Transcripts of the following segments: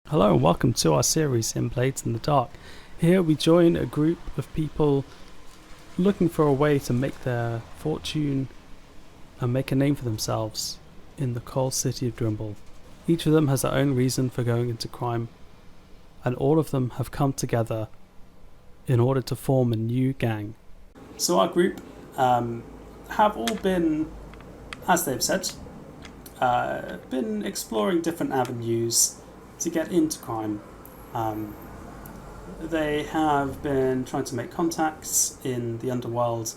Hello and welcome to our series in Blades in the Dark. Here we join a group of people looking for a way to make their fortune and make a name for themselves in the cold city of Drimble. Each of them has their own reason for going into crime, and all of them have come together in order to form a new gang. So our group have all been, as they've said, been exploring different avenues to get into crime. They have been trying to make contacts in the underworld,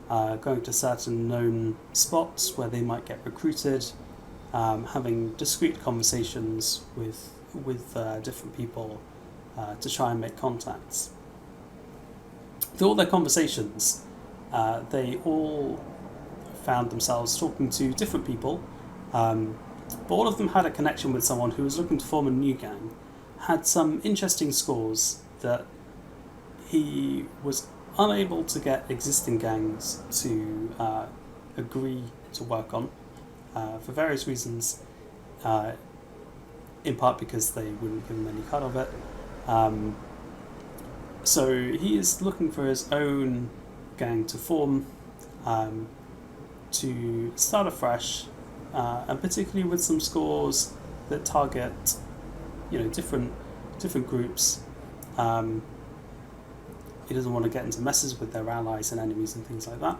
going to certain known spots where they might get recruited, having discreet conversations with different people to try and make contacts. Through all their conversations, they all found themselves talking to different people, but all of them had a connection with someone who was looking to form a new gang, had some interesting scores that he was unable to get existing gangs to agree to work on for various reasons, in part because they wouldn't give him any cut of it. So he is looking for his own gang to form, to start afresh, and particularly with some scores that target, different groups. He doesn't want to get into messes with their allies and enemies and things like that.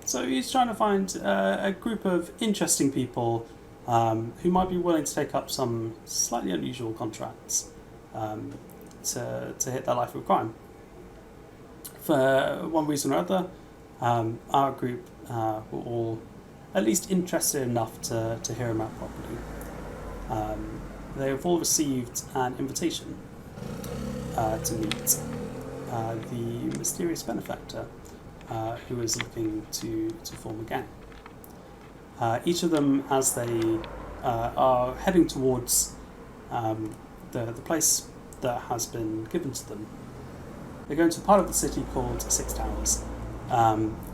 So he's trying to find a group of interesting people who might be willing to take up some slightly unusual contracts to hit their life of crime. For one reason or other, our group were all at least interested enough to hear him out properly. They have all received an invitation to meet the mysterious benefactor who is looking to form a gang. Each of them, as they are heading towards the place that has been given to them, they're going to a part of the city called Six Towers,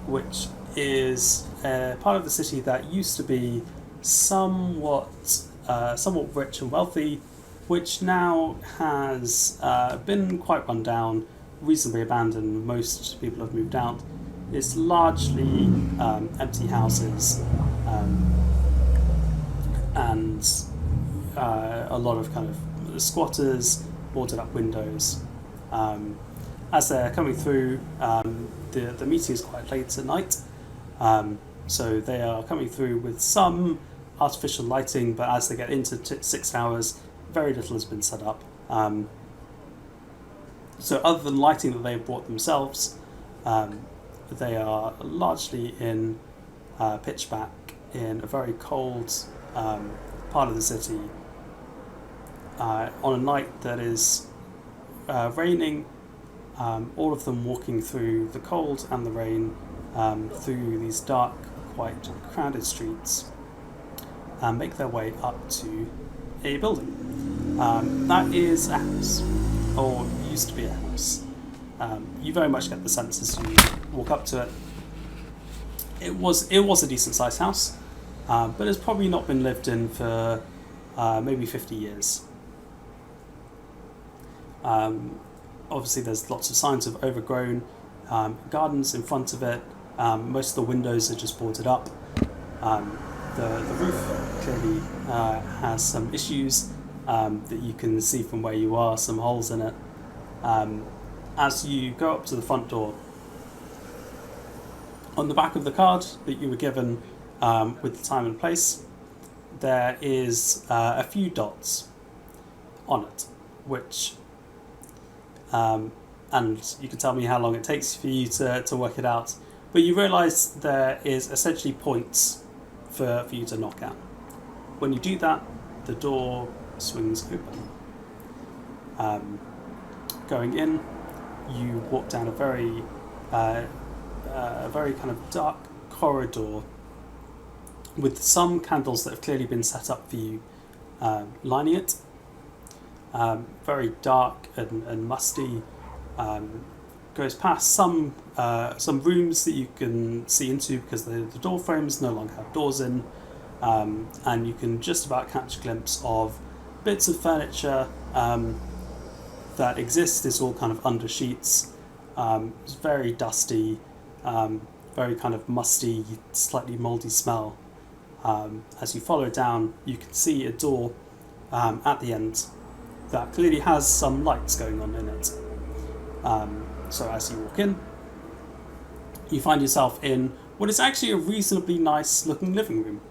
which is a part of the city that used to be somewhat rich and wealthy, which now has been quite run down, reasonably abandoned. Most people have moved out. It's largely empty houses and a lot of kind of squatters, boarded up windows. As they're coming through, the meeting is quite late at night. So they are coming through with some artificial lighting, but as they get into 6 hours, very little has been set up. So other than lighting that they've brought themselves, they are largely in pitch black in a very cold part of the city on a night that is raining. All of them walking through the cold and the rain, through these dark, quite crowded streets, and make their way up to a building. That is a house, or used to be a house. You very much get the sense as you walk up to it. It was a decent sized house, but it's probably not been lived in for maybe 50 years. Obviously there's lots of signs of overgrown gardens in front of it. Most of the windows are just boarded up. The roof clearly has some issues that you can see from where you are, some holes in it. As you go up to the front door, on the back of the card that you were given with the time and place, there is a few dots on it, which and you can tell me how long it takes for you to work it out, but you realise there is essentially points for you to knock at. When you do that, the door swings open. Going in, you walk down a very kind of dark corridor with some candles that have clearly been set up for you lining it. Very dark and musty. Goes past some rooms that you can see into because the door frames no longer have doors in, and you can just about catch a glimpse of bits of furniture that exist is all kind of under sheets. It's very dusty, very kind of musty, slightly mouldy smell. As you follow down, you can see a door at the end that clearly has some lights going on in it. So as you walk in, you find yourself in what is actually a reasonably nice looking living room,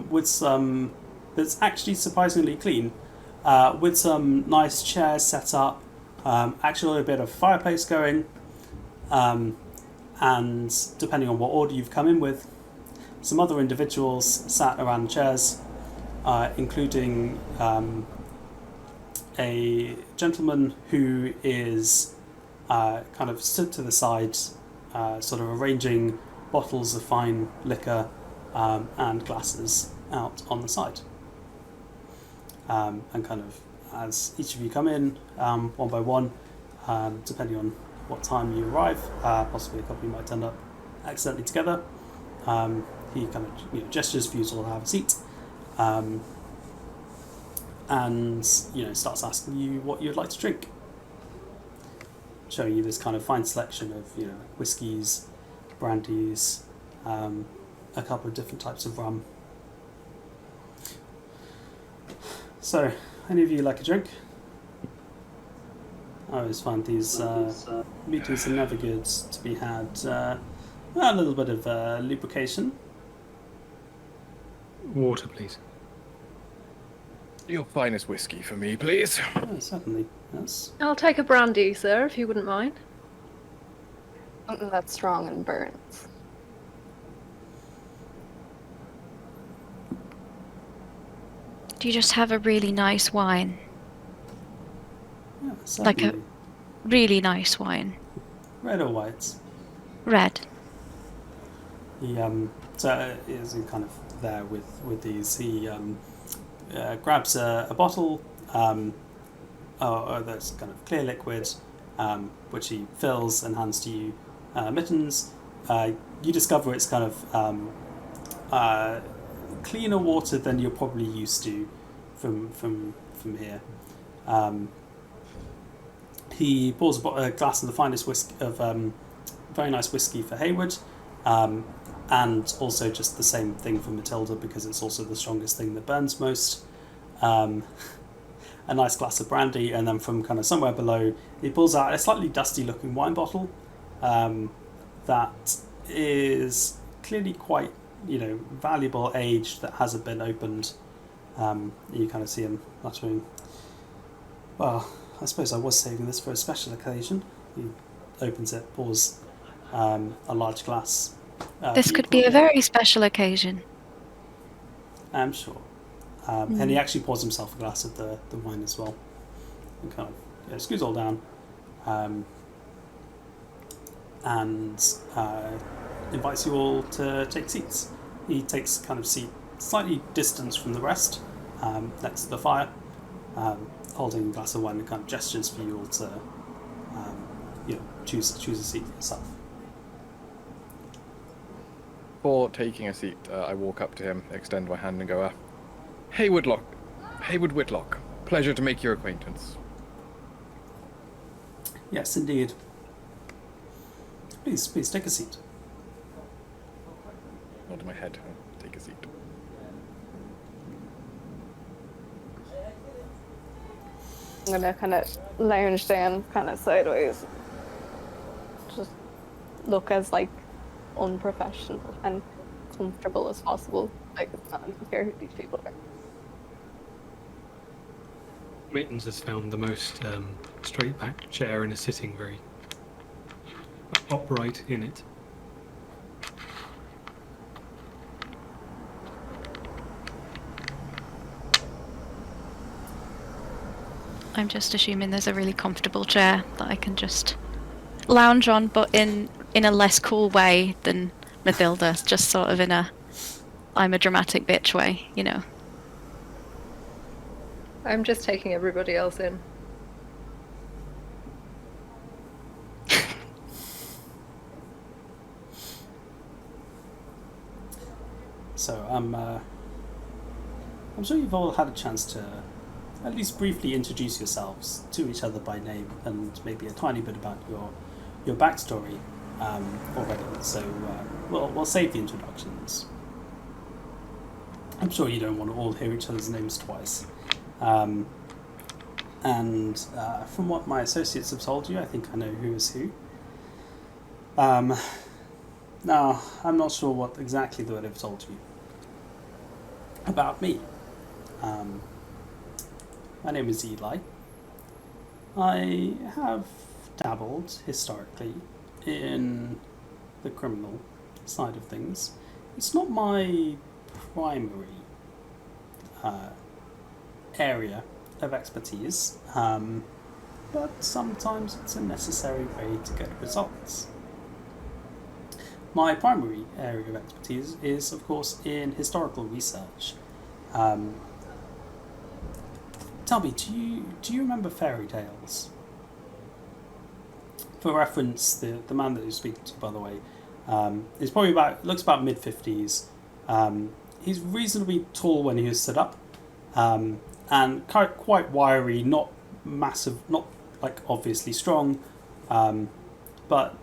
with some that's actually surprisingly clean, with some nice chairs set up, actually a bit of fireplace going, and depending on what order you've come in with, some other individuals sat around chairs, including a gentleman who is kind of stood to the side, sort of arranging bottles of fine liquor and glasses out on the side. And kind of as each of you come in, one by one, depending on what time you arrive, possibly a couple of you might end up accidentally together. He kind of gestures for you to all have a seat, and starts asking you what you'd like to drink, showing you this kind of fine selection of whiskies, brandies, a couple of different types of rum. So, any of you like a drink? I always find these meetings are never good to be had. A little bit of lubrication. Water, please. Your finest whiskey for me, please. Oh, certainly, yes. I'll take a brandy, sir, if you wouldn't mind. Something that's strong and burns. Do you just have a really nice wine? Yeah, Like certainly. a really nice wine? Red or white? Red. He so is kind of there with these. He grabs a bottle that's kind of clear liquid, which he fills and hands to you. Mittens, you discover it's kind of cleaner water than you're probably used to from here. He pours a glass of the finest whiskey of very nice whiskey for Hayward, and also just the same thing for Matilda because it's also the strongest thing that burns most. A nice glass of brandy, and then from kind of somewhere below, he pulls out a slightly dusty-looking wine bottle that is clearly quite valuable, aged, that hasn't been opened. You kind of see him muttering, "Well, I suppose I was saving this for a special occasion." He opens it, pours a large glass. This could be a very special occasion. I'm sure. And he actually pours himself a glass of the wine as well. And kind of screws all down. And invites you all to take seats. He takes kind of seat slightly distance from the rest, next to the fire, holding a glass of wine and kind of gestures for you all to choose a seat for yourself. Before taking a seat, I walk up to him, extend my hand and go, Hayward Whitlock, pleasure to make your acquaintance. Yes, indeed. Please take a seat. Nod my head, take a seat. I'm gonna kind of lounge down, kind of sideways. Just look as unprofessional and comfortable as possible. It's not unfair who these people are. Mittens has found the most straight-backed chair and is sitting very upright in it. I'm just assuming there's a really comfortable chair that I can just lounge on, but in a less cool way than Mathilda, just sort of in a I'm a dramatic bitch way, I'm just taking everybody else in. So I'm sure you've all had a chance to at least briefly introduce yourselves to each other by name and maybe a tiny bit about your backstory already. So we'll save the introductions. I'm sure you don't want to all hear each other's names twice. And from what my associates have told you, I think I know who is who. Now, I'm not sure what exactly they would have told you about me. My name is Eli. I have dabbled historically in the criminal side of things. It's not my primary area of expertise, but sometimes it's a necessary way to get results. My primary area of expertise is, of course, in historical research. Tell me, do you remember fairy tales? For reference, the man that you're speaking to, by the way, is probably looks about mid-50s. He's reasonably tall when he is stood up, and quite wiry, not massive, not like obviously strong, but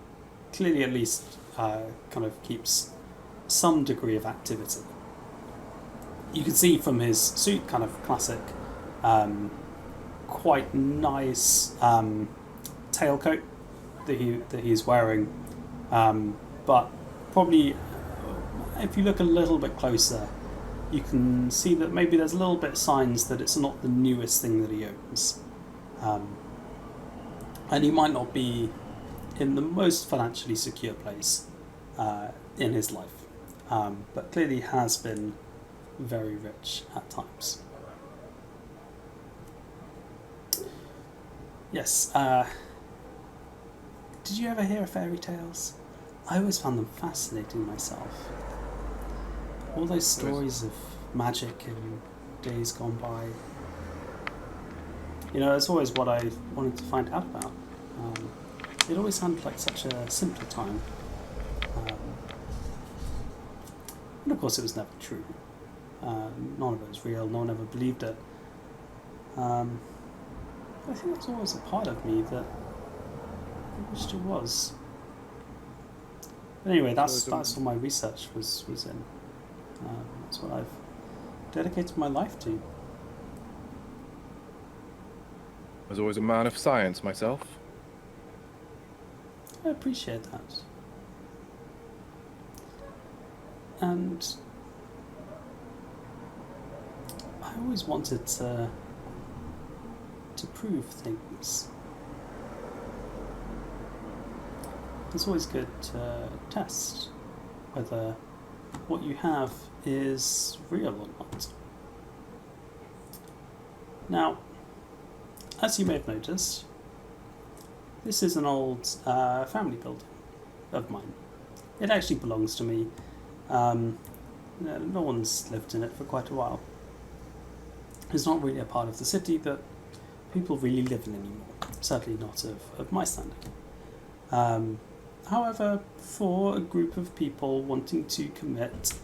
clearly at least kind of keeps some degree of activity. You can see from his suit, kind of classic, quite nice tailcoat that he's wearing, but probably if you look a little bit closer, you can see that maybe there's a little bit of signs that it's not the newest thing that he owns, and he might not be in the most financially secure place in his life, but clearly has been very rich at times. Yes, did you ever hear of fairy tales? I always found them fascinating myself. All those stories of magic in days gone by. You know, it's always what I wanted to find out about. It always sounded like such a simpler time. And of course it was never true. None of it was real, no one ever believed it. I think there's always a part of me that I wished it was. But anyway, that's what my research was in. That's what I've dedicated my life to. I was always a man of science myself. I appreciate that. And I always wanted to prove things. It's always good to test whether what you have is real or not. Now, as you may have noticed, this is an old family building of mine. It actually belongs to me. No one's lived in it for quite a while. It's not really a part of the city that people really live in anymore. Certainly not of my standing. However, for a group of people wanting to commit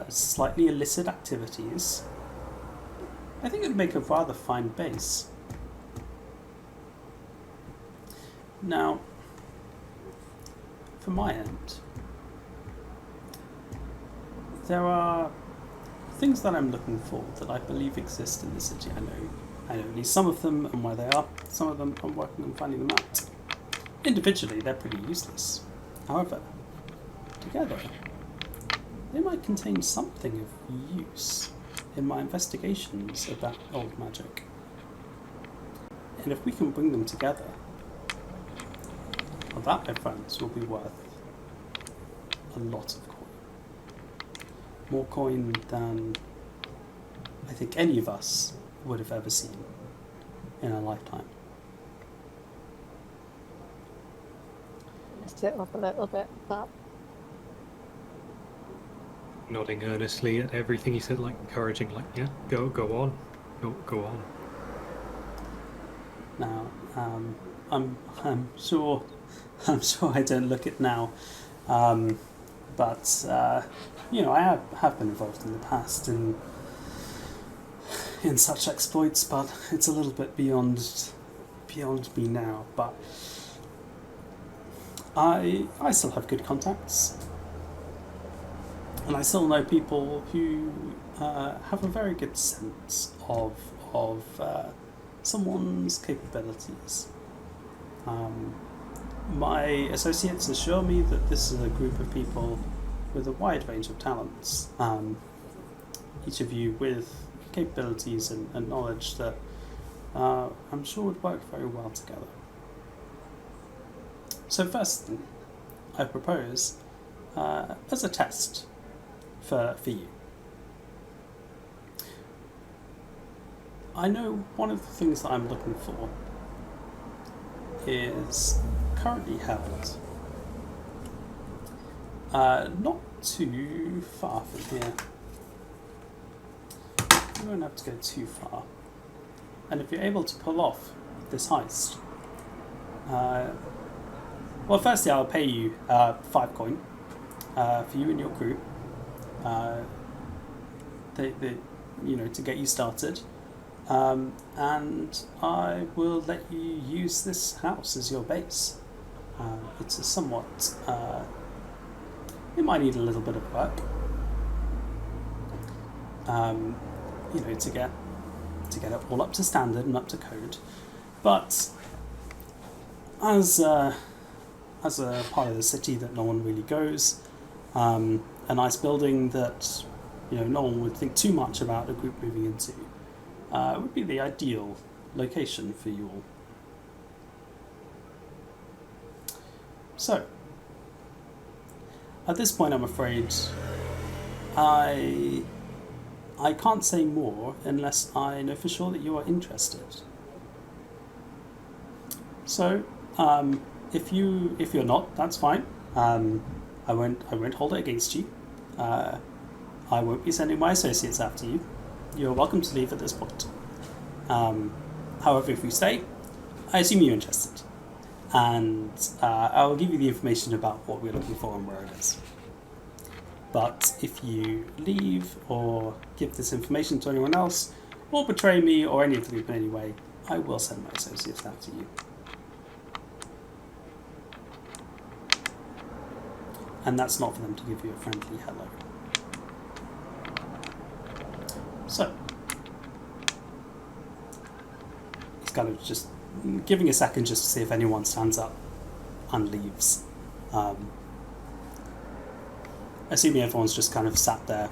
slightly illicit activities, I think it would make a rather fine base. Now, from my end, there are things that I'm looking for that I believe exist in the city. I know at least some of them and where they are. Some of them I'm working on finding them out. Individually, they're pretty useless. However, together, they might contain something of use in my investigations about old magic. And if we can bring them together, well, that, my friends, will be worth a lot of coin. More coin than I think any of us would have ever seen in a lifetime. Sit up a little bit. That. Nodding earnestly at everything he said, like encouraging, like, yeah, go on, go on. Now, I'm sure I don't look it now, but you know, I have been involved in the past in in such exploits, but it's a little bit beyond me now. But I still have good contacts, and I still know people who have a very good sense of someone's capabilities. My associates assure me that this is a group of people with a wide range of talents, each of you with capabilities and knowledge that I'm sure would work very well together. So firstly, I propose as a test for you. I know one of the things that I'm looking for is currently held not too far from here. You won't have to go too far. And if you're able to pull off this heist, well, firstly, I'll pay you 5 coin for you and your crew. To get you started. And I will let you use this house as your base. It's a somewhat... it might need a little bit of work. To get it all up to standard and up to code. But as a part of the city that no one really goes, a nice building that no one would think too much about a group moving into, would be the ideal location for you all. So, at this point, I'm afraid I can't say more unless I know for sure that you are interested. So, if you're not, that's fine. I won't hold it against you. I won't be sending my associates after you. You're welcome to leave at this point. However, if you stay, I assume you're interested, and I will give you the information about what we're looking for and where it is. But if you leave or give this information to anyone else, or betray me or any of the group in any way, I will send my associates after you. And that's not for them to give you a friendly hello. So, he's kind of just giving a second just to see if anyone stands up and leaves. Assuming everyone's just kind of sat there.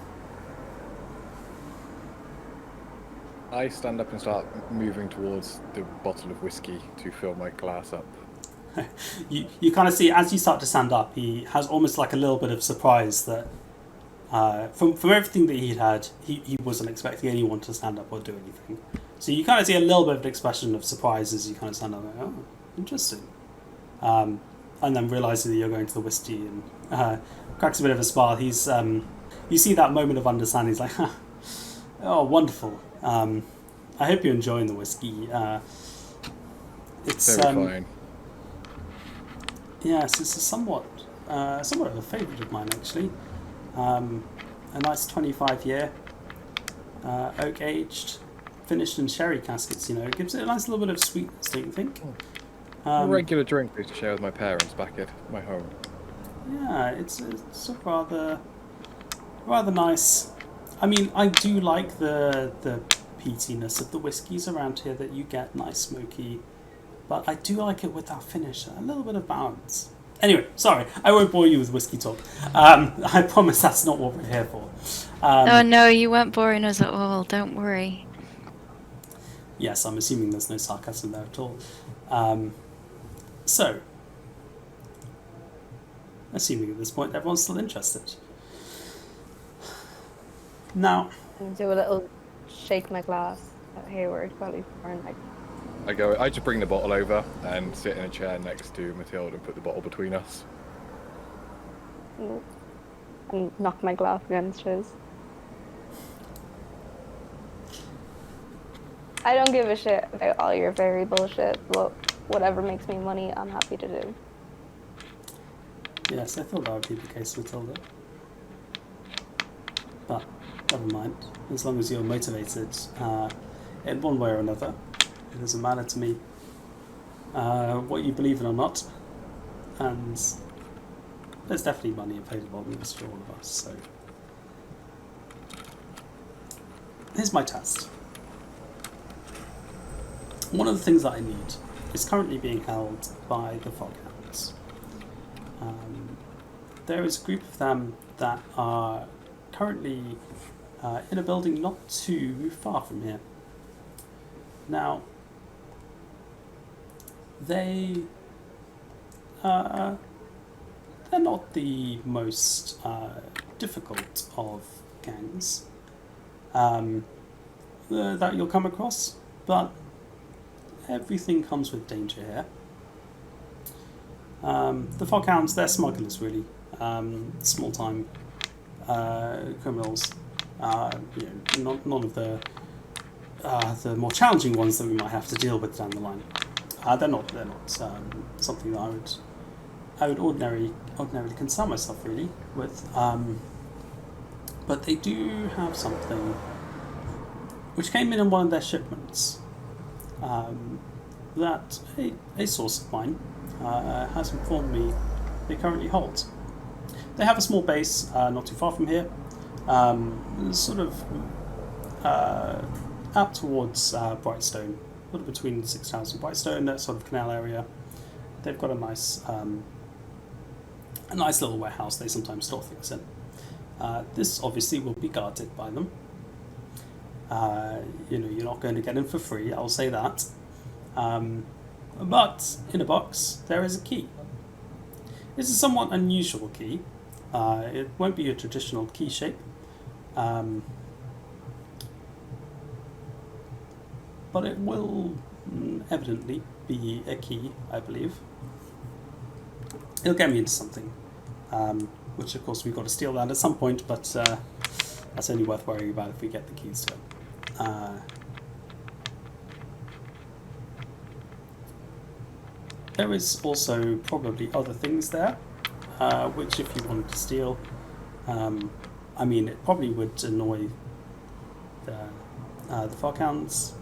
I stand up and start moving towards the bottle of whiskey to fill my glass up. You kind of see, as you start to stand up, he has almost like a little bit of surprise that from everything that he'd had, he wasn't expecting anyone to stand up or do anything. So you kind of see a little bit of an expression of surprise as you kind of stand up, like, oh, interesting. And then realizing that you're going to the whiskey and cracks a bit of a smile. He's you see that moment of understanding. He's like, oh, wonderful. I hope you're enjoying the whiskey. It's very fine. Yes, it's a somewhat of a favourite of mine, actually. A nice 25-year oak aged, finished in sherry caskets. It gives it a nice little bit of sweetness, don't you think? A regular drink I used to share with my parents back at my home. Yeah, it's a rather nice. I mean, I do like the peatiness of the whiskies around here that you get, nice smoky, but I do like it with that finish, a little bit of balance. Anyway, sorry, I won't bore you with whiskey talk. I promise that's not what we're here for. Oh no, you weren't boring us at all, don't worry. Yes, I'm assuming there's no sarcasm there at all. So, assuming at this point everyone's still interested. Now, Do a little shake my glass at Hayward while he's pouring like. I just bring the bottle over and sit in a chair next to Matilda and put the bottle between us. And knock my glass against his. I don't give a shit about all your fairy bullshit, but whatever makes me money, I'm happy to do. yes, I thought that would be the case, Matilda. But never mind. As long as you're motivated in one way or another, it doesn't matter to me what you believe in or not. And there's definitely money available in this for all of us. So here's my test. One of the things that I need is currently being held by the Foghounds. There is a group of them that are currently in a building not too far from here. Now, they're not the most difficult of gangs that you'll come across, but everything comes with danger here. The Foghounds, they're smugglers really, small-time criminals. None of the more challenging ones that we might have to deal with down the line. They're not something that I would ordinarily concern myself really with. But they do have something which came in one of their shipments. That a source of mine has informed me they currently hold. They have a small base not too far from here, sort of out towards Brightstone, a little between 6,000 and Brightstone, that sort of canal area. They've got a nice little warehouse they sometimes store things in. This obviously will be guarded by them. You're not going to get in for free, I'll say that. But in a box, there is a key. This is a somewhat unusual key. It won't be a traditional key shape. But it will evidently be a key, I believe. It'll get me into something. Which of course we've got to steal that at some point, but that's only worth worrying about if we get the keys to it. There is also probably other things there, which if you wanted to steal, it probably would annoy the Foghounds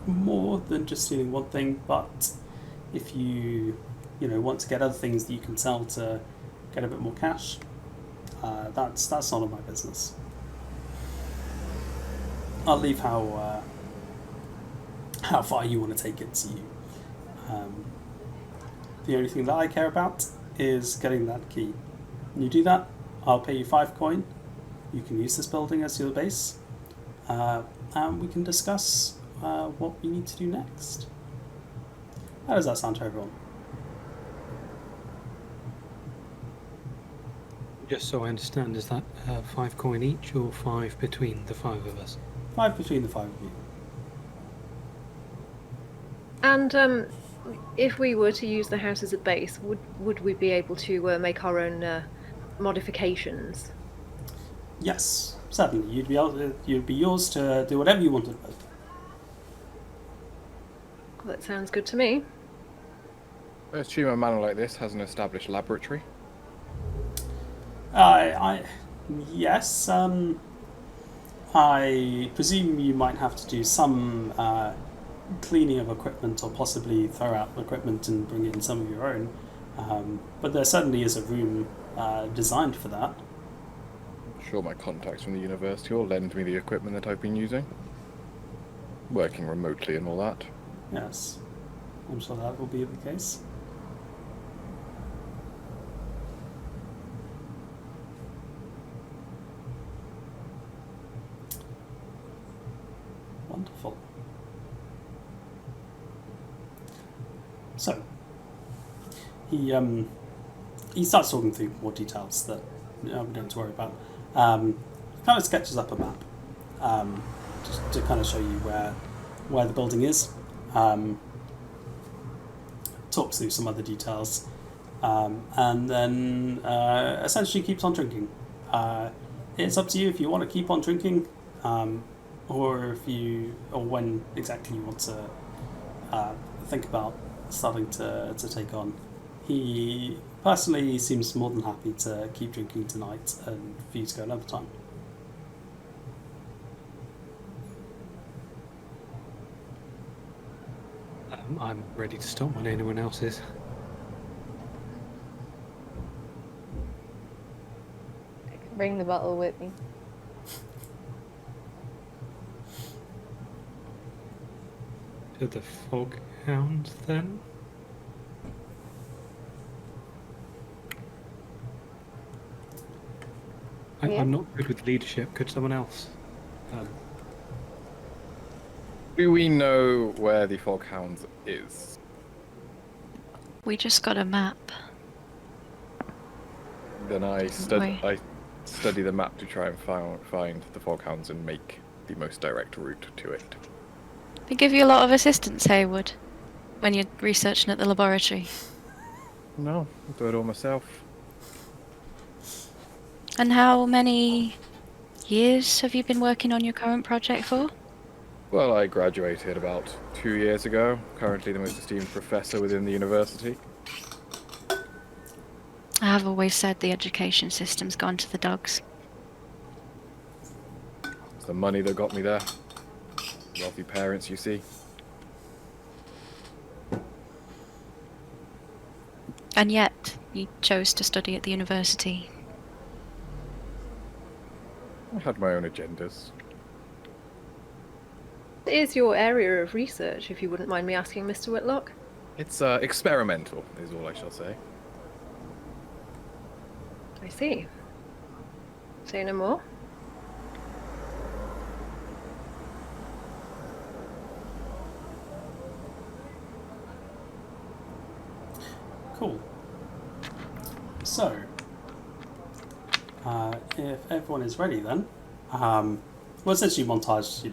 more than just stealing one thing, but if you want to get other things that you can sell to get a bit more cash, that's none of my business. I'll leave how far you want to take it to you. The only thing that I care about is getting that key. When you do that, I'll pay you 5 coin. You can use this building as your base, and we can discuss what we need to do next. How does that sound to everyone? Just so I understand, is that 5 coin each or 5 between the 5 of us? 5 between the 5 of you. And if we were to use the house as a base, would we be able to make our own modifications? Yes, certainly. You'd be yours to do whatever you wanted with. That sounds good to me. I assume a manor like this has an established laboratory. Yes. I presume you might have to do some cleaning of equipment, or possibly throw out equipment and bring in some of your own. But there certainly is a room designed for that. I'm sure my contacts from the university will lend me the equipment that I've been using. Working remotely and all that. Yes, I'm sure that will be the case. Wonderful. So, he starts talking through more details that we don't have to worry about. Kind of sketches up a map, just to kind of show you where the building is. Talks through some other details, and then essentially keeps on drinking. It's up to you if you want to keep on drinking, or when exactly you want to think about starting to take on. He personally seems more than happy to keep drinking tonight and for you to go another time. I'm ready to stop when anyone else is. I can bring the bottle with me. To the fog hounds, then? Yeah. I'm not good with leadership. Could someone else? Do we know where the Foghounds is? We just got a map. Then I Wait. study the map to try and find the Foghounds and make the most direct route to it. They give you a lot of assistance, Haywood, when you're researching at the laboratory. No, I'll do it all myself. And how many years have you been working on your current project for? Well, I graduated about 2 years ago. Currently the most esteemed professor within the university. I have always said the education system's gone to the dogs. It's the money that got me there. Wealthy parents, you see. And yet, you chose to study at the university. I had my own agendas. What is your area of research, if you wouldn't mind me asking, Mr. Whitlock? It's experimental, is all I shall say. I see. Say no more. Cool. So, if everyone is ready, then well, essentially montage.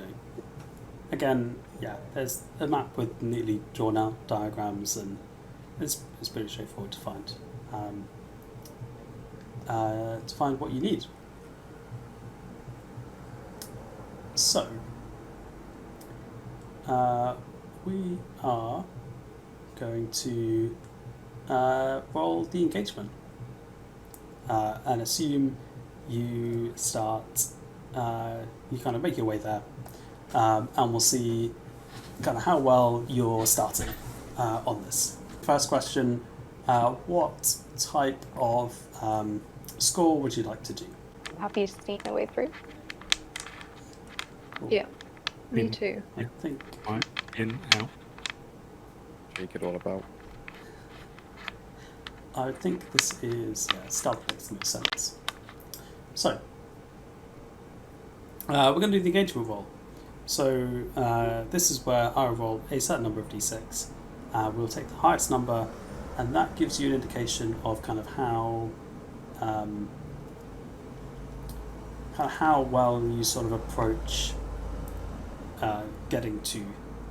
Again, yeah. There's a map with neatly drawn out diagrams, and it's pretty straightforward to find. To find what you need. So, we are going to roll the engagement and assume you start, you kind of make your way there, and we'll see kind of how well you're starting on this. First question, what type of score would you like to do? I'm happy to sneak my way through. Cool. Yeah, me In. too. I think Right, in, out. Shake it all about. I would think this is stealth makes the most sense. So we're going to do the engagement roll. So this is where I roll a certain number of d6. We'll take the highest number, and that gives you an indication of kind of how well you sort of approach getting to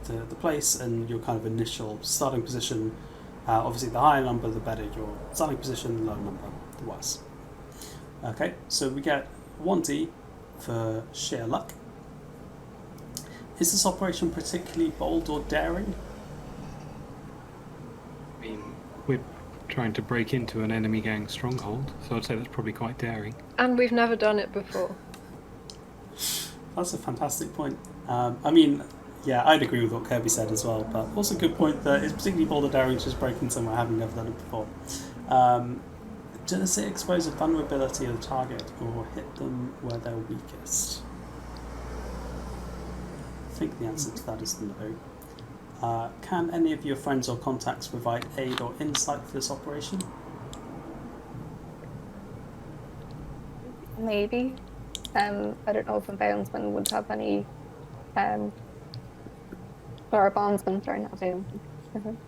the place and your kind of initial starting position. Obviously, the higher number, the better your starting position. The lower number, the worse. Okay, so we get 1d for sheer luck. Is this operation particularly bold or daring? I mean, we're trying to break into an enemy gang stronghold, so I'd say that's probably quite daring. And we've never done it before. That's a fantastic point. I mean, yeah, I'd agree with what Kirby said as well, but also a good point that it's particularly bold or daring to just break in somewhere having never done it before. Does it expose a vulnerability of the target or hit them where they're weakest? I think the answer to that is no. Can any of your friends or contacts provide aid or insight for this operation? Maybe. I don't know if a bondsman would have any, or a bondsman, sorry, not a bondsman,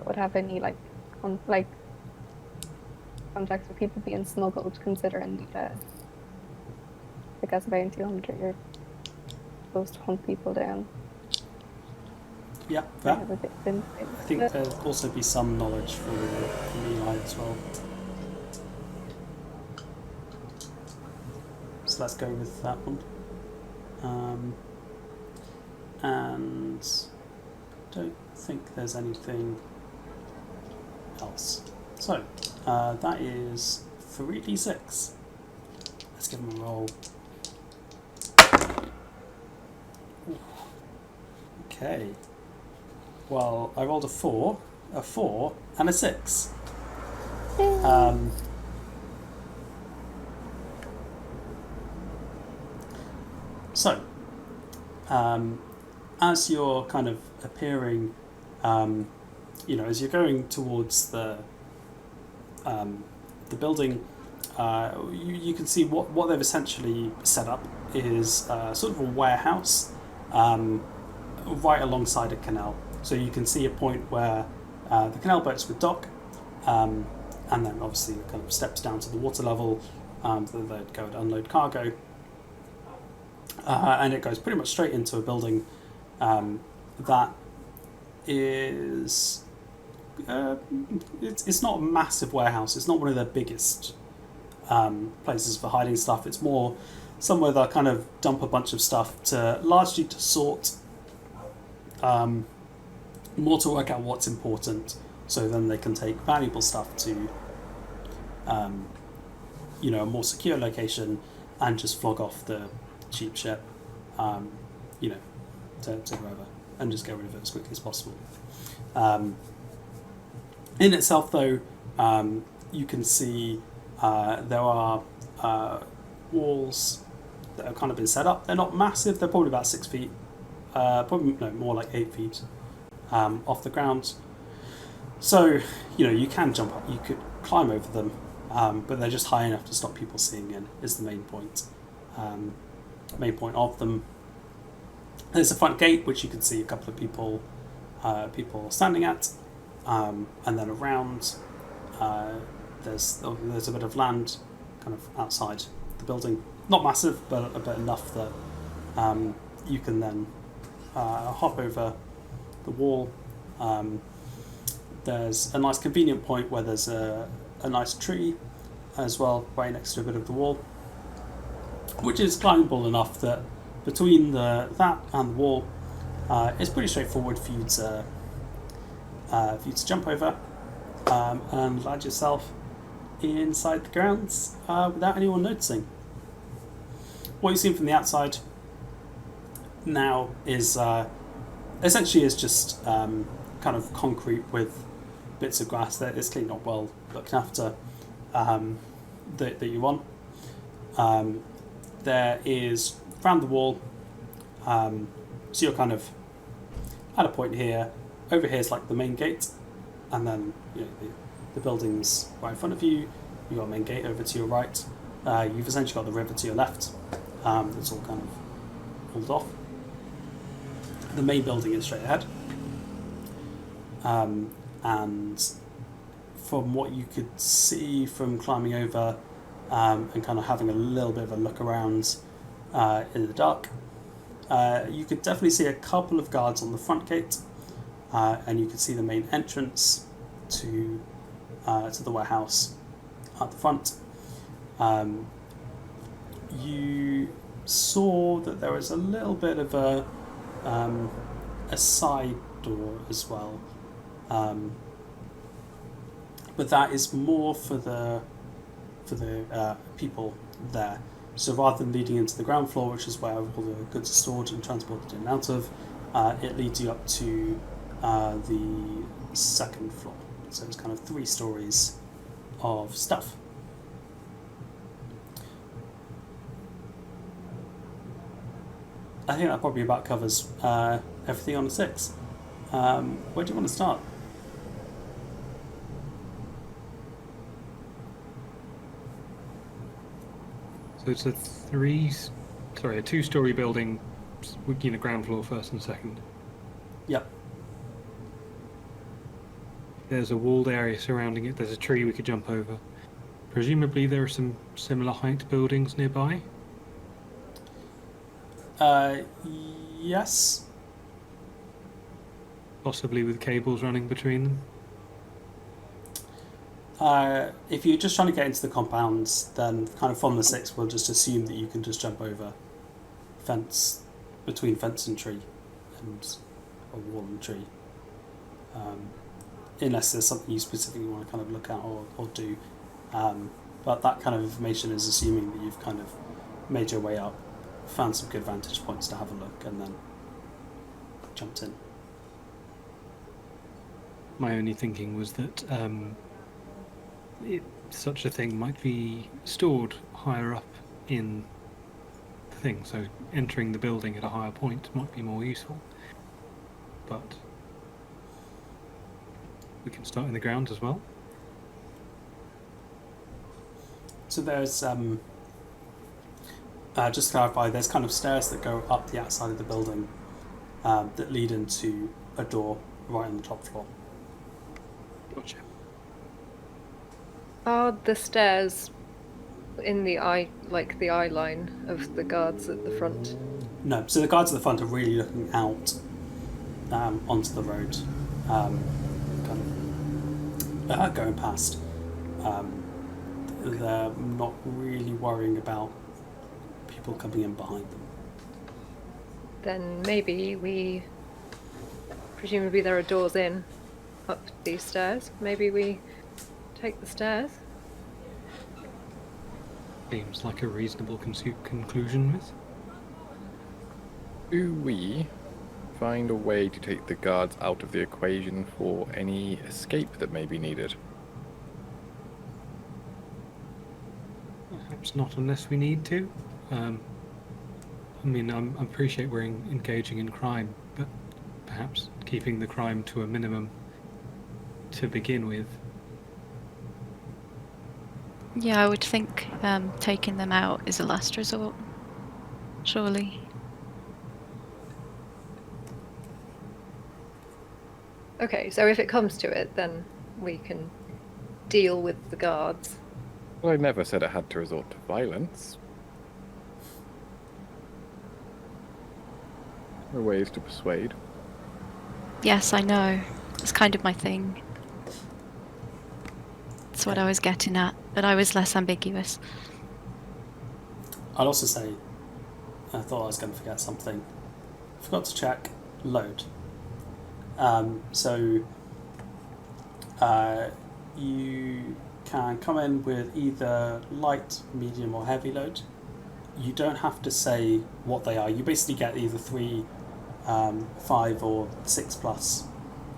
would have any contacts with people being smuggled, considering that, as a bounty hunter, you're supposed to hunt people down. Yeah, I fair. have a bit of insight. I think there'll also be some knowledge from Eli as well. So let's go with that one. And don't think there's anything else. So that is 3d6. Let's give him a roll. Okay. Well, I rolled a 4, and a 6. So, as you're kind of appearing, as you're going towards the building, you can see what they've essentially set up is sort of a warehouse right alongside a canal. So you can see a point where the canal boats would dock, and then obviously it kind of steps down to the water level, that they'd go to unload cargo, and it goes pretty much straight into a building that is it's not a massive warehouse. It's not one of the biggest places for hiding stuff. It's more somewhere they'll kind of dump a bunch of stuff largely to sort, more to work out what's important, so then they can take valuable stuff to a more secure location and just flog off the cheap ship, to wherever, and just get rid of it as quickly as possible. In itself, though, you can see there are walls that have kind of been set up. They're not massive. They're probably about 6 feet, more like 8 feet off the ground. So, you can jump up. You could climb over them, but they're just high enough to stop people seeing in. Is the main point. Of them. There's a front gate which you can see a couple of people standing at, and then around there's a bit of land kind of outside the building. Not massive, but a bit enough that you can then hop over the wall. There's a nice convenient point where there's a nice tree as well, right next to a bit of the wall, which is climbable enough that between that and the wall, it's pretty straightforward for you to jump over and land yourself inside the grounds without anyone noticing. What you've seen from the outside now is essentially is just kind of concrete with bits of grass that is clearly not well looked after, that you want. There is around the wall, so you're kind of at a point here. Over here is like the main gate, and then the building's right in front of you. You've got a main gate over to your right. You've essentially got the river to your left. It's all kind of pulled off. The main building is straight ahead. And from what you could see from climbing over and kind of having a little bit of a look around in the dark, you could definitely see a couple of guards on the front gate, and you could see the main entrance to the warehouse at the front. You saw that there was a little bit of a side door as well, but that is more for the people there. So rather than leading into the ground floor, which is where all the goods are stored and transported in and out of, it leads you up to the second floor. So it's kind of 3 stories of stuff. I think that probably about covers everything on a 6. Where do you want to start? So it's a 2-story building, ground floor first and second. Yep. There's a walled area surrounding it. There's a tree we could jump over. Presumably there are some similar height buildings nearby. Yes. Possibly with cables running between them. If you're just trying to get into the compounds, then kind of from the 6, we'll just assume that you can just jump over between fence and tree, and a wall and tree. Unless there's something you specifically want to kind of look at or do. But that kind of information is assuming that you've kind of made your way up, found some good vantage points to have a look, and then jumped in. My only thinking was that such a thing might be stored higher up in the thing, so entering the building at a higher point might be more useful. But we can start in the ground as well. So there's, just to clarify, there's kind of stairs that go up the outside of the building that lead into a door right on the top floor. Gotcha. Are the stairs in the eye line of the guards at the front? No, so the guards at the front are really looking out onto the road, going past. They're not really worrying about people coming in behind them. Then maybe presumably there are doors in up these stairs. Maybe we take the stairs. Seems like a reasonable conclusion, Miss. Do we find a way to take the guards out of the equation for any escape that may be needed? Perhaps not unless we need to. I mean, I appreciate we're engaging in crime, but perhaps keeping the crime to a minimum to begin with. Yeah, I would think taking them out is a last resort. Surely. Okay, so if it comes to it, then we can deal with the guards. Well, I never said it had to resort to violence. There are ways to persuade. Yes, I know. It's kind of my thing. That's what I was getting at, but I was less ambiguous. I'll also say, I thought I was going to forget something. I forgot to check load. You can come in with either light, medium, or heavy load. You don't have to say what they are. You basically get either 3, 5, or 6 plus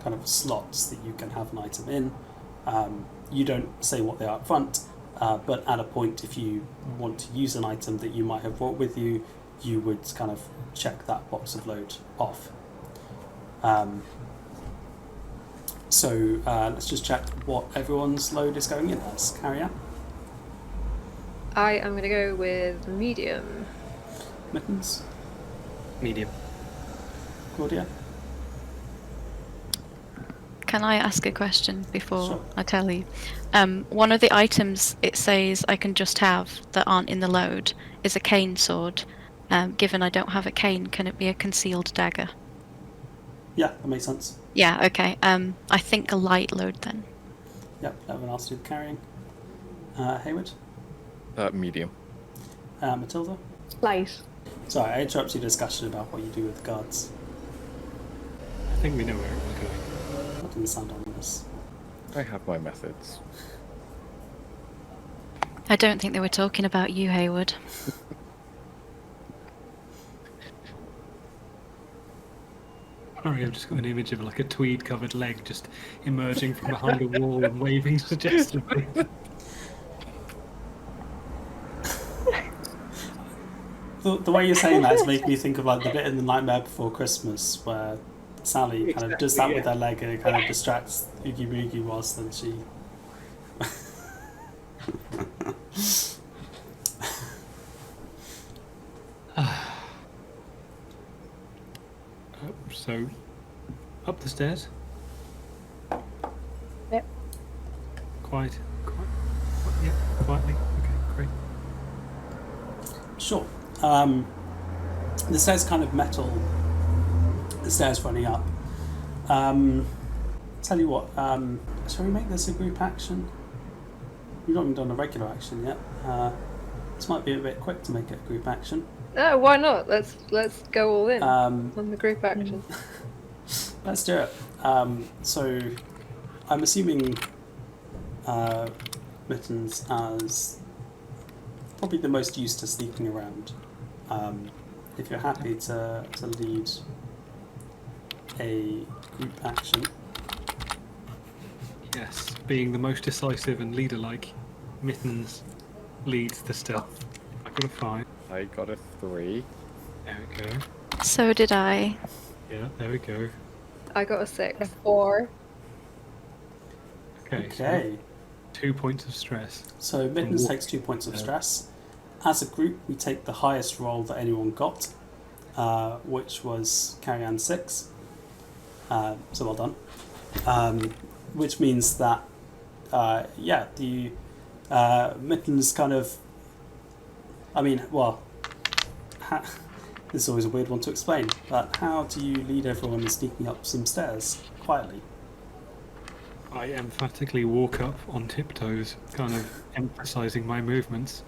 kind of slots that you can have an item in. You don't say what they are up front, but at a point, if you want to use an item that you might have brought with you, you would kind of check that box of load off. So let's just check what everyone's load is going in as. Carry on. I am going to go with medium. Mittens, Medium. Claudia. Can I ask a question before Sure. I tell you? One of the items it says I can just have that aren't in the load is a cane sword. Given I don't have a cane, can it be a concealed dagger? Yeah, that makes sense. Yeah, okay. I think a light load then. Yep, everyone else do the carrying. Hayward, Medium. Matilda. Light. Sorry, I interrupted your discussion about what you do with the guards. I think we know where we're going. That didn't sound ominous. I have my methods. I don't think they were talking about you, Hayward. Sorry, I've just got an image of like a tweed-covered leg just emerging from behind a wall and waving suggestively. The way you're saying that is making me think of like the bit in The Nightmare Before Christmas where Sally kind of does that with her leg and it kind of distracts Oogie Boogie whilst then she... So, up the stairs. Yep. Quietly. Okay, great. Sure. The stairs kind of metal. The stairs running up. Tell you what, shall we make this a group action? We've not even done a regular action yet. This might be a bit quick to make it a group action. Oh, why not? Let's go all in Um, on the group action. Let's do it. So, I'm assuming Mittens as probably the most used to sneaking around. If you're happy to lead a group action, Yes, being the most decisive and leader-like, Mittens leads the stealth. I got a 5. I got a 3. There we go. So did I. Yeah, there we go. I got a 6. 4. Okay. Okay. So 2 points of stress. So Mittens Walk- takes 2 points of stress. As a group, we take the highest roll that anyone got, which was Carrie Ann 6. So well done. Which means that, the Mittens kind of. I mean, well, this is always a weird one to explain, but how do you lead everyone in sneaking up some stairs quietly? I emphatically walk up on tiptoes, kind of emphasizing my movements.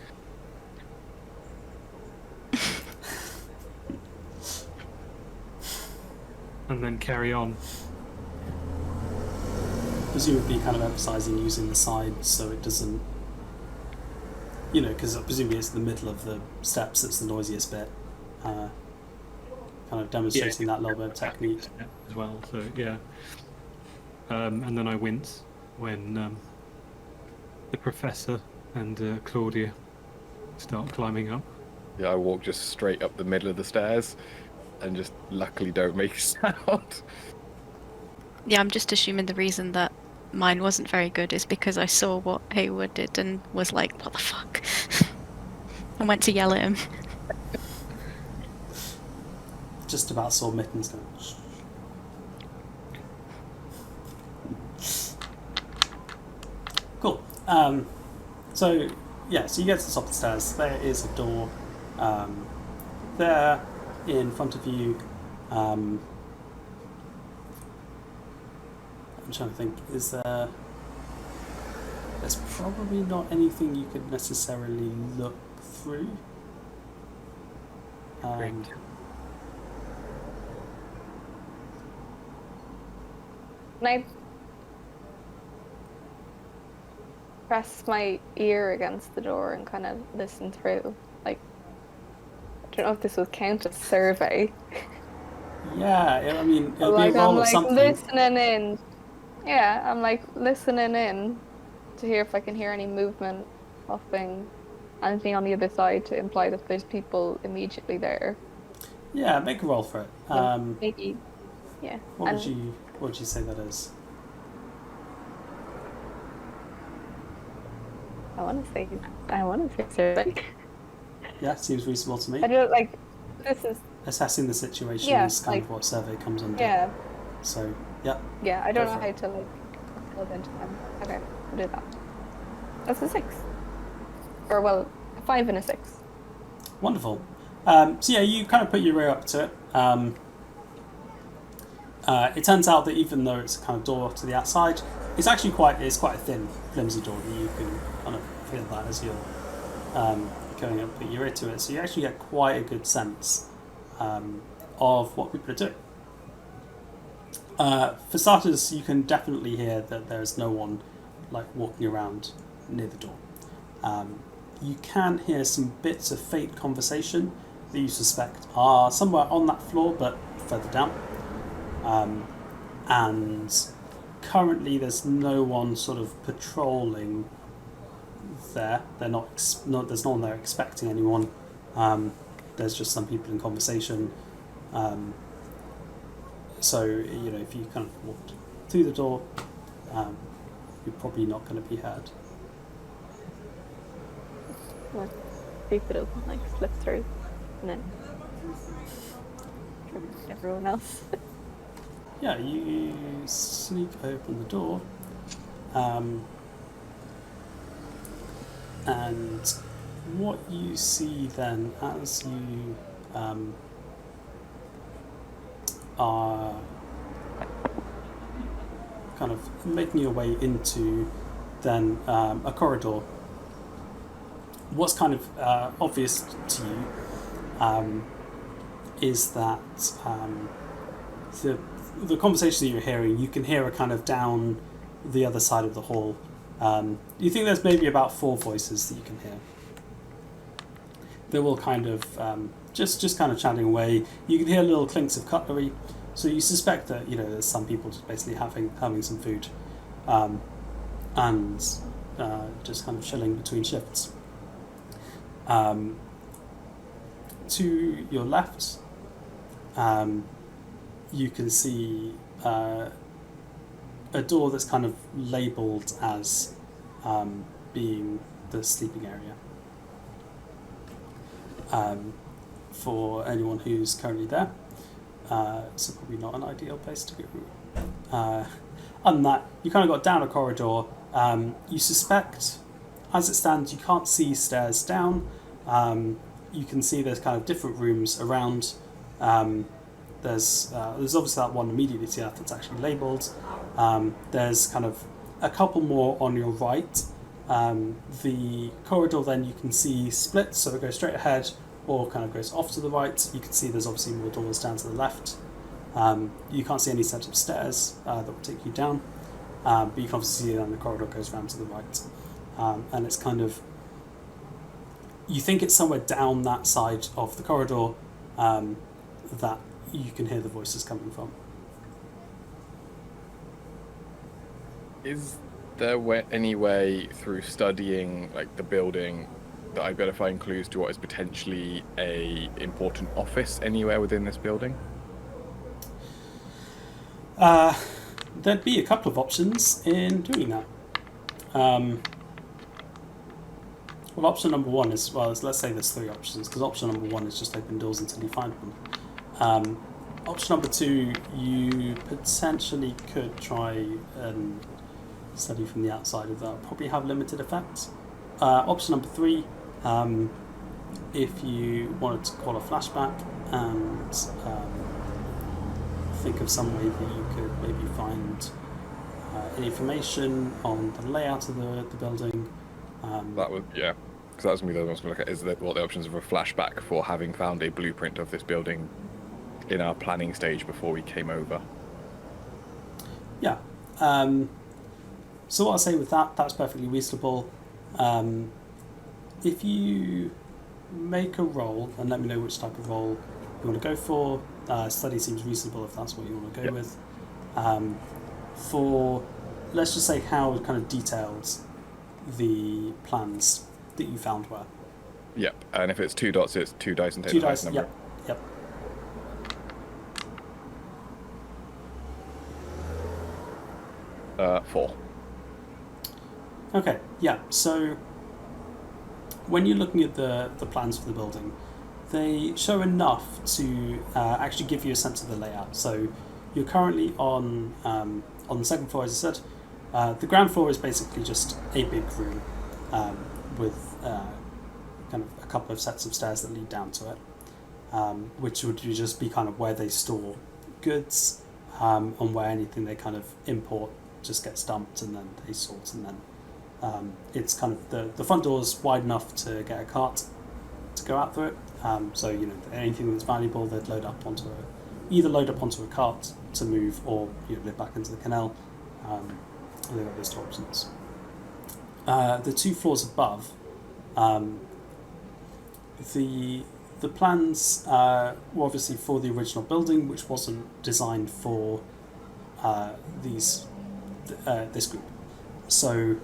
And then carry on. Presumably kind of emphasising using the side so it doesn't, because presumably it's the middle of the steps that's the noisiest bit. Kind of demonstrating that little bit of technique. As well, so yeah. And then I wince when the professor and Claudia start climbing up. Yeah, I walk just straight up the middle of the stairs and just luckily don't make a sound. Yeah, I'm just assuming the reason that mine wasn't very good is because I saw what Haywood did and was like, what the fuck? I went to yell at him. Just about saw Mittens go. Cool. So you get to the top of the stairs. There is a door there in front of you. I'm trying to think, is there... There's probably not anything you could necessarily look through. Great. Can I press my ear against the door and kind of listen through? Like, I don't know if this would count as survey. Yeah, I mean, it'll Like, be a roll I'm of like something. listening in. Yeah, I'm like listening in to hear if I can hear any movement, hopping, anything on the other side to imply that there's people immediately there. Yeah, make a roll for it. Maybe, yeah. What would you say that is? I want to say survey. Yeah, seems reasonable to me. I don't like. This is Assessing the situation Yeah, is kind like- of what survey comes under. yeah. So, yeah. Yeah, I don't Go know for how it. to like delve into them. Okay, I'll do that. That's a 6. Or well, a 5 and a 6. Wonderful. So yeah, you kind of put your ear up to it. It turns out that even though it's a kind of door to the outside, it's actually quite a thin, flimsy door that you can kind of feel that as you're going up, put your ear to it. So you actually get quite a good sense of what people are doing. For starters, you can definitely hear that there's no one like walking around near the door. You can hear some bits of faint conversation that you suspect are somewhere on that floor, but further down. And currently, there's no one sort of patrolling there. There's no one there expecting anyone. There's just some people in conversation. So if you kind of walked through the door, you're probably not going to be heard. Like, keep it open, like slip through, and then from everyone else. Yeah, you sneak open the door, and what you see then as you are kind of making your way into then a corridor, what's kind of obvious to you is that the conversation that you're hearing, you can hear it kind of down the other side of the hall. You think there's maybe about 4 voices that you can hear. They're all kind of just kind of chatting away. You can hear little clinks of cutlery, so you suspect that there's some people just basically having some food. and just kind of chilling between shifts. To your left, you can see a door that's kind of labelled as being the sleeping area. For anyone who's currently there, so probably not an ideal place to go. Other than that, you kind of got down a corridor. You suspect, as it stands, you can't see stairs down. You can see there's kind of different rooms around. There's obviously that one immediately to that that's actually labelled. There's kind of a couple more on your right. The corridor then you can see splits, so it goes straight ahead or kind of goes off to the right. You can see there's obviously more doors down to the left. You can't see any set of stairs that will take you down, but you can obviously see then the corridor goes round to the right. And it's kind of, you think it's somewhere down that side of the corridor that you can hear the voices coming from. Is there any way through studying like the building that I'd better find clues to what is potentially a important office anywhere within this building? There'd be a couple of options in doing that. Well, option number one is, well, let's say there's three options, because option number one is just open doors until you find one. Option number two, you potentially could try and study from the outside of that. Probably have limited effect. Option number three, if you wanted to call a flashback and think of some way that you could maybe find any information on the layout of the building. That would, yeah, because that was going to be the other one I was going to look at, is what the options of a flashback for having found a blueprint of this building in our planning stage before we came over. Yeah. So what I'll say with that, that's perfectly reasonable. If you make a roll and let me know which type of roll you want to go for, study seems reasonable if that's what you want to go with. For, let's just say how kind of detailed the plans that you found were. Yep, and if it's 2 dots, it's 2 dice and take Two the highest dice, number. yep. Yep. 4. Okay, yeah, so when you're looking at the plans for the building, they show enough to actually give you a sense of the layout. So you're currently on the second floor, as I said. The ground floor is basically just a big room with kind of a couple of sets of stairs that lead down to it, which would just be kind of where they store goods and where anything they kind of import just gets dumped and then they sort, and then it's kind of the front door's wide enough to get a cart to go out through it. So anything that's valuable they'd either load up onto a cart to move or live back into the canal. They've got those two options. The 2 floors above, the plans were obviously for the original building, which wasn't designed for this group. So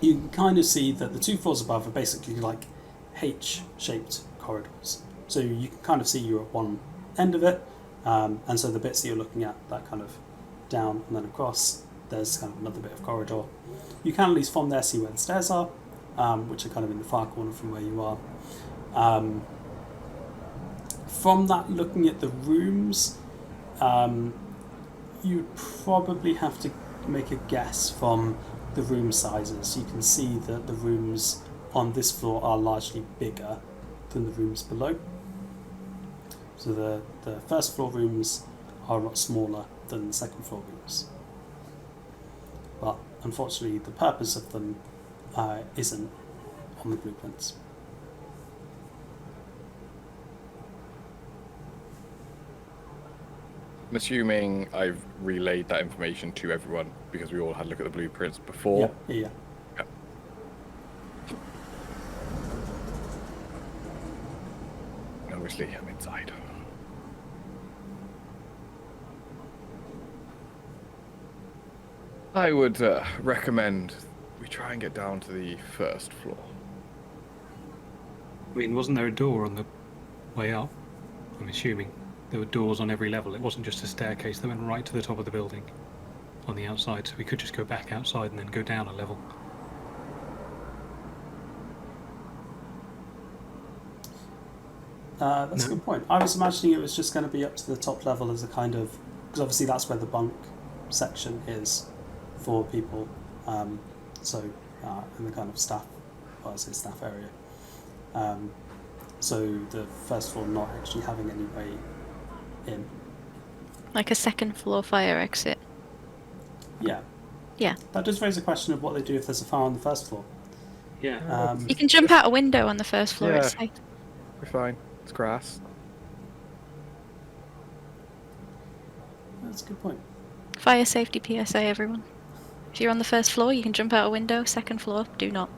you can kind of see that the 2 floors above are basically like H-shaped corridors. So you can kind of see you're at one end of it, and so the bits that you're looking at, that kind of down and then across, there's kind of another bit of corridor. You can at least from there see where the stairs are, which are kind of in the far corner from where you are. From that, looking at the rooms, you'd probably have to make a guess from the room sizes. You can see that the rooms on this floor are largely bigger than the rooms below. So the first floor rooms are a lot smaller than the second floor rooms. But unfortunately, the purpose of them isn't on the blueprints. I'm assuming I've relayed that information to everyone because we all had a look at the blueprints before. Yeah. Yep. Obviously, I'm inside. I would recommend we try and get down to the first floor. I mean, wasn't there a door on the way up? I'm assuming there were doors on every level. It wasn't just a staircase that went right to the top of the building on the outside, so we could just go back outside and then go down a level. That's a good point. I was imagining it was just going to be up to the top level as a kind of... Because obviously that's where the bunk section is for people. In the kind of staff... Well, I say staff area. So the first floor not actually having any way in. Like a second floor fire exit. Yeah. Yeah. That does raise a question of what they do if there's a fire on the first floor. Yeah. You can jump out a window on the first floor, it's Yeah. safe. We're fine. It's grass. That's a good point. Fire safety PSA, everyone. If you're on the first floor, you can jump out a window. Second floor, do not.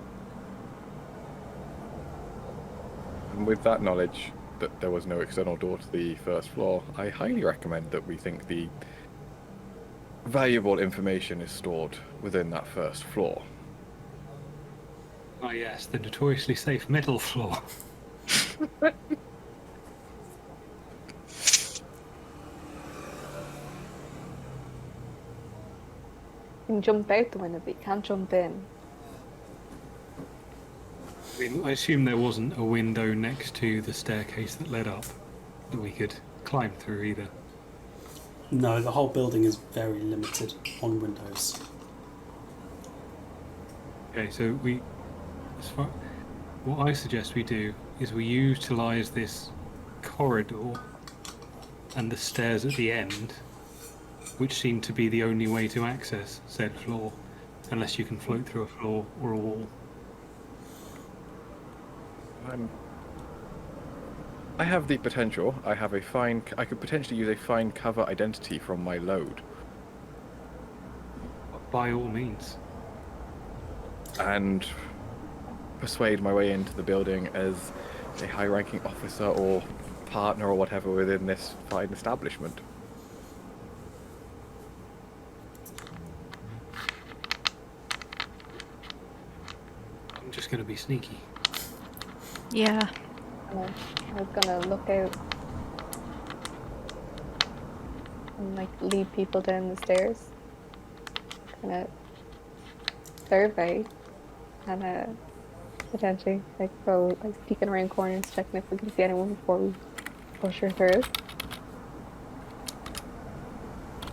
And with that knowledge that there was no external door to the first floor, I highly recommend that we think the valuable information is stored within that first floor. Oh yes, the notoriously safe middle floor. You can jump out the window, but you can't jump in. I mean, I assume there wasn't a window next to the staircase that led up that we could climb through either. No, the whole building is very limited on windows. Okay, so what I suggest we do is we utilise this corridor and the stairs at the end, which seem to be the only way to access said floor, unless you can float through a floor or a wall. I have the potential. I could potentially use a fine cover identity from my load. By all means. And persuade my way into the building as a high-ranking officer or partner or whatever within this fine establishment. I'm just going to be sneaky. Yeah. I was gonna look out and like lead people down the stairs. Kinda survey and potentially like go like peeking around corners, checking if we can see anyone before we push her through.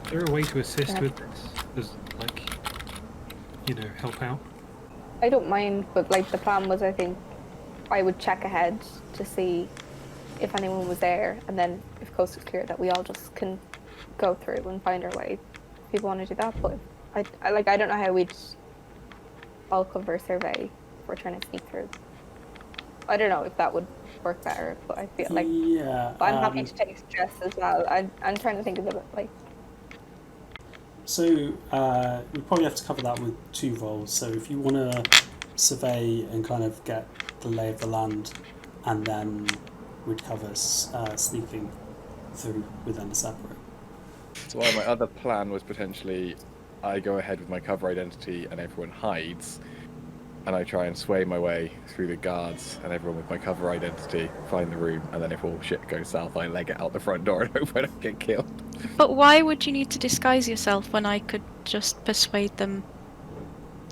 Is there a way to assist with this? As, like, help out? I don't mind, but like the plan was, I think I would check ahead to see if anyone was there, and then if coast is clear, that we all just can go through and find our way. If people want to do that, but I don't know how we'd all cover survey if we're trying to sneak through. I don't know if that would work better, but I feel like but I'm happy to take stress as well. I'm trying to think of it like. So we probably have to cover that with two roles. So if you want to survey and kind of get the lay of the land, and then we'd cover sneaking through within a separate. So my other plan was potentially I go ahead with my cover identity and everyone hides, and I try and sway my way through the guards and everyone with my cover identity, find the room, and then if all shit goes south, I leg it out the front door and hope I don't get killed. But why would you need to disguise yourself when I could just persuade them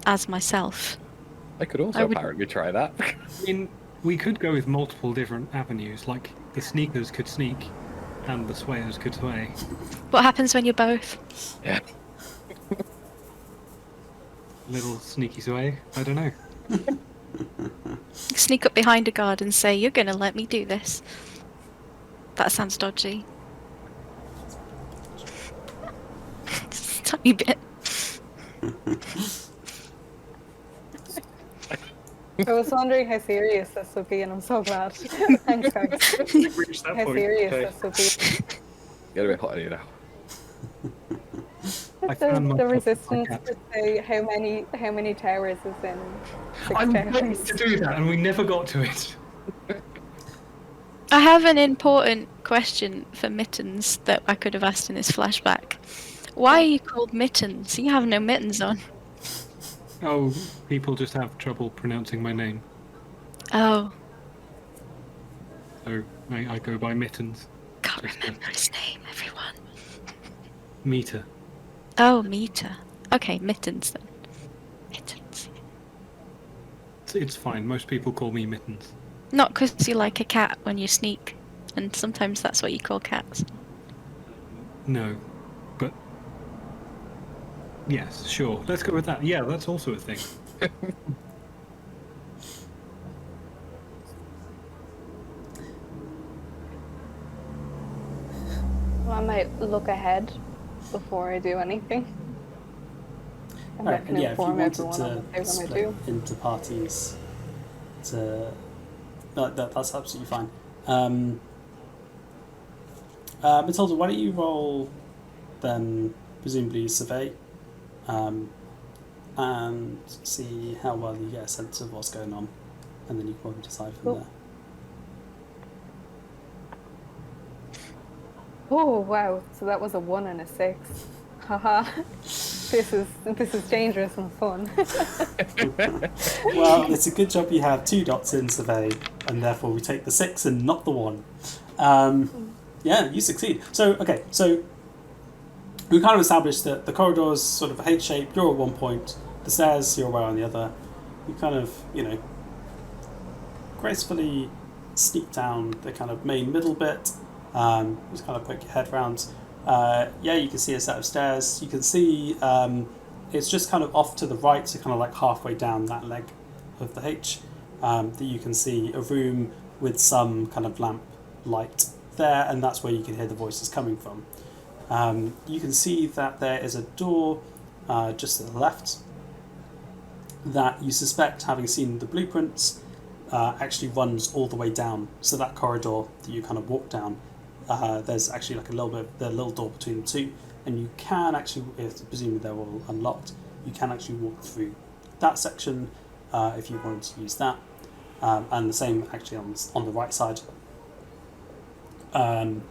as myself? I could also apparently try that. I mean, we could go with multiple different avenues, like the sneakers could sneak and the swayers could sway. What happens when you're both? Yeah. Little sneaky sway? I don't know. Sneak up behind a guard and say, "You're gonna let me do this." That sounds dodgy. Just a tiny bit. I was wondering how serious this would be, and I'm so glad. Thanks, guys. We've reached that How point. serious Okay. this would be. Get a bit hot in here now. I found my The top resistance cat. to say how many towers is in 6 I'm towers. ready to do that, and we never got to it. I have an important question for Mittens that I could have asked in this flashback. Why are you called Mittens? You have no mittens on. Oh, people just have trouble pronouncing my name, Oh, so I go by Mittens. can't Just remember his name, everyone. Meter. Oh, Meter. Okay, Mittens then. Mittens. It's fine. Most people call me Mittens. Not because you like a cat when you sneak, and sometimes that's what you call cats. No, but yes, sure. Let's go with that. Yeah, that's also a thing. I might look ahead before I do anything. And I Alright, can and yeah, if you inform wanted everyone to on what they want to split do. into parties, that's absolutely fine. Matilda, why don't you roll then, presumably survey, and see how well you get a sense of what's going on, and then you can probably decide from Cool. there. Oh wow! So that was a 1 and a 6. Haha. This is dangerous and fun. Well, it's a good job you have 2 dots in survey, and therefore we take the 6 and not the 1. Yeah, you succeed. So, okay, so we kind of established that the corridor is sort of a H shape, you're at one point, the stairs, you're away on the other. You kind of, gracefully sneak down the kind of main middle bit, just kind of poke your head around. Yeah, you can see a set of stairs. You can see it's just kind of off to the right, so kind of like halfway down that leg of the H, that you can see a room with some kind of lamp light there, and that's where you can hear the voices coming from. You can see that there is a door just to the left that you suspect, having seen the blueprints, actually runs all the way down. So that corridor that you kind of walk down, there's actually like a little door between the two, and you can actually, presumably they're all unlocked, you can actually walk through that section if you wanted to use that, and the same actually on the right side. And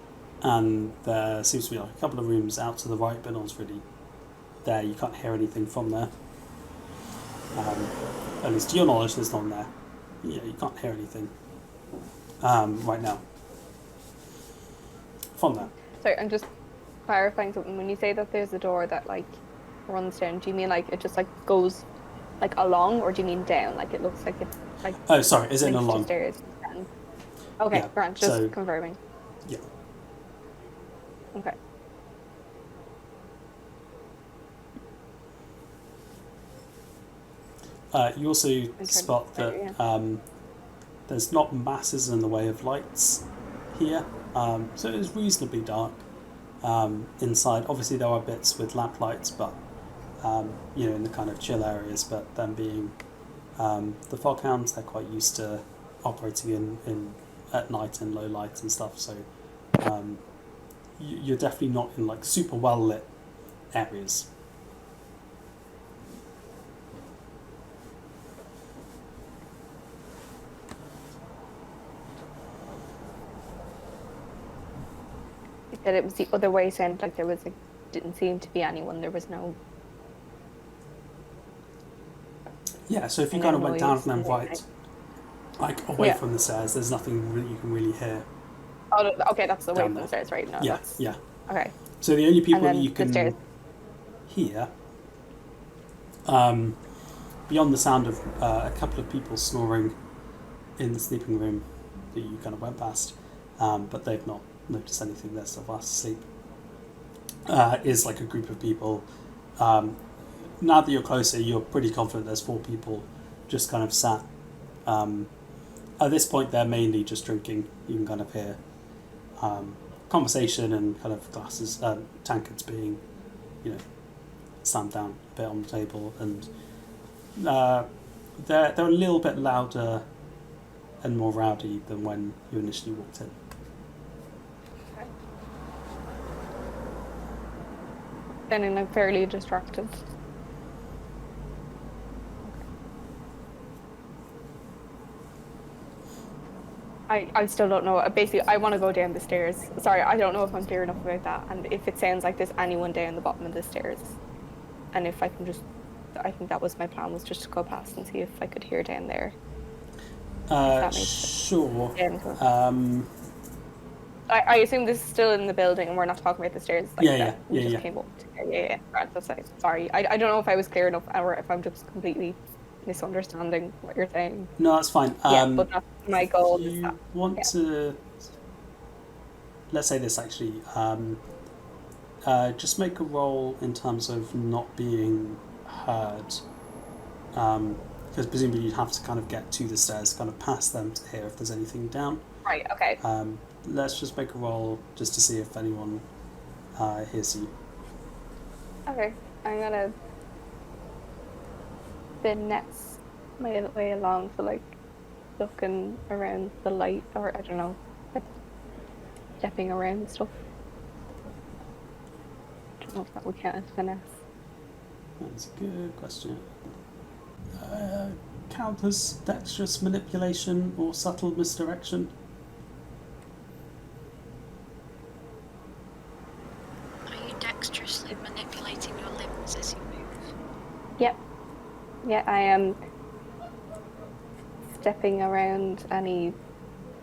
there seems to be like a couple of rooms out to the right, but no one's really there. You can't hear anything from there. At least to your knowledge, there's no one there. Yeah, you can't hear anything right now from there. Sorry, I'm just clarifying something. When you say that there's a door that like runs down, do you mean like it just like goes like along, or do you mean down? Like it looks like it's like. Oh, sorry, is it links to along? stairs? Okay, Yeah, Grant, just so- confirming. Yeah. Okay. You also spot to that yeah. there's not masses in the way of lights here, so it is reasonably dark inside. Obviously, there are bits with lamp lights, but in the kind of chill areas. But them being the foghounds, they're quite used to operating in at night in low light and stuff. So you're definitely not in like super well lit areas. You said it was the other way. Sounded like there was didn't seem to be anyone. There was no. Yeah, so if you And kind then of went down noise and then and right, like away Yeah. from the stairs, there's nothing really you can really hear. Oh, okay, that's the way Down from there. the stairs, right? No, Yeah, that's yeah. okay. So the only people And then that you the can stairs. hear, beyond the sound of a couple of people snoring in the sleeping room that you kind of went past, but they've not noticed anything, they're still fast asleep, is like a group of people. Now that you're closer, you're pretty confident there's 4 people just kind of sat. At this point, they're mainly just drinking. You can kind of hear conversation and kind of glasses, tankards being, slammed down a bit on the table, and they're a little bit louder and more rowdy than when you initially walked in. Then I'm fairly distracted. I still don't know. Basically, I want to go down the stairs. Sorry, I don't know if I'm clear enough about that. And if it sounds like there's anyone down the bottom of the stairs. And if I can just... I think that was my plan, was just to go past and see if I could hear down there. That makes sense. Sure. Yeah, I assume this is still in the building and we're not talking about the stairs. Like Yeah, that. We yeah. just came up. Yeah. Right, that's it. Sorry. I don't know if I was clear enough or if I'm just completely misunderstanding what you're saying. No, that's fine. Yeah, but that's my goal. Do Is you that, want to... Let's say this, actually. Just make a roll in terms of not being heard. Because presumably you'd have to kind of get to the stairs, kind of past them to hear if there's anything down. right, okay. Let's just make a roll just to see if anyone hears you. Okay, I'm gonna finesse my way along to like looking around the light, or I don't know, like, stepping around stuff. I don't know if that would count as finesse. That's a good question. Count as dexterous manipulation or subtle misdirection? Are you dexterously manipulating your limbs as you move? Yep. Yeah, I am stepping around any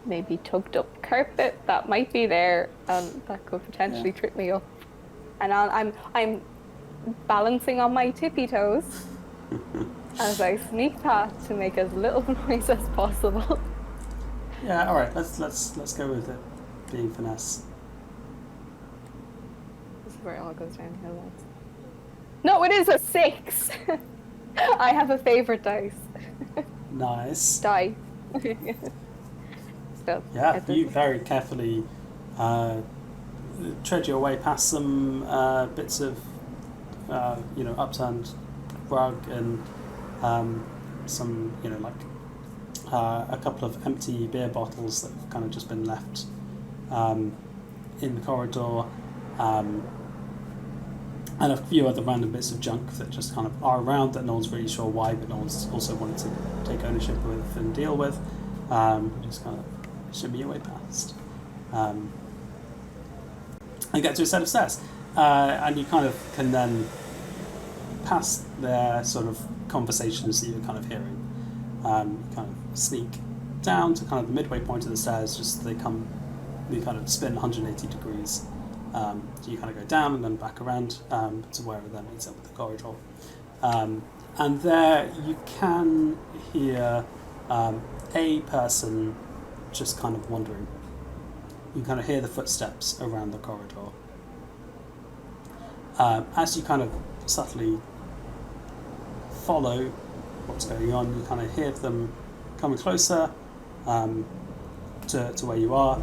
maybe tugged up carpet that might be there and that could potentially trip me up. And I'm balancing on my tippy toes as I sneak past to make as little noise as possible. Yeah, all right. Let's go with it being finesse. This is where it all goes downhill. Lads. No, it is a 6. I have a favorite dice. Nice. Die. So, Yeah, you very carefully tread your way past some bits of, upturned rug and some, a couple of empty beer bottles that have kind of just been left in the corridor, and a few other random bits of junk that just kind of are around that no one's really sure why, but no one's also wanted to take ownership with and deal with. Just kind of shimmy your way past. And get to a set of stairs. And you kind of can then, past their sort of conversations that you're kind of hearing, kind of sneak down to kind of the midway point of the stairs, you kind of spin 180 degrees. So you kind of go down and then back around to wherever that meets up with the corridor. And there you can hear a person just kind of wandering. You kind of hear the footsteps around the corridor. As you kind of subtly follow what's going on, you kind of hear them coming closer to where you are.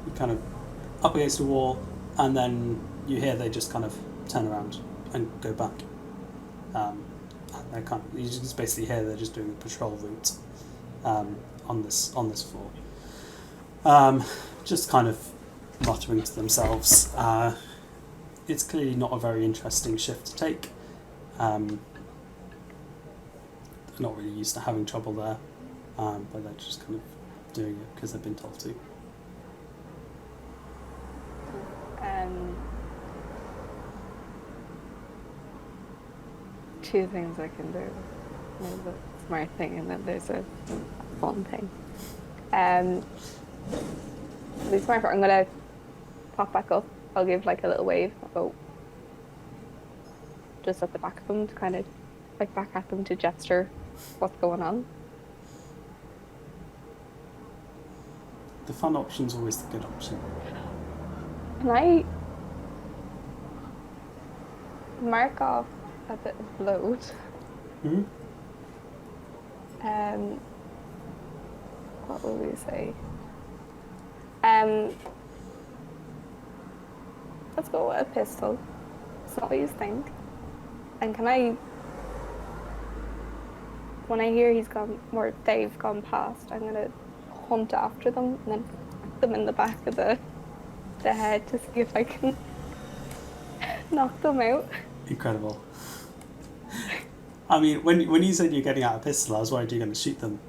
You kind of up against the wall, and then you hear they just kind of turn around and go back. You just basically hear they're just doing a patrol route on this floor. Just kind of muttering to themselves. It's clearly not a very interesting shift to take. They're not really used to having trouble there, but they're just kind of doing it because they've been told to. Two things I can do. There's a smart thing and then there's a fun thing. The smart part, I'm gonna pop back up. I'll give like a little wave. I'll go just at the back of them to kind of like back at them to gesture what's going on. The fun option's always the good option. Can I mark off a bit of bloat? Mm-hmm. What will we say? Let's go with a pistol. It's not what you think. And can I, when I hear he's gone, or they've gone past, I'm gonna hunt after them and then put them in the back of the head to see if I can knock them out. Incredible. I mean, when you said you're getting out a pistol, I was worried you're going to shoot them.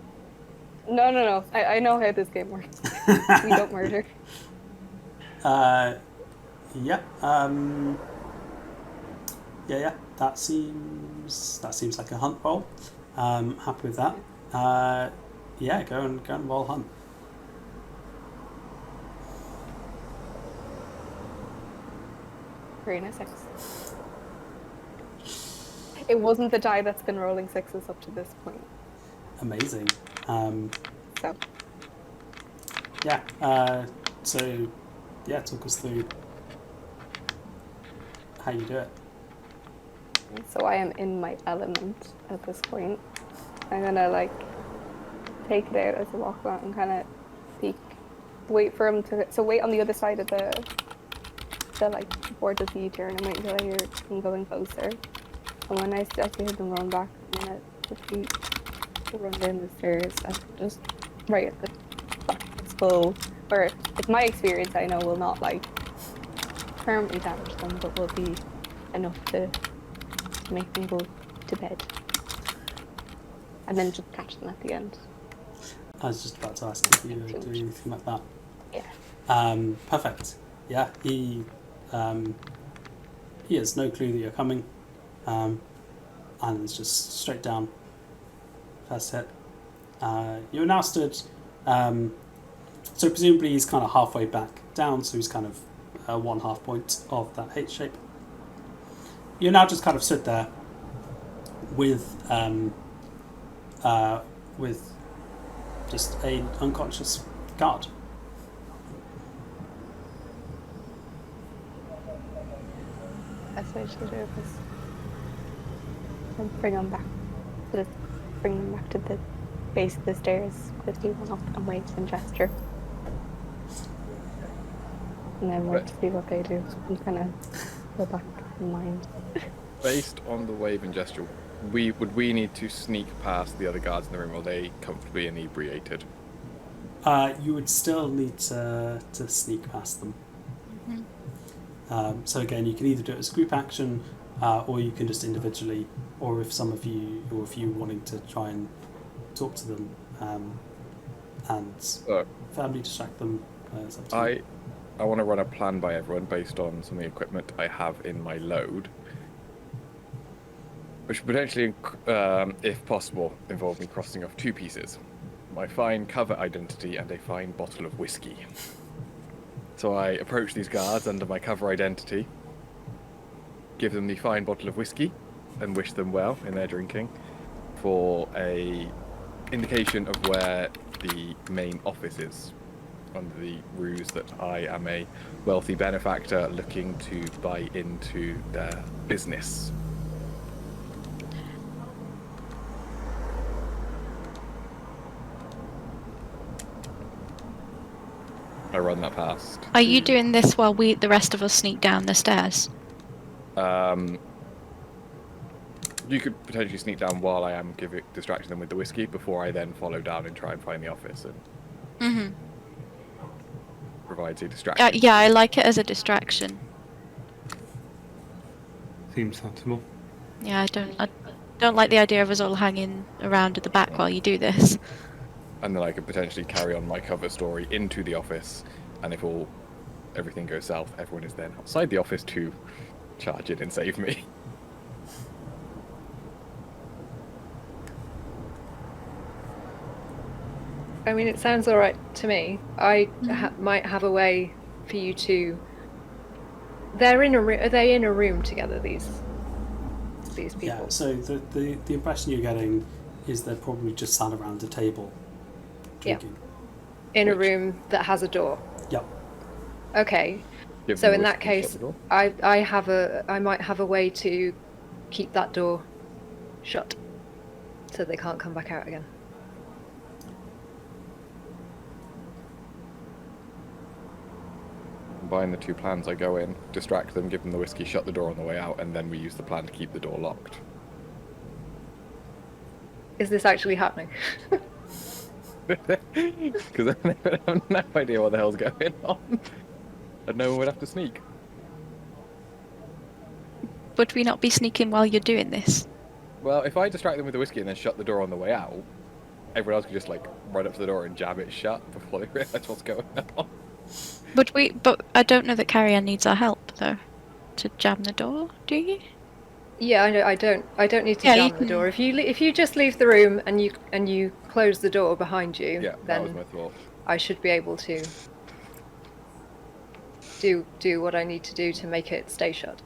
No. I know how this game works. We don't murder. Yeah. Yeah. That seems like a hunt roll. Happy with that. Yeah. Go and roll hunt. Three and a 6. It wasn't the die that's been rolling 6s up to this point. Amazing. So Yeah. So yeah, talk us through how you do it. So I am in my element at this point. I'm gonna like take it out as I walk around and kind of peek, wait for him to. So wait on the other side of the like board of the turn and wait until I hear him going closer. And when I start to hear them run back, I'm gonna quickly run down the stairs and just right at the back of the skull. Where it's my experience, I know will not like permanently damage them, but will be enough to make them go to bed. And then just catch them at the end. I was just about to ask if you were doing anything like that. Yeah. Perfect. Yeah, he has no clue that you're coming, and it's just straight down. First hit. You're now stood. So presumably he's kind of halfway back down, so he's kind of 1/2 point of that H shape. You're now just kind of stood there with just an unconscious guard. That's what I should do is bring them back to the base of the stairs, quickly run up and wait and gesture. And then wait to see what they do and kind of go back in mind. Based on the wave and gesture, would we need to sneak past the other guards in the room, or are they comfortably inebriated? You would still need to sneak past them. So again, you can either do it as a group action, or you can just individually, or if you wanting to try and talk to them and firmly distract them. It's up to you. I want to run a plan by everyone based on some of the equipment I have in my load, which would potentially, if possible, involve me crossing off 2 pieces: my fine cover identity and a fine bottle of whiskey. So I approach these guards under my cover identity, give them the fine bottle of whiskey, and wish them well in their drinking, for a indication of where the main office is, under the ruse that I am a wealthy benefactor looking to buy into their business. I run that past. Are you doing this while the rest of us sneak down the stairs? You could potentially sneak down while I am distracting them with the whiskey, before I then follow down and try and find the office and provides a distraction. Yeah, I like it as a distraction. Seems sensible. Yeah, I don't like the idea of us all hanging around at the back while you do this. And then I could potentially carry on my cover story into the office, and if everything goes south, everyone is then outside the office to charge in and save me. I mean, it sounds all right to me. I might have a way for you to. They're in a room. Are they in a room together? These people. Yeah. So the impression you're getting is they're probably just sat around a table drinking. Yeah. In a room that has a door. Yep. Okay. So in that case, I might have a way to keep that door shut, so they can't come back out again. Combine the 2 plans. I go in, distract them, give them the whiskey, shut the door on the way out, and then we use the plan to keep the door locked. Is this actually happening? Because I have no idea what the hell's going on. And no one would have to sneak. Would we not be sneaking while you're doing this? Well, if I distract them with the whiskey and then shut the door on the way out, everyone else can just like run up to the door and jam it shut before they realise what's going on. But I don't know that Carrie Ann needs our help though, to jam the door. Do you? Yeah, I know. I don't need to Yeah, you jam the door. If you just leave the room and you close the door behind you, Yeah, that was then my thought. I should be able to do what I need to do to make it stay shut.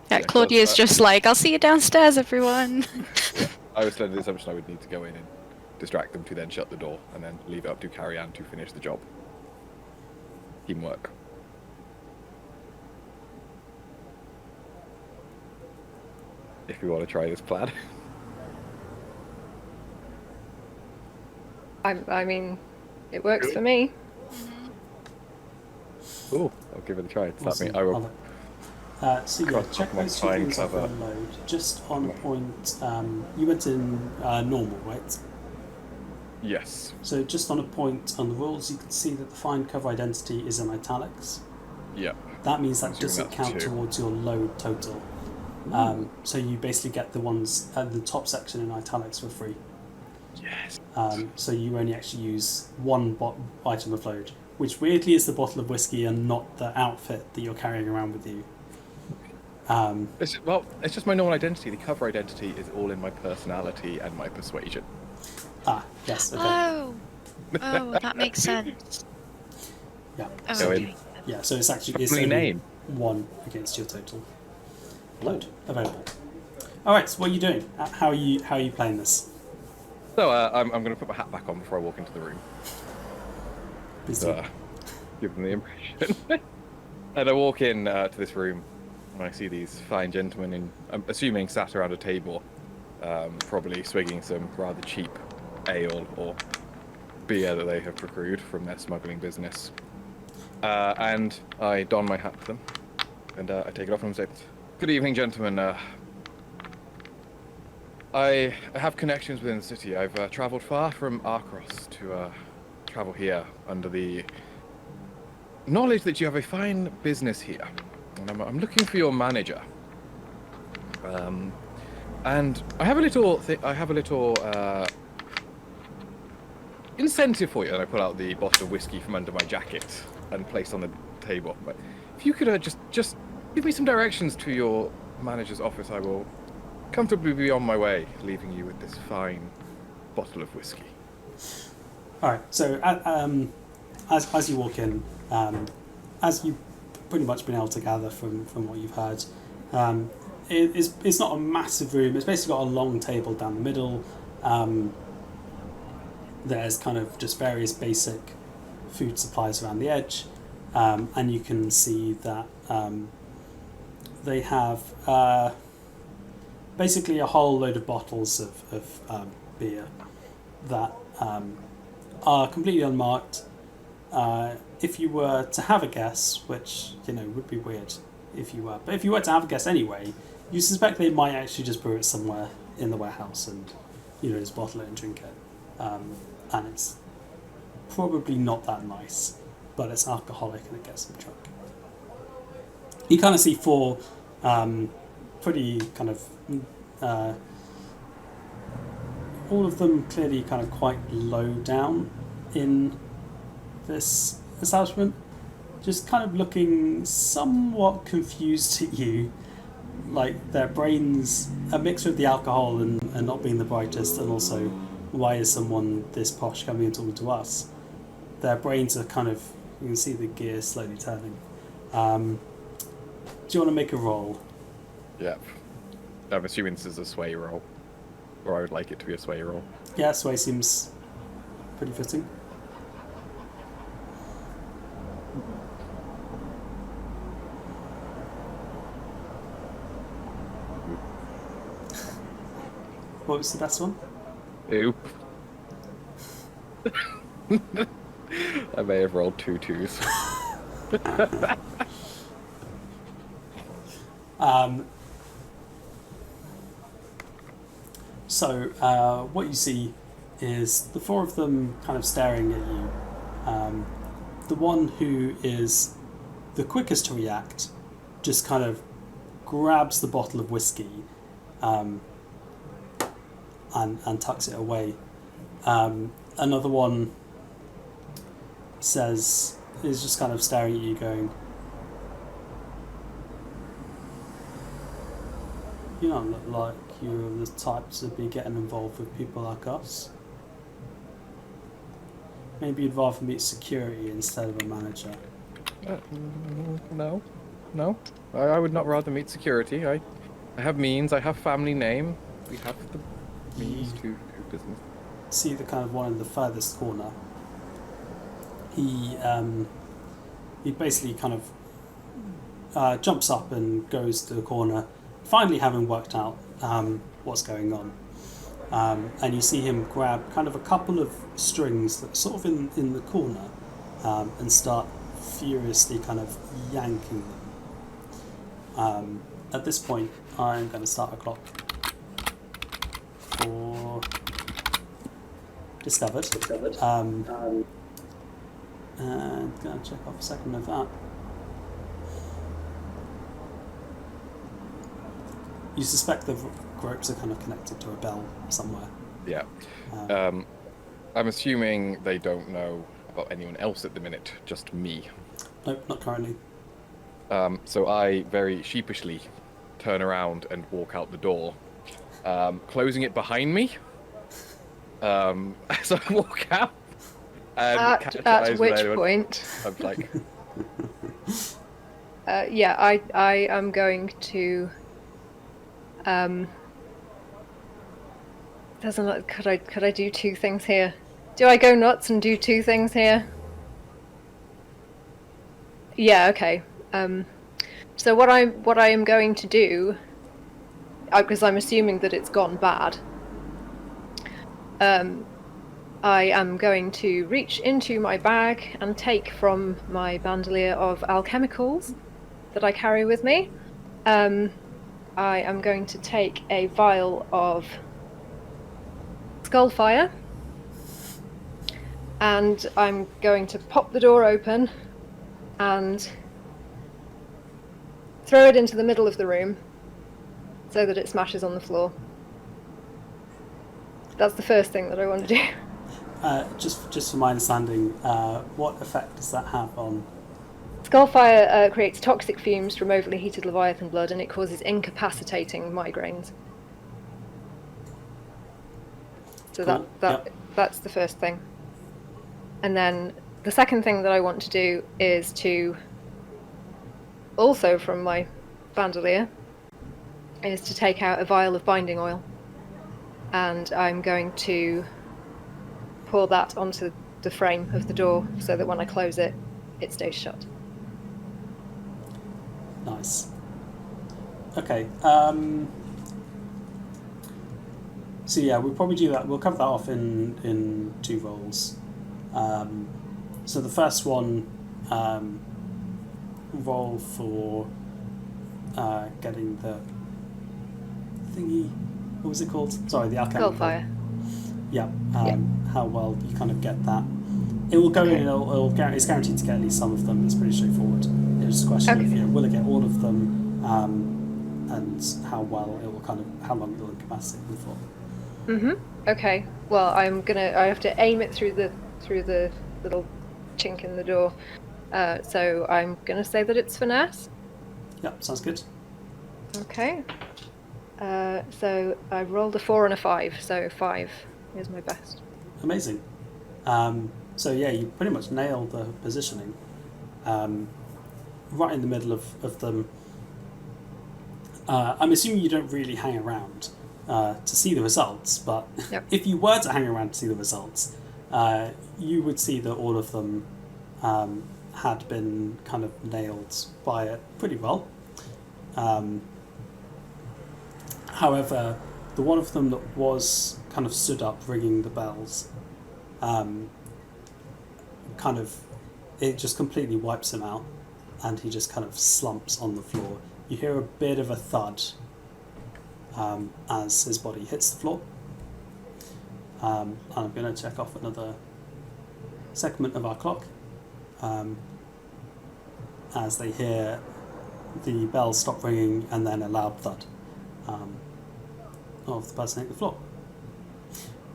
Yeah, Yeah, Claudia's close just like, I'll see you downstairs, everyone. I was under the assumption I would need to go in and distract them to then shut the door and then leave it up to Carrie Ann to finish the job. Teamwork. If you want to try this plan. I mean, it works for me. Cool, I'll give it a try. Does that Awesome. mean I will? So yeah, Cross check my those two fine things off cover. on load. Just on point, you went in normal, right? Yes. So just on a point on the rules, you can see that the find cover identity is in italics. Yep. That means I'm that assuming doesn't that's count 2. towards your load total. So you basically get the ones at the top section in italics for free. Yes. So you only actually use one item of load, which weirdly is the bottle of whiskey and not the outfit that you're carrying around with you. It's just my normal identity. The cover identity is all in my personality and my persuasion. Yes, okay. Oh, that makes sense. Yeah. Oh, So okay. Yeah, so it's actually it's Company only name. 1 against your total load available. All right, so what are you doing? How are you playing this? So I'm going to put my hat back on before I walk into the room. Please do. Give them the impression. And I walk in to this room, and I see these fine gentlemen, I'm assuming sat around a table, probably swigging some rather cheap ale or beer that they have procured from their smuggling business. And I don my hat to them, and I take it off and say, "Good evening, gentlemen. I have connections within the city. I've travelled far from Arcros to travel here under the knowledge that you have a fine business here, and I'm looking for your manager. And I have a little incentive for you." And I pull out the bottle of whiskey from under my jacket and place on the table. But if you could just give me some directions to your manager's office, I will comfortably be on my way, leaving you with this fine bottle of whiskey. All right. So as you walk in, as you've pretty much been able to gather from what you've heard, it's not a massive room. It's basically got a long table down the middle. There's kind of just various basic food supplies around the edge, and you can see that they have basically a whole load of bottles of beer that are completely unmarked. If you were to have a guess, which would be weird if you were, but if you were to have a guess anyway, you suspect they might actually just brew it somewhere in the warehouse and just bottle it and drink it. And it's probably not that nice, but it's alcoholic and it gets them drunk. You kind of see 4 pretty kind of all of them clearly kind of quite low down in this establishment, just kind of looking somewhat confused at you, like their brains, a mixture of the alcohol and not being the brightest, and also why is someone this posh coming and talking to us? Their brains are kind of, you can see the gears slowly turning. Do you want to make a roll? Yep. I'm assuming this is a sway roll, or I would like it to be a sway roll. Yeah, sway seems pretty fitting. What was the best one? Oop. I may have rolled 2 2s. So what you see is the 4 of them kind of staring at you. The one who is the quickest to react just kind of grabs the bottle of whiskey and tucks it away. Another one is just kind of staring at you going, you don't look like you're the type to be getting involved with people like us. Maybe you'd rather meet security instead of a manager. No. I would not rather meet security. I have means. I have family name. We have the means to do business. See the kind of one in the furthest corner. He basically kind of jumps up and goes to the corner, finally having worked out what's going on. And you see him grab kind of a couple of strings that are sort of in the corner and start furiously kind of yanking them. At this point, I'm going to start a clock for discovered. And going to check off a second of that. You suspect the ropes are kind of connected to a bell somewhere. Yeah. I'm assuming they don't know about anyone else at the minute, just me. Nope, not currently. So I very sheepishly turn around and walk out the door, closing it behind me. As I walk out. And at which point... I'm like... yeah, I am going to... could I do two things here? Do I go nuts and do two things here? Yeah, okay. So what I am going to do, because I'm assuming that it's gone bad, I am going to reach into my bag and take from my bandolier of alchemicals that I carry with me. I am going to take a vial of skullfire, and I'm going to pop the door open and throw it into the middle of the room so that it smashes on the floor. That's the first thing that I want to do. Just for my understanding, what effect does that have on... Skullfire creates toxic fumes from overly heated Leviathan blood, and it causes incapacitating migraines. So Cool. that's the first thing. And then the second thing that I want to do is to, also from my bandolier, is to take out a vial of binding oil. And I'm going to pour that onto the frame of the door so that when I close it, it stays shut. Nice. Okay. So yeah, we'll probably do that. We'll cover that off in two rolls. So the first one, roll for getting the thingy. What was it called? Sorry, the alchemical. Skullfire. Yeah. How well you kind of get that. It will go in. It's guaranteed to get at least some of them. It's pretty straightforward. It's just a question of will it get all of them, and how well it will how long it will incapacitate them for. Mhm. Okay. Well, I have to aim it through the little chink in the door. So I'm gonna say that it's finesse. Yep, sounds good. Okay. So I rolled a 4 and a 5, so 5 is my best. Amazing. So yeah, you pretty much nailed the positioning. Right in the middle of them. I'm assuming you don't really hang around to see the results, but Yep. if you were to hang around to see the results, you would see that all of them had been kind of nailed by it pretty well. However, the one of them that was kind of stood up ringing the bells, it just completely wipes him out, and he just kind of slumps on the floor. You hear a bit of a thud as his body hits the floor. And I'm going to check off another segment of our clock as they hear the bells stop ringing and then a loud thud of the person hitting the floor.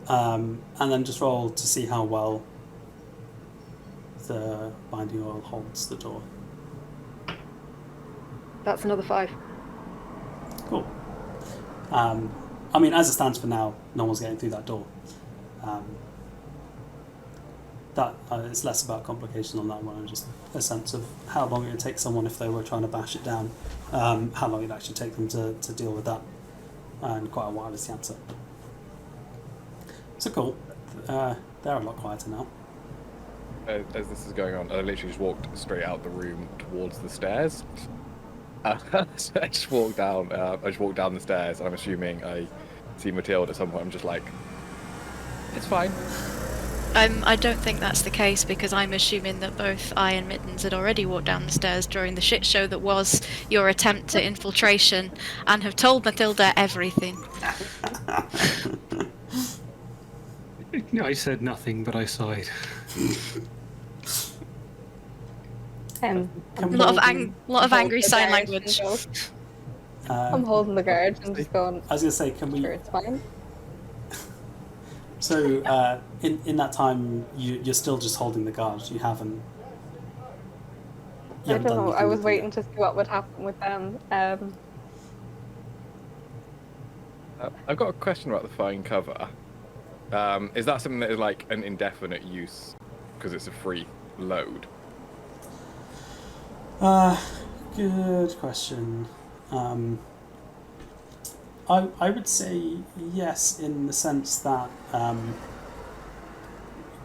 and then just roll to see how well the binding oil holds the door. That's another 5. Cool. I mean, as it stands for now, no one's getting through that door. It's less about complication on that one, and just a sense of how long it would take someone if they were trying to bash it down, how long it'd actually take them to deal with that, and quite a while is the answer. So cool. They're a lot quieter now. As this is going on, I literally just walked straight out the room towards the stairs. So I just walked down. I just walked down the stairs, and I'm assuming I see Matilda at some point. I'm just like, it's fine. I don't think that's the case, because I'm assuming that both I and Mittens had already walked down the stairs during the shit show that was your attempt at infiltration, and have told Matilda everything. I said nothing, but I sighed. A lot of angry sign language. I'm holding the guard and just going. I was going to say, can we? Sure, it's fine. So in that time, you're still just holding the guard. You haven't. I don't know. I was waiting to see what would happen with them. I've got a question about the fine cover. Is that something that is like an indefinite use because it's a free load? Good question. I would say yes, in the sense that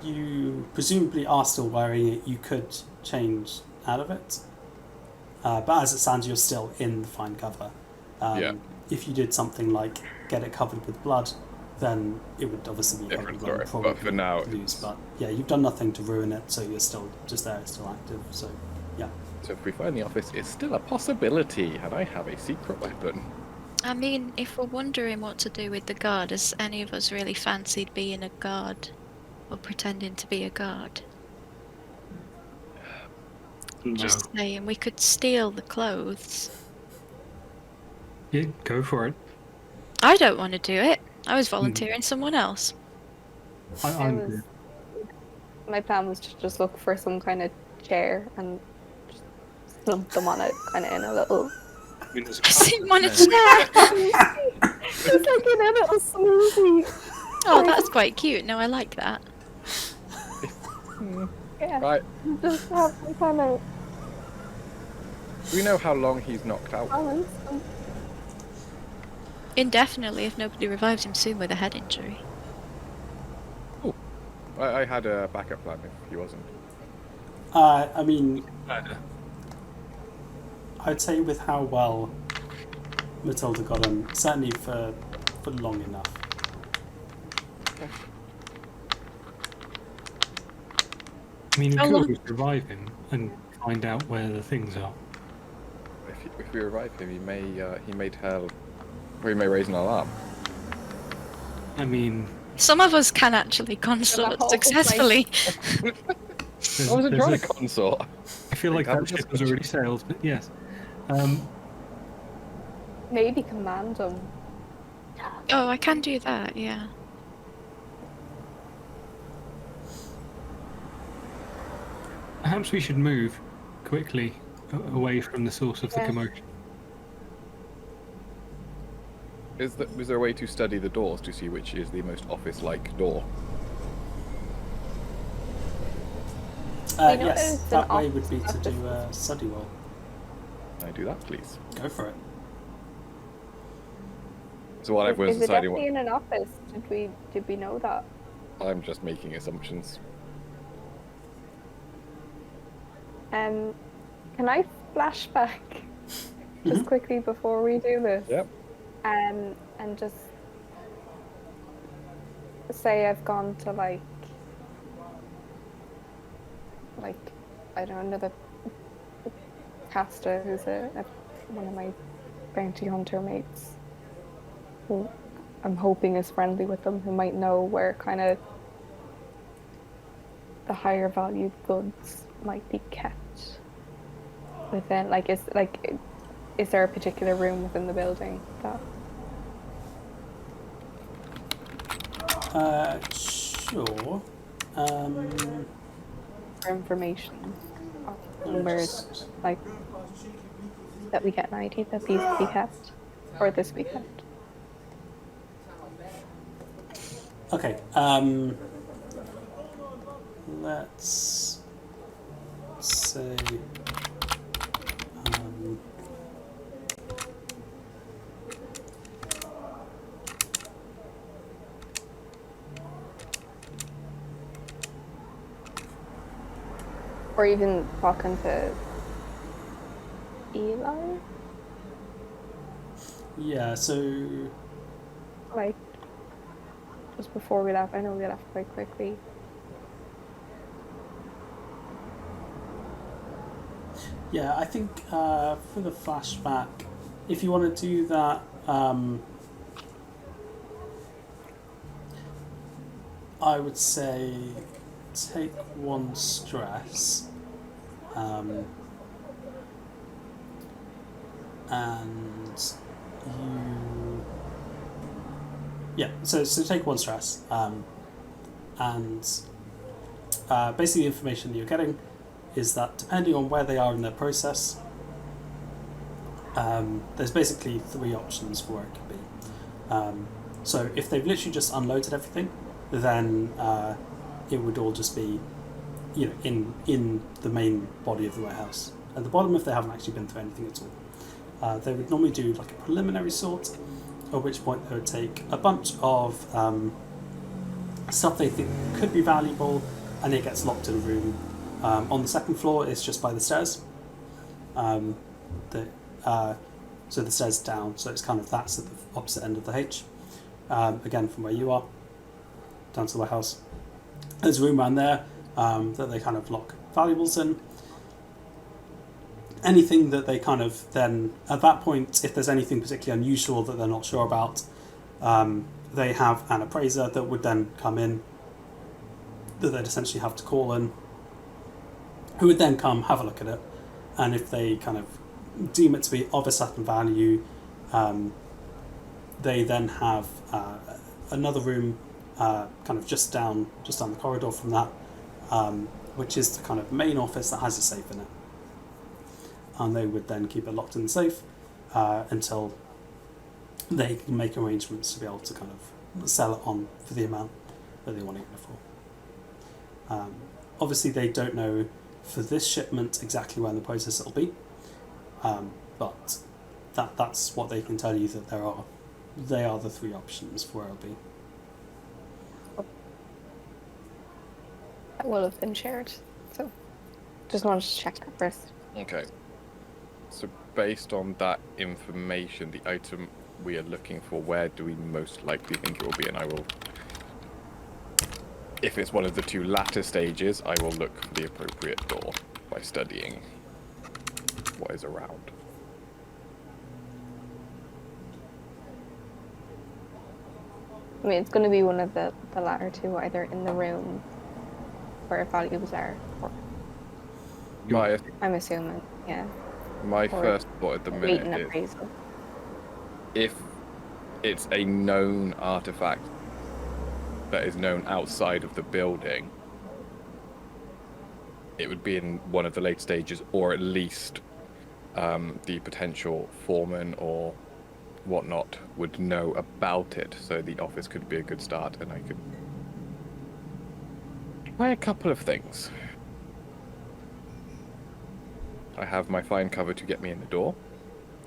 you presumably are still wearing it. You could change out of it, but as it stands, you're still in the fine cover. If you did something like get it covered with blood, then it would obviously be different probably story. But for now, lose. But yeah, you've done nothing to ruin it, so you're still just there. It's still active. So yeah. So if we find the office, it's still a possibility, and I have a secret weapon. I mean, if we're wondering what to do with the guard, has any of us really fancied being a guard? Or pretending to be a guard? No. Just saying, we could steal the clothes. Yeah, go for it. I don't want to do it. I was volunteering someone else. My plan was to just look for some kind of chair and just slump them on it, kind of in a little. Sit on a chair. Just like in a little smoothie. Oh, that's quite cute. No, I like that. Yeah. Right. Just have some kind of Do we know how long he's knocked out? balance. Indefinitely, if nobody revives him soon with a head injury. I had a backup plan if he wasn't. I mean, I'd say with how well Matilda got him, certainly for long enough. I mean, we How could long- always revive him and find out where the things are. If we revive him, he may tell, or he may raise an alarm. I mean, Some of us can actually consort whole successfully. I wasn't trying to consort. I feel like That that was ship just- has already sailed, but yes. Maybe command them. Oh, I can do that, yeah. Perhaps we should move quickly away from the source of the Yeah. commotion. Is there a way to study the doors to see which is the most office-like door? You know, Yes, it's an that way would be to office do a study roll. Can I do that, please? Go for it. So while everyone's Is it deciding definitely what, in an office? Did we know that? I'm just making assumptions. Can I flash back just quickly before we do this? Yep. And just say I've gone to like I don't know, another caster who's one of my bounty hunter mates, who I'm hoping is friendly with them, who might know where kind of the higher valued goods might be kept within. Is there a particular room within the building that? Sure. For information. let me Where just- like that we get an idea that these will be kept or this be kept. Okay. Let's say. Or even talking to Eli, Yeah. So. like just before we left. I know we left quite quickly. Yeah, I think for the flashback, if you want to do that, I would say take 1 stress, and you, yeah. So take 1 stress, and basically the information that you're getting is that depending on where they are in their process, there's basically 3 options for where it could be. So if they've literally just unloaded everything, then it would all just be, in the main body of the warehouse. At the bottom, if they haven't actually been through anything at all, they would normally do like a preliminary sort, at which point they would take a bunch of stuff they think could be valuable, and it gets locked in a room. On the 2nd floor, it's just by the stairs. So the stairs down, so it's kind of that's at the opposite end of the H. Again, from where you are, down to the warehouse. There's a room around there that they kind of lock valuables in. Anything that they kind of then, at that point, if there's anything particularly unusual that they're not sure about, they have an appraiser that would then come in, that they'd essentially have to call in, who would then come have a look at it, and if they kind of deem it to be of a certain value, they then have another room kind of just down the corridor from that, which is the kind of main office that has a safe in it, and they would then keep it locked in the safe until they can make arrangements to be able to kind of sell it on for the amount that they want to get it for. Obviously they don't know for this shipment exactly when the process it'll be, but that's what they can tell you, that they are the 3 options for where it'll be. That will have been shared. So just wanted to check that first. Okay. So based on that information, the item we are looking for, where do we most likely think it will be? And I will, if it's one of the 2 latter stages, I will look for the appropriate door by studying what is around. I mean, it's going to be one of the latter 2, either in the room where valuables are, or I'm assuming, yeah. My Or first thought at the waiting minute is, appraisal. if it's a known artifact that is known outside of the building, it would be in one of the late stages, or at least the potential foreman or whatnot would know about it, so the office could be a good start, and I could try a couple of things. I have my fine cover to get me in the door,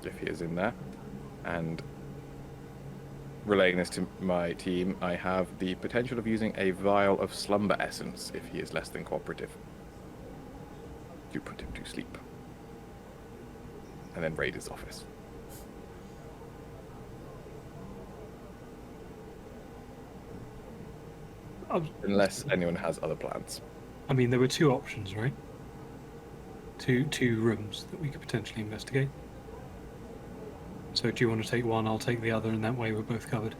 if he is in there, and relaying this to my team, I have the potential of using a vial of slumber essence if he is less than cooperative, to put him to sleep, and then raid his office. Unless anyone has other plans. I mean, there were 2 options, right? Two rooms that we could potentially investigate. So do you want to take one? I'll take the other, and that way we're both covered.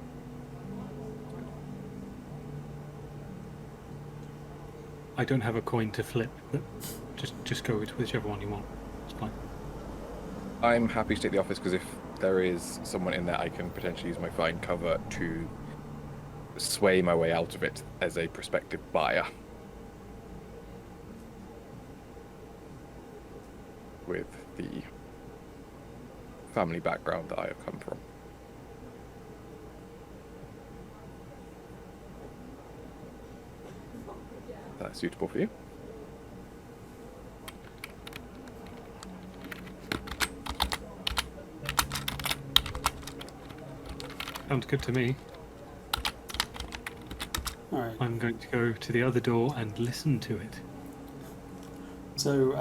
I don't have a coin to flip, but just go with whichever one you want. It's fine. I'm happy to take the office, because if there is someone in there, I can potentially use my fine cover to sway my way out of it as a prospective buyer. With the family background that I have come from. That's suitable for you. Sounds good to me. All right. I'm going to go to the other door and listen to it. So,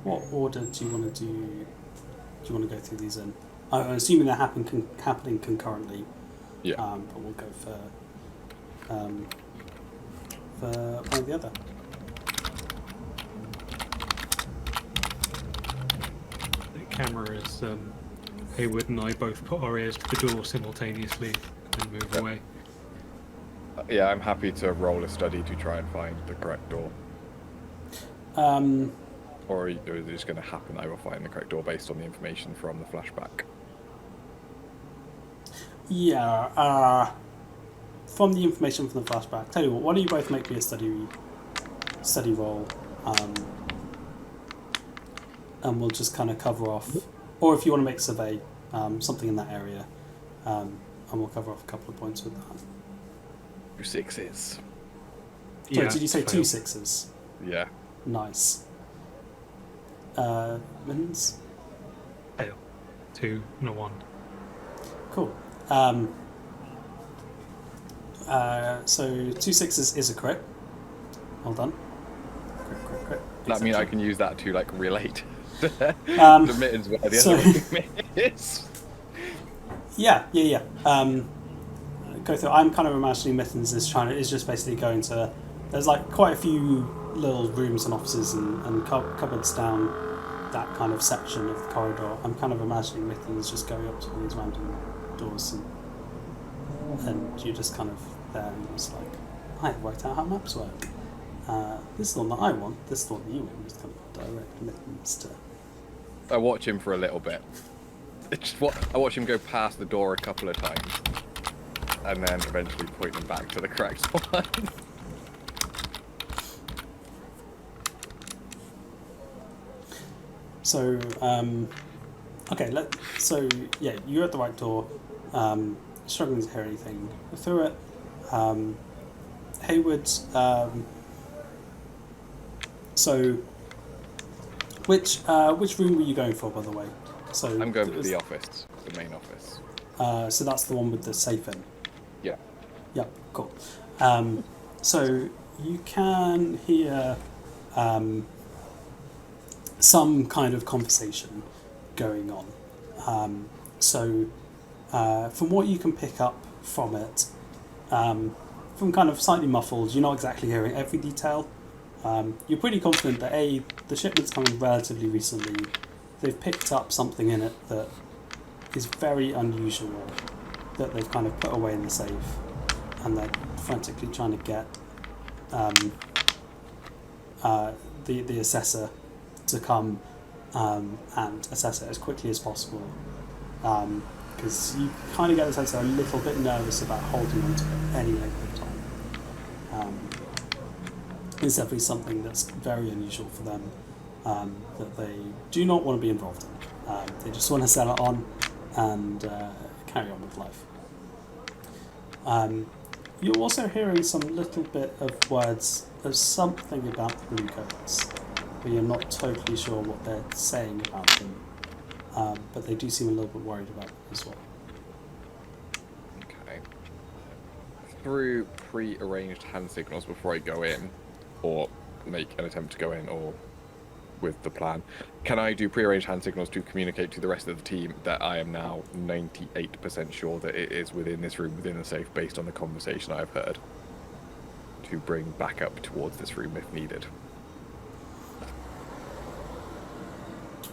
what order do you want to do? Do you want to go through these in? I'm assuming they're happening concurrently. Yeah. But we'll go for one or the other. The camera is Hayward and I both put our ears to the door simultaneously and move away. Yeah, I'm happy to roll a study to try and find the correct door. Or is it just going to happen I will find the correct door based on the information from the flashback? Yeah, from the information from the flashback. Tell you what, why don't you both make me a study roll, and we'll just kind of cover off, or if you want to make survey, something in that area, and we'll cover off a couple of points with that. 2 6s. Sorry, did you say fail. 2 6s? Yeah. Nice. Mittens? Fail. 2 and a 1. Cool. So 2 6s is a crit. Well done. Crit. That means I can use that to like relate the mittens where the so- other one is. Yeah. Go through. I'm kind of imagining Mittens is just basically going to. There's like quite a few little rooms and offices and cupboards down that kind of section of the corridor. I'm kind of imagining Mittens just going up to all these random doors and you're just kind of there and you're just like, I worked out how maps work. This is the one that I want. This is the one that you want. Just kind of direct Mittens to. I watch him for a little bit. I watch him go past the door a couple of times, and then eventually point him back to the correct one. So, okay, so yeah, you're at the right door, struggling to hear anything through it. Hayward, so which room were you going for, by the way? So I'm going for the office, the main office. So that's the one with the safe in. Yeah. Yep, cool. So you can hear some kind of conversation going on. So from what you can pick up from it, from kind of slightly muffled, you're not exactly hearing every detail. You're pretty confident that the shipment's coming relatively recently. They've picked up something in it that is very unusual, that they've kind of put away in the safe, and they're frantically trying to get the assessor to come and assess it as quickly as possible, because you kind of get the sense they're a little bit nervous about holding on to it any length of time. It's definitely something that's very unusual for them, that they do not want to be involved in. They just want to sell it on and carry on with life. You're also hearing some little bit of words of something about the blue coats, but you're not totally sure what they're saying about them. But they do seem a little bit worried about them as well. Okay. Through pre-arranged hand signals before I go in, or make an attempt to go in, or with the plan, can I do pre-arranged hand signals to communicate to the rest of the team that I am now 98% sure that it is within this room, within the safe, based on the conversation I've heard, to bring backup towards this room if needed?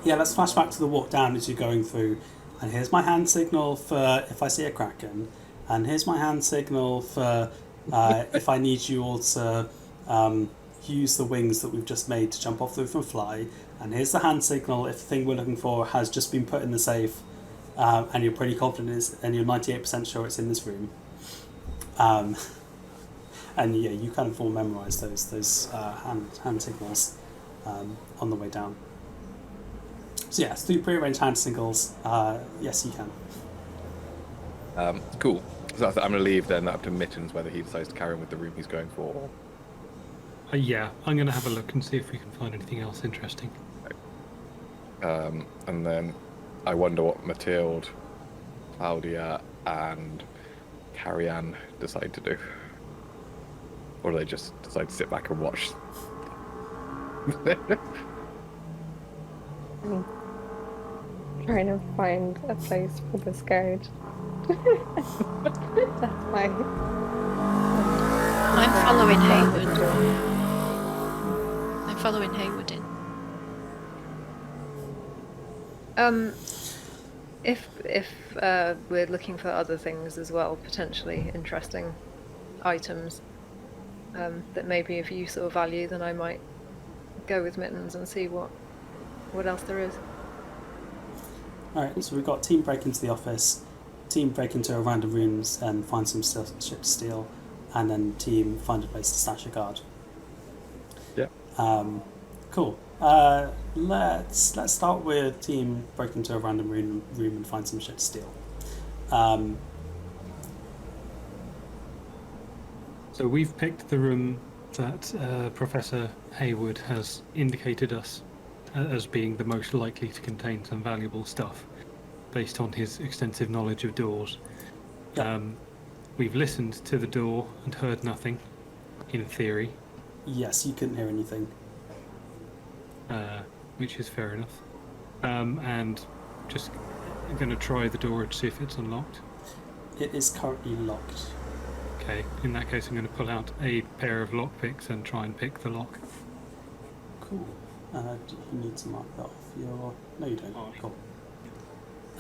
Yeah, let's flash back to the walk down as you're going through. And here's my hand signal for if I see a kraken. And here's my hand signal for if I need you all to use the wings that we've just made to jump off the roof and fly. And here's the hand signal if the thing we're looking for has just been put in the safe, and you're pretty confident and you're 98% sure it's in this room. And yeah, you kind of all memorise those hand signals on the way down. So yeah, through prearranged hand signals, yes, you can. Cool. So I'm going to leave then up to Mittens whether he decides to carry on with the room he's going for. Yeah, I'm going to have a look and see if we can find anything else interesting. And then I wonder what Mathilde, Claudia, and Carrie-Anne decide to do. Or do they just decide to sit back and watch? Trying to find a place for this guard. That's fine. I'm following Haywood. I'm following Haywood in. If we're looking for other things as well, potentially interesting items that may be of use or value, then I might go with Mittens and see what else there is. Alright, so we've got team break into the office, team break into a random rooms and find some shit to steal, and then team find a place to stash a guard. Yeah. Cool. Let's start with team break into a random room and find some shit to steal. So we've picked the room that Professor Haywood has indicated us as being the most likely to contain some valuable stuff, based on his extensive knowledge of doors. Yep. We've listened to the door and heard nothing, in theory. Yes, you couldn't hear anything. Which is fair enough. And just going to try the door to see if it's unlocked. It is currently locked. Okay, in that case I'm going to pull out a pair of lockpicks and try and pick the lock. Cool. Do you need to mark that off your... No, you don't. Oh. Cool.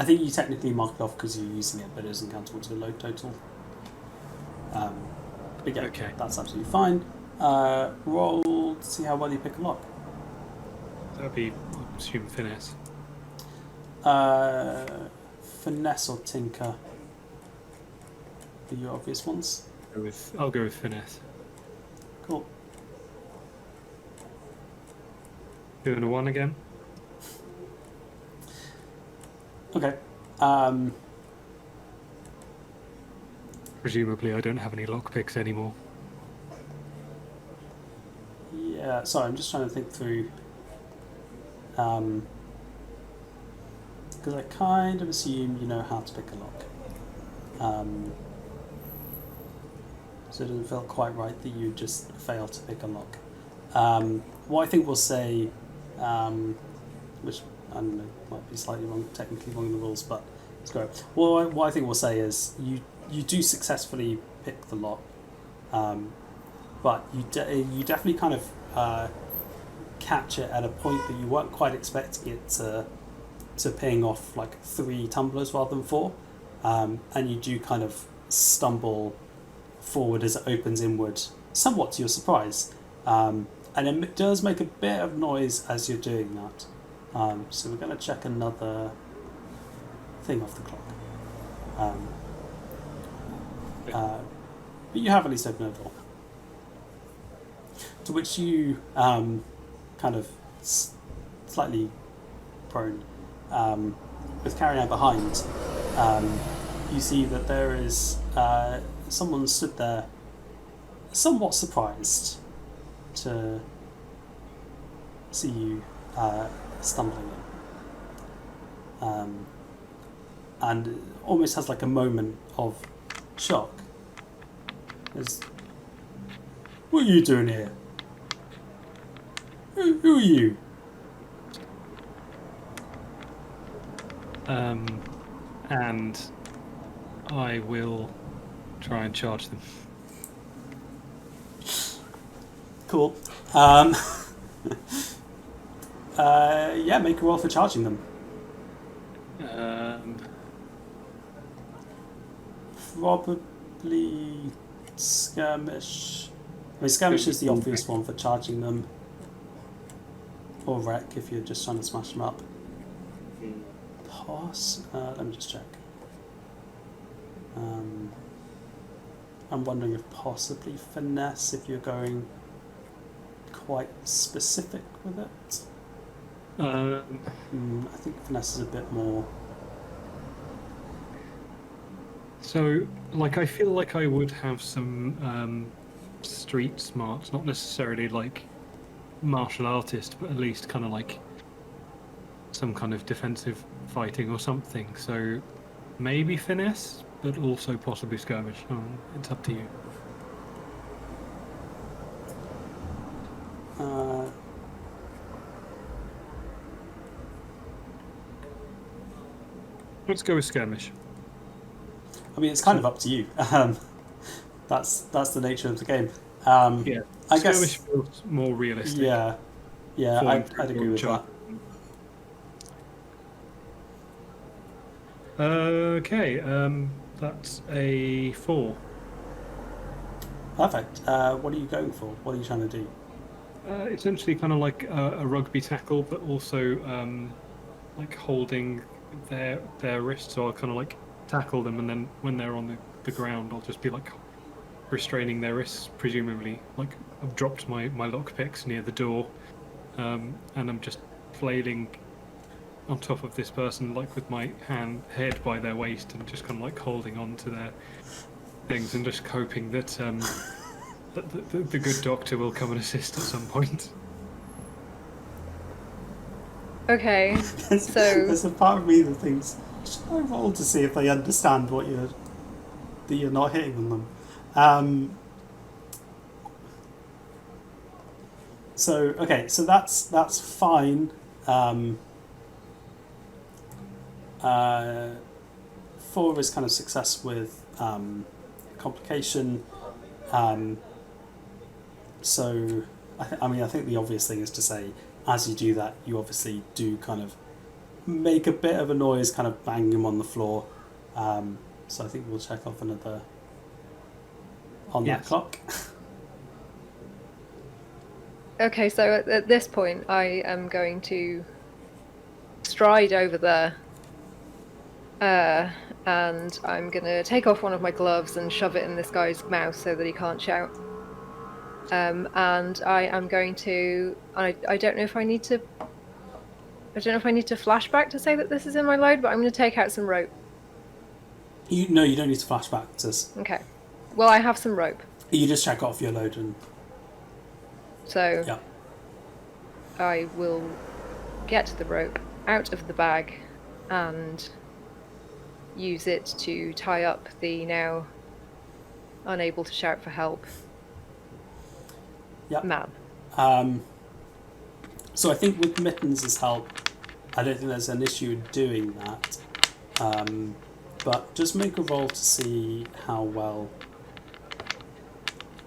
I think you technically mark it off because you're using it, but it doesn't count towards your load total. But yeah, Okay. That's absolutely fine. Roll to see how well you pick a lock. That'd be, I assume, finesse. Finesse or tinker are your obvious ones. I'll go with finesse. Cool. Doing a 1 again. Okay. Presumably I don't have any lockpicks anymore. Yeah, sorry, I'm just trying to think through. Because I kind of assume you know how to pick a lock. So it doesn't feel quite right that you just fail to pick a lock. What I think we'll say, which I don't know, might be slightly wrong, technically wrong in the rules, but let's go. Well, what I think we'll say is you do successfully pick the lock, but you definitely kind of catch it at a point that you weren't quite expecting it to ping off like 3 tumblers rather than 4, and you do kind of stumble forward as it opens inward, somewhat to your surprise, and it does make a bit of noise as you're doing that. So we're going to check another thing off the clock. But you have at least opened a door, to which you kind of slightly prone, with Carrie-Anne behind. You see that there is someone stood there, somewhat surprised to see you stumbling in, and almost has like a moment of shock. What are you doing here? Who are you? And I will try and charge them. Cool. Yeah, make a roll for charging them. Probably skirmish. I mean, skirmish is the obvious one for charging them. Or wreck if you're just trying to smash them up. Let me just check. I'm wondering if possibly finesse, if you're going quite specific with it. I think finesse is a bit more. So, like, I feel like I would have some street smarts, not necessarily like martial artist, but at least kind of like some kind of defensive fighting or something. So, maybe finesse, but also possibly skirmish. It's up to you. Let's go with skirmish. I mean, it's kind of up to you. That's the nature of the game. Yeah, I skirmish guess. feels more realistic. Yeah, I'd agree with that. Okay, that's a 4. Perfect. What are you going for? What are you trying to do? Essentially, kind of like a rugby tackle, but also like holding their wrists. So I'll kind of like tackle them, and then when they're on the ground, I'll just be like restraining their wrists, presumably. Like I've dropped my lockpicks near the door, and I'm just flailing on top of this person, like with my head by their waist, and just kind of like holding on to their things, and just hoping that the good doctor will come and assist at some point. Okay, so There's a part of me that thinks, should I roll to see if they understand that you're not hitting on them? So that's fine. 4 is kind of success with complication. So I think the obvious thing is to say, as you do that, you obviously do kind of make a bit of a noise, kind of bang him on the floor. So I think we'll check off another on that clock. okay, so at this point, I am going to stride over there, and I'm gonna take off one of my gloves and shove it in this guy's mouth so that he can't shout. And I am going to. I don't know if I need to. I don't know if I need to flashback to say that this is in my load, but I'm going to take out some rope. You don't need to flashback to this. Okay. Well, I have some rope. You just check off your load and. So. Yeah. I will get the rope out of the bag and use it to tie up the now unable to shout for help man. So I think with Mittens' help, I don't think there's an issue in doing that. But just make a roll to see how well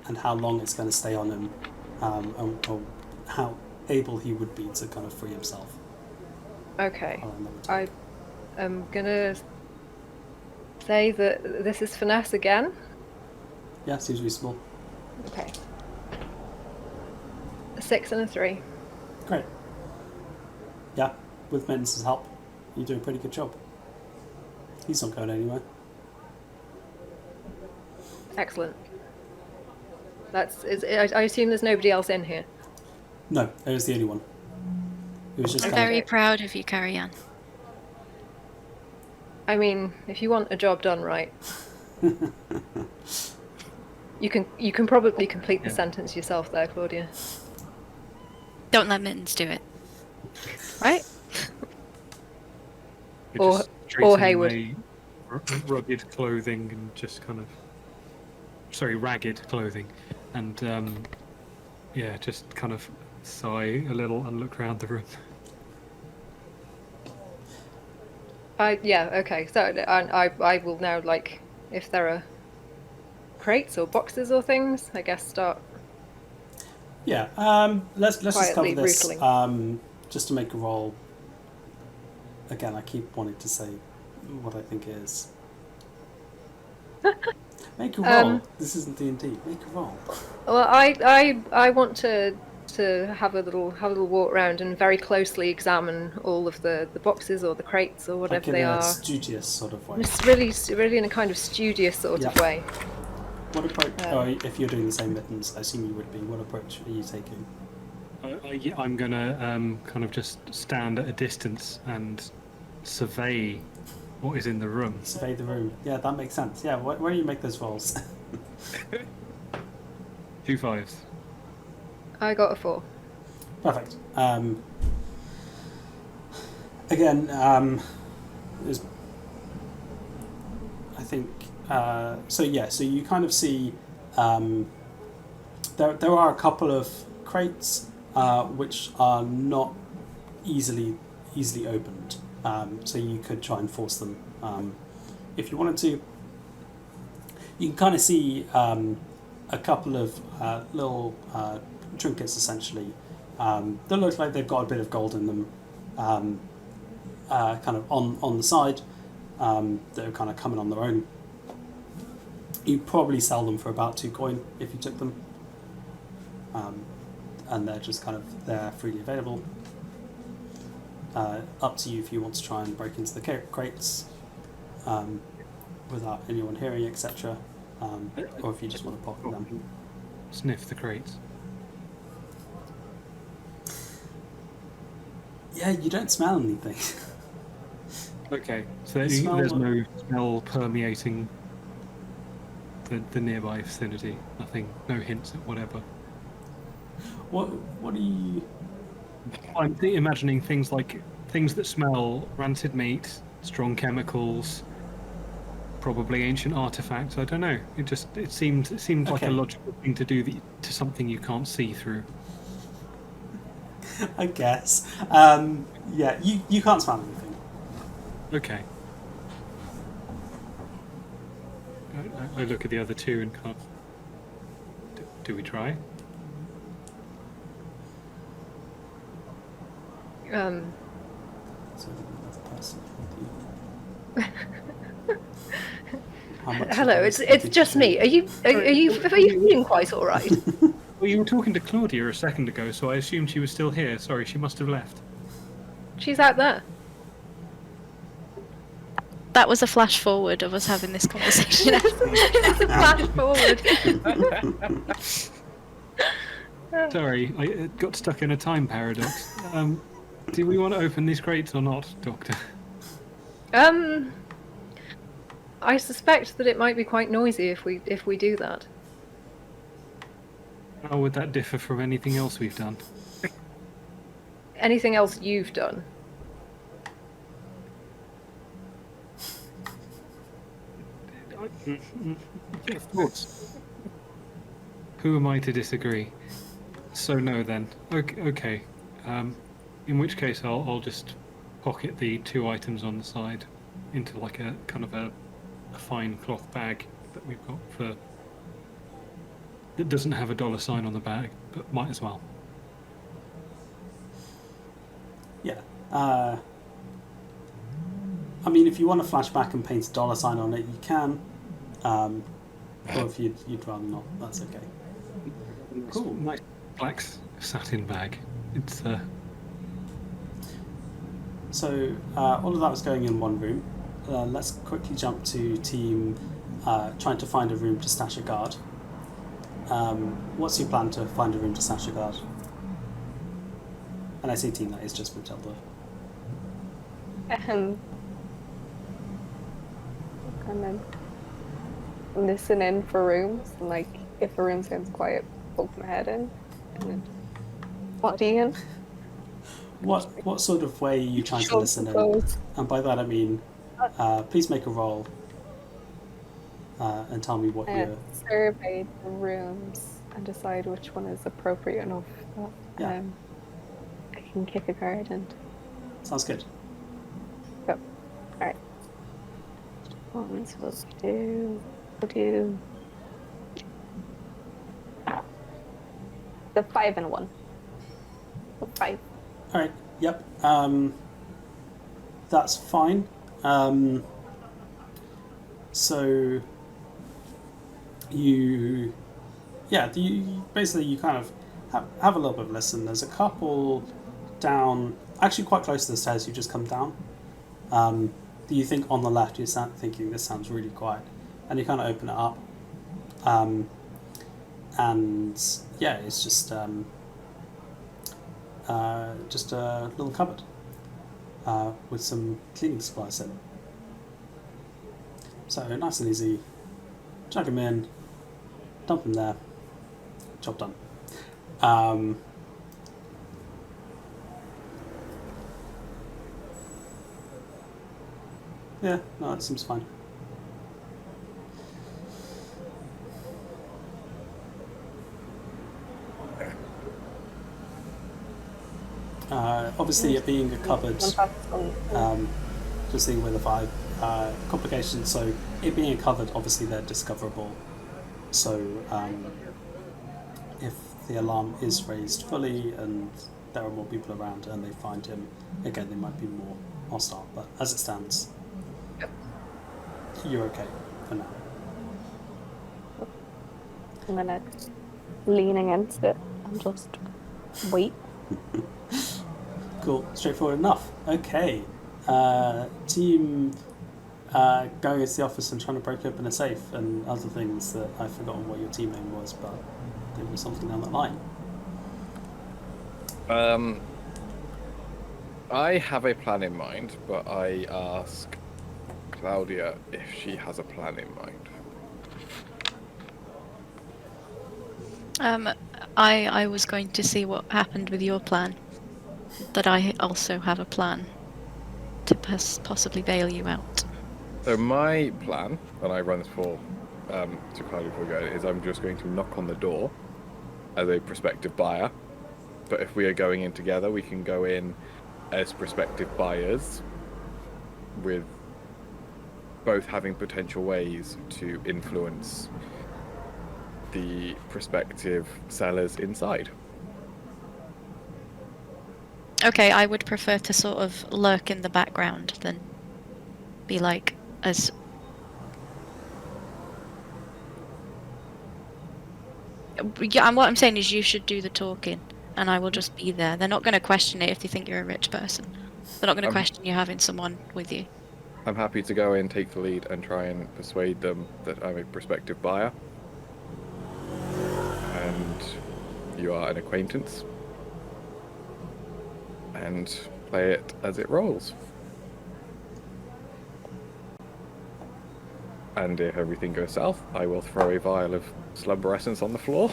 and how long it's going to stay on him, or how able he would be to kind of free himself. Okay. I am going to say that this is finesse again. Yeah, seems reasonable. Okay. A 6 and a 3. Great. Yeah, with Mittens' help, you do a pretty good job. He's not going anywhere. Excellent. I assume there's nobody else in here. No, it was the only one. It was just I'm kind of- very proud of you, Carrie Ann. I mean, if you want a job done right, you can probably complete the sentence yourself there, Claudia. Don't let Mittens do it. Right? You're just Or straightening Hayward. my rugged clothing and just kind of, ragged clothing, and just kind of sigh a little and look around the room. Okay. So I will now, like, if there are crates or boxes or things, I guess start. Yeah. Let's just cover Quietly this. rootling. Just to make a roll. Again, I keep wanting to say what I think it is. Make a roll. This isn't D&D. Make a roll. Well, I want to have a little walk around and very closely examine all of the boxes or the crates or whatever Like in they a are. studious sort of way. Just really in a kind of studious sort of way. What approach? If you're doing the same mittens, I assume you would be. What approach are you taking? I'm gonna kind of just stand at a distance and survey what is in the room. Survey the room. Yeah, that makes sense. Yeah, where do you make those rolls? 2 5s. I got a 4. Perfect. Again, there's, I think. So you kind of see there are a couple of crates which are not easily opened. So you could try and force them if you wanted to. You can kind of see a couple of little trinkets, essentially. They look like they've got a bit of gold in them, kind of on the side. They're kind of coming on their own. You'd probably sell them for about 2 coin if you took them. And they're just kind of there, freely available. Up to you if you want to try and break into the crates without anyone hearing, etc. Or if you just want to pocket them. Sniff the crates. Yeah, you don't smell anything. Okay, so You smell there's what- no smell permeating the nearby vicinity. Nothing, no hints at whatever. What are you? I'm imagining things that smell rancid meat, strong chemicals, probably ancient artifacts. I don't know. It seemed like Okay. a logical thing to do to something you can't see through. I guess. Yeah, you can't smell anything. Okay. I look at the other two and kind of. Do we try? So another person. How much Hello, of those it's did just you me. take? Are you feeling quite all right? Well, you were talking to Claudia a second ago, so I assumed she was still here. Sorry, she must have left. She's out there. That was a flash forward of us having this conversation. It's a flash forward. Sorry, I got stuck in a time paradox. Do we want to open these crates or not, Doctor? I suspect that it might be quite noisy if we do that. How would that differ from anything else we've done? Anything else you've done? Yeah, of course. Who am I to disagree? So no then. Okay. In which case I'll just pocket the 2 items on the side into like a kind of a fine cloth bag that we've got for. That doesn't have a dollar sign on the bag, but might as well. Yeah. I mean, if you want to flashback and paint a dollar sign on it, you can. Or if you'd rather not, that's okay. Cool. Nice black satin bag. It's So all of that was going in one room. Let's quickly jump to team trying to find a room to stash a guard. What's your plan to find a room to stash a guard? And I say team, that is just Matilda. Kind of listen in for rooms, and like if a room sounds quiet, poke my head in, and then body in. What sort of way are you trying to Shove listen the in? clothes. And by that I mean, please make a roll and tell me what you're... Survey the rooms and decide which one is appropriate enough that Yeah. I can kick a card and Sounds good. go. Alright. One, so let's do the 5 and 1. The 5. All right. Yep. That's fine. So you basically you kind of have a little bit of listen. There's a couple down, actually quite close to the stairs. You just come down. Do you think on the left you're thinking this sounds really quiet, and you kind of open it up, And yeah, it's just a little cupboard with some cleaning supplies in. So nice and easy. Chuck them in, dump them there, job done. Yeah, no, that seems fine. Obviously, it being a cupboard, just thinking with the 5 complications. So, it being a cupboard, obviously they're discoverable. So, if the alarm is raised fully and there are more people around and they find him, again, they might be more hostile. But as it stands, you're okay for now. I'm gonna lean against it and just wait. Cool, straightforward enough. Okay, team going into the office and trying to break open a safe and other things that I've forgotten what your team name was, but there was something down that line. I have a plan in mind, but I ask Claudia if she has a plan in mind. I was going to see what happened with your plan. That I also have a plan to possibly bail you out. So my plan, and I run this to Claudia before we go, is I'm just going to knock on the door as a prospective buyer. But if we are going in together, we can go in as prospective buyers, with both having potential ways to influence the prospective sellers inside. Okay, I would prefer to sort of lurk in the background than be like as... Yeah, and what I'm saying is you should do the talking, and I will just be there. They're not going to question it if they think you're a rich person. They're not going to question you having someone with you. I'm happy to go in, take the lead, and try and persuade them that I'm a prospective buyer. And you are an acquaintance. And play it as it rolls. And if everything goes south, I will throw a vial of slumber essence on the floor.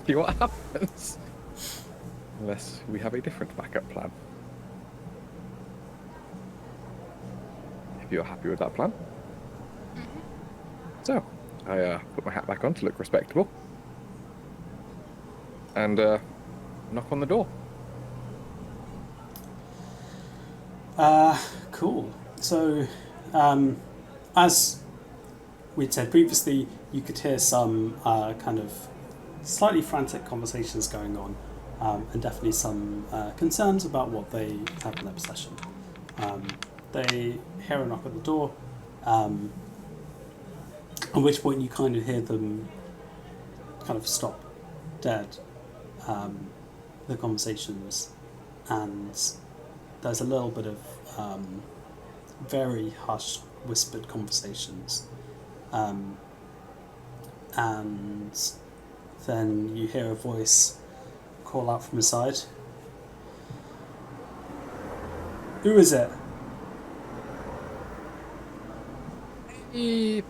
See what happens. Unless we have a different backup plan. If you're happy with that plan. So, I put my hat back on to look respectable. And knock on the door. Cool. So, as we'd said previously, you could hear some kind of slightly frantic conversations going on, and definitely some concerns about what they have in their possession. They hear a knock at the door, at which point you kind of hear them kind of stop dead, the conversations, and there's a little bit of very hushed, whispered conversations. And then you hear a voice call out from his side. Who is it? A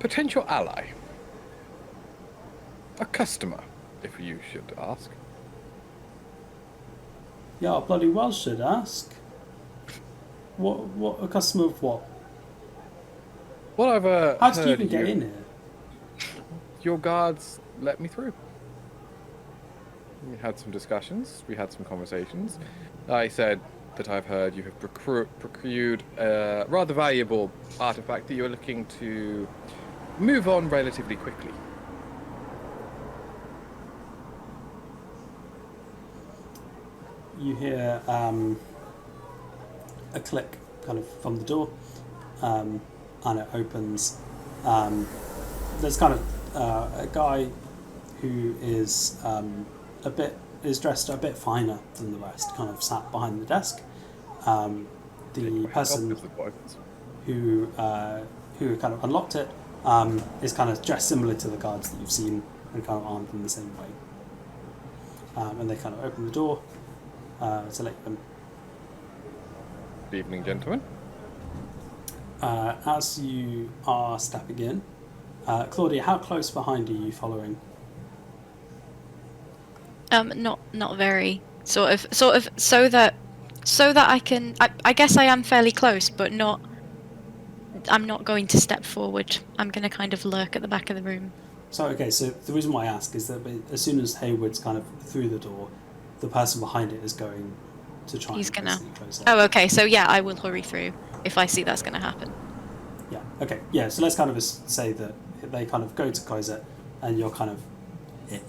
potential ally. A customer, if you should ask. Yeah, I bloody well should ask. What a customer of what? Well, I've How did you even get in here? Your guards let me through. We had some discussions, we had some conversations. I said that I've heard you have procured a rather valuable artifact that you're looking to move on relatively quickly. You hear a click kind of from the door, and it opens. There's kind of a guy who is dressed a bit finer than the rest, kind of sat behind the desk. The person who kind of unlocked it is kind of dressed similar to the guards that you've seen and kind of armed in the same way. And they kind of open the door to let you in. Good evening, gentlemen. As you are stepping in, Claudia, how close behind are you following? Not very. Sort of, so that I can. I guess I am fairly close, but not. I'm not going to step forward. I'm going to kind of lurk at the back of the room. So the reason why I ask is that as soon as Hayward's kind of through the door, the person behind it is going to try He's and gonna. basically close it. Oh, okay. So yeah, I will hurry through if I see that's going to happen. Yeah. Okay. Yeah. So let's kind of just say that they kind of go to close it, and you're kind of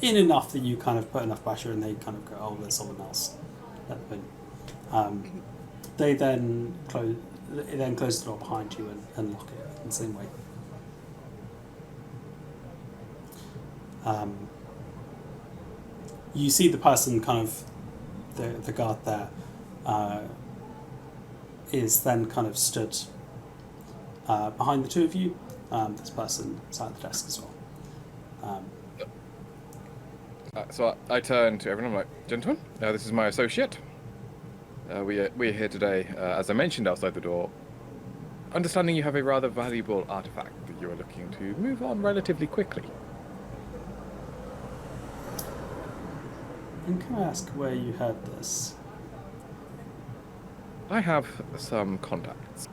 in enough that you kind of put enough pressure, and they kind of go, "Oh, there's someone else." Let them in. They then close. They then close the door behind you and lock it in the same way. You see the person kind of the guard there is then kind of stood behind the two of you. This person is at the desk as well. So I turn to everyone. I'm like, gentlemen, this is my associate. We're here today, as I mentioned outside the door, understanding you have a rather valuable artifact that you are looking to move on relatively quickly. And can I ask where you heard this? I have some contacts.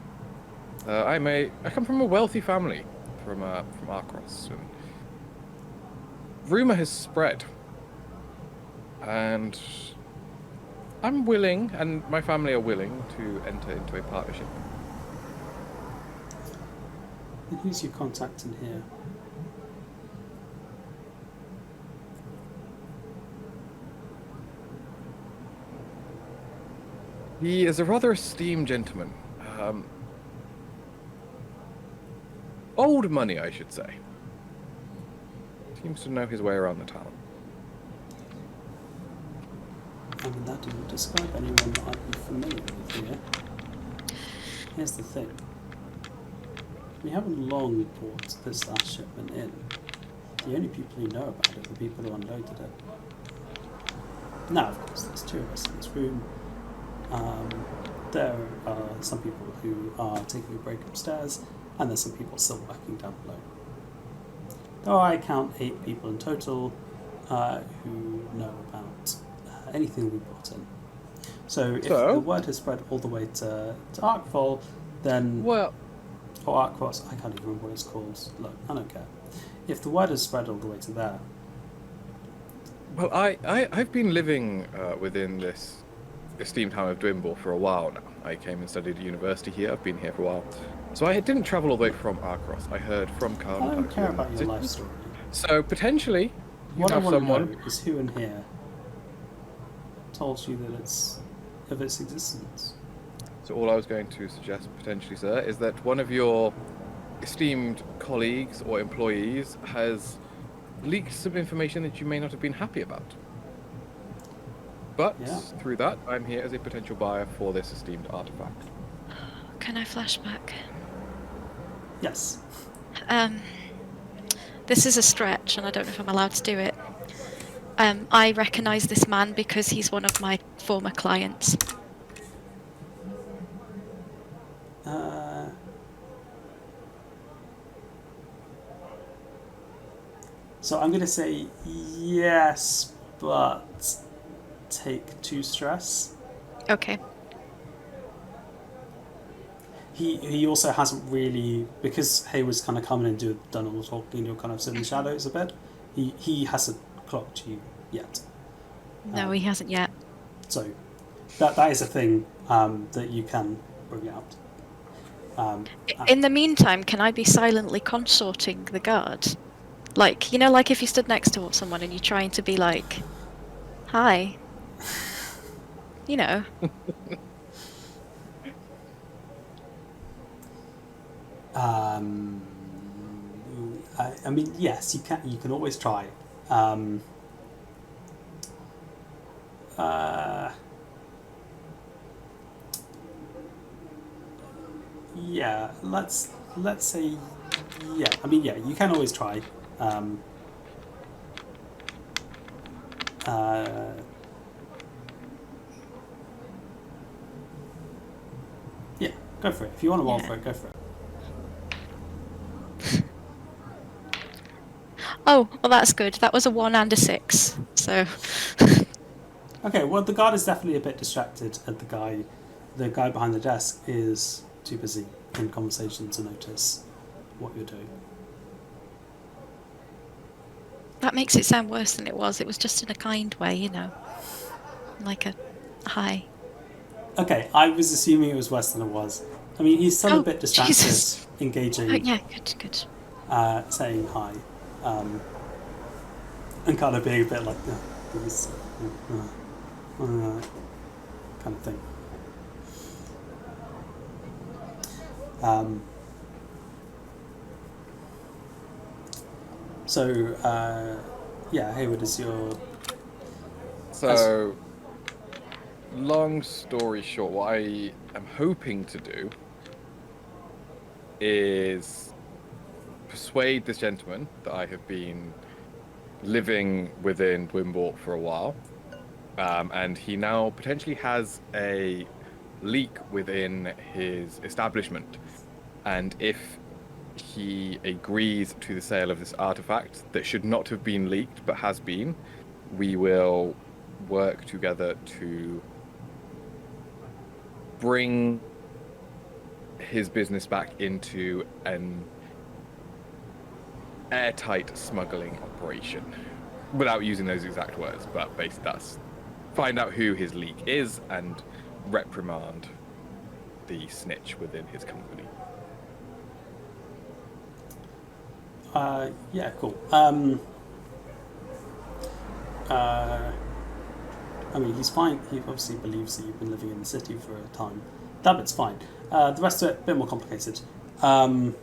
I come from a wealthy family from Arcross, and rumor has spread, and I'm willing, and my family are willing, to enter into a partnership. And who's your contact in here? He is a rather esteemed gentleman. Old money, I should say. Seems to know his way around the town. I mean, that doesn't describe anyone that I'd be familiar with here. Here's the thing. We haven't long brought this last shipment in. The only people who know about it are the people who unloaded it. Now, of course, there's two of us in this room. There are some people who are taking a break upstairs, and there's some people still working down below. Though I count 8 people in total who know about anything we brought in. So if the word has spread all the way to Arkvol, then... Well... Or Arkvos, I can't even remember what it's called. Look, I don't care. If the word has spread all the way to there... Well, I've been living within this esteemed town of Dwimble for a while now. I came and studied at university here. I've been here for a while. So I didn't travel all the way from Arkros. I heard from Carl. I don't care about your life story. So potentially, what I want to know is who in here told you that it's of its existence. So all I was going to suggest potentially, sir, is that one of your esteemed colleagues or employees has leaked some information that you may not have been happy about. But through that, I'm here as a potential buyer for this esteemed artifact. Can I flashback? Yes. This is a stretch, and I don't know if I'm allowed to do it. I recognise this man because he's one of my former clients. So I'm going to say yes, but take 2 stress. Okay. He also hasn't really, because Hayward's kind of coming and done all the talking, you're kind of sitting in the shadows a bit. He hasn't clocked you yet. No, he hasn't yet. So that is a thing that you can bring out. In the meantime, can I be silently consorting the guard? Like, you know, like if you stood next to someone and you're trying to be like, hi. You know. I mean, yes, you can. You can always try. Yeah, let's say Yeah, I mean, yeah, you can always try. Yeah, go for it. If you want to roll Yeah. for it, go for it. Oh, well, that's good. That was a 1 and a 6. So, Okay, well, the guard is definitely a bit distracted at the guy behind the desk is too busy in conversation to notice what you're doing. that makes it sound worse than it was. It was just in a kind way, you know. Like a hi. Okay, I was assuming it was worse than it was. I mean, he's still a Oh, bit distracted, Jesus. engaging, Oh, yeah, good. saying hi, and kind of being a bit like, these, kind of thing. Yeah, Hayward is your... So, long story short, what I am hoping to do is persuade this gentleman that I have been living within Dwimbort for a while, and he now potentially has a leak within his establishment. And if he agrees to the sale of this artifact that should not have been leaked but has been, we will work together to bring his business back into an airtight smuggling operation. Without using those exact words, but basically that's find out who his leak is and reprimand the snitch within his company. Yeah, cool. I mean, he's fine. He obviously believes that you've been living in the city for a time. That bit's fine. The rest of it, a bit more complicated. So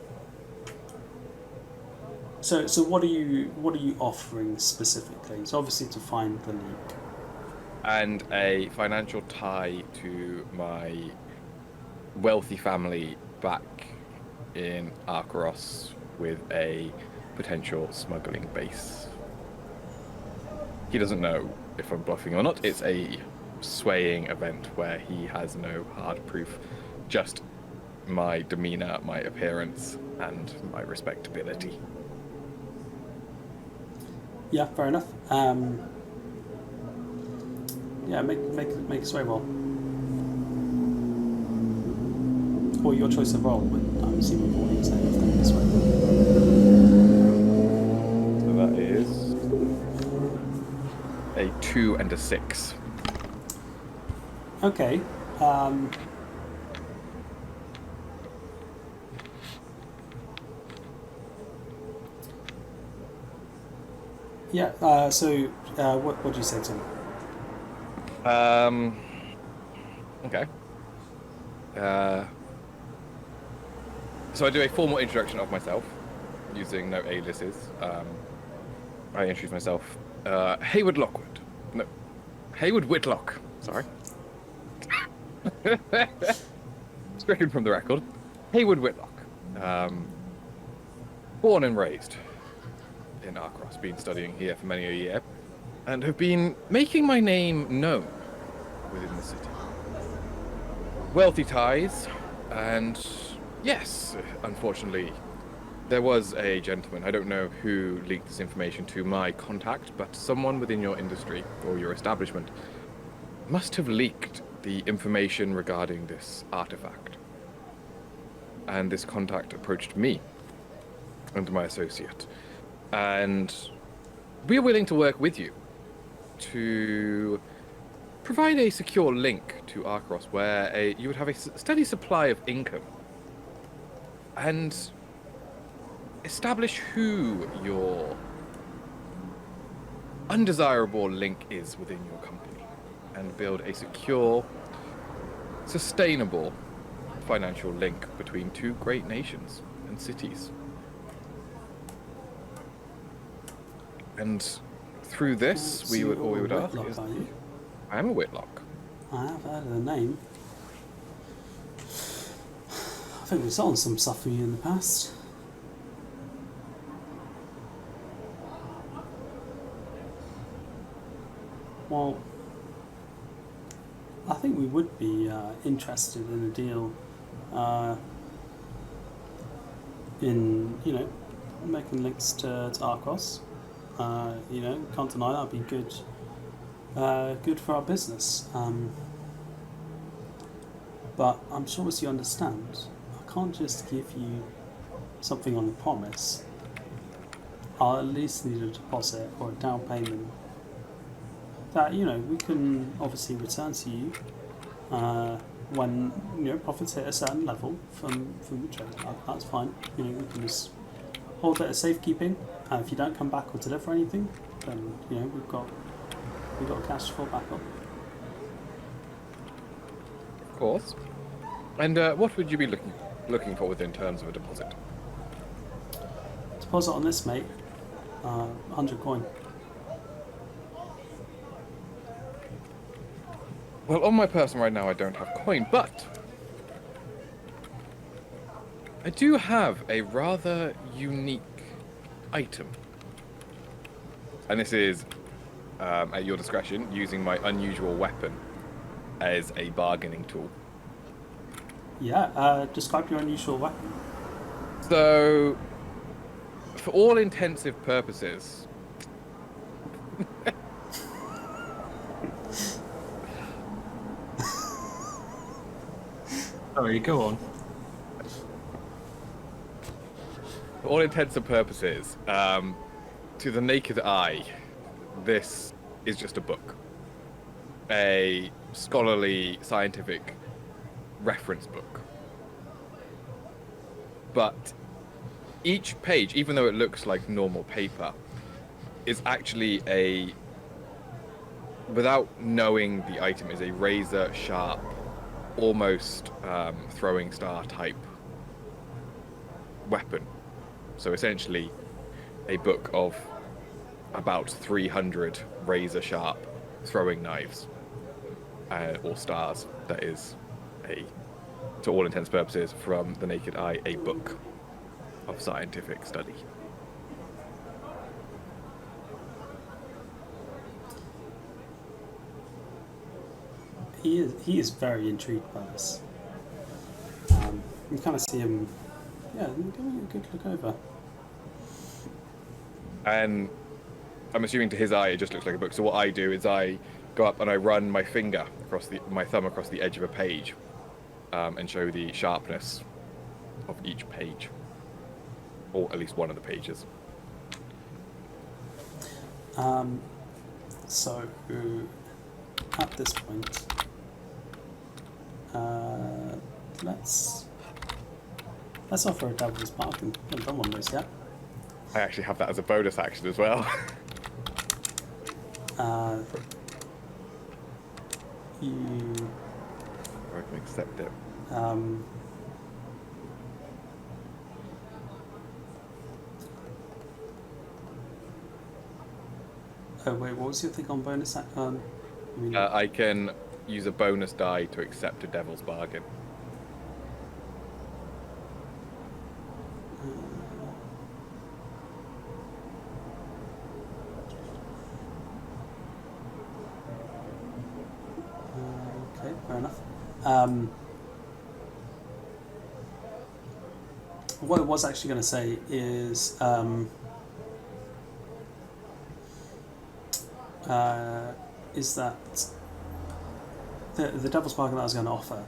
what are you offering specifically? So obviously to find the leak. And a financial tie to my wealthy family back in Arkaros with a potential smuggling base. He doesn't know if I'm bluffing or not. It's a swaying event where he has no hard proof, just my demeanor, my appearance, and my respectability. Yeah, fair enough. Yeah, make a sway roll. Or your choice of roll, but I'm assuming what you're saying is this way. So that is a 2 and a 6. Okay. Yeah. So, what do you say to him? Okay. So I do a formal introduction of myself, using no aliases. I introduce myself. Hayward Lockwood. No. Hayward Whitlock. Sorry. Stricken from the record. Hayward Whitlock. Born and raised in Arkaros, been studying here for many a year, and have been making my name known within the city. Wealthy ties, and yes, unfortunately, there was a gentleman, I don't know who leaked this information to my contact, but someone within your industry or your establishment must have leaked the information regarding this artifact. And this contact approached me and my associate. And we are willing to work with you to provide a secure link to Arkaros where you would have a steady supply of income and establish who your undesirable link is within your company and build a secure, sustainable financial link between two great nations and cities. And through this, we would ask. Whitlock, are you? I am a Whitlock. I have heard of the name. I think we've sold some stuff for you in the past. Well, I think we would be interested in a deal in, making links to Arcos. Can't deny that'd be good. Good for our business. But I'm sure as you understand, I can't just give you something on a promise. I'll at least need a deposit or a down payment that we can obviously return to you when profits hit a certain level from the trade. That's fine. We can just hold it as safekeeping. If you don't come back or deliver anything, then we've got cash to fall back on. Of course. And what would you be looking for in terms of a deposit? Deposit on this, mate. 100 coin. Well, on my person right now, I don't have coin, but I do have a rather unique item. And this is, at your discretion, using my unusual weapon as a bargaining tool. Yeah, describe your unusual weapon. So, for all intensive purposes... Sorry, go on. For all intents and purposes, to the naked eye, this is just a book. A scholarly, scientific reference book. But each page, even though it looks like normal paper, is actually without knowing the item, is a razor sharp, almost throwing star type weapon. So essentially a book of about 300 razor sharp throwing knives or stars. That is to all intents and purposes, from the naked eye, a book of scientific study. He is very intrigued by this. You kind of see him, giving it a good look over. And I'm assuming to his eye it just looks like a book. So what I do is I go up and I run my finger my thumb across the edge of a page, and show the sharpness of each page, or at least one of the pages. So at this point, let's offer a devil's bargain. I haven't done one of those yet. I actually have that as a bonus action as well. You I can accept it. Oh wait, what was your thing on bonus? I can use a bonus die to accept a devil's bargain. Okay, fair enough. What I was actually going to say is that the devil's bargain that I was going to offer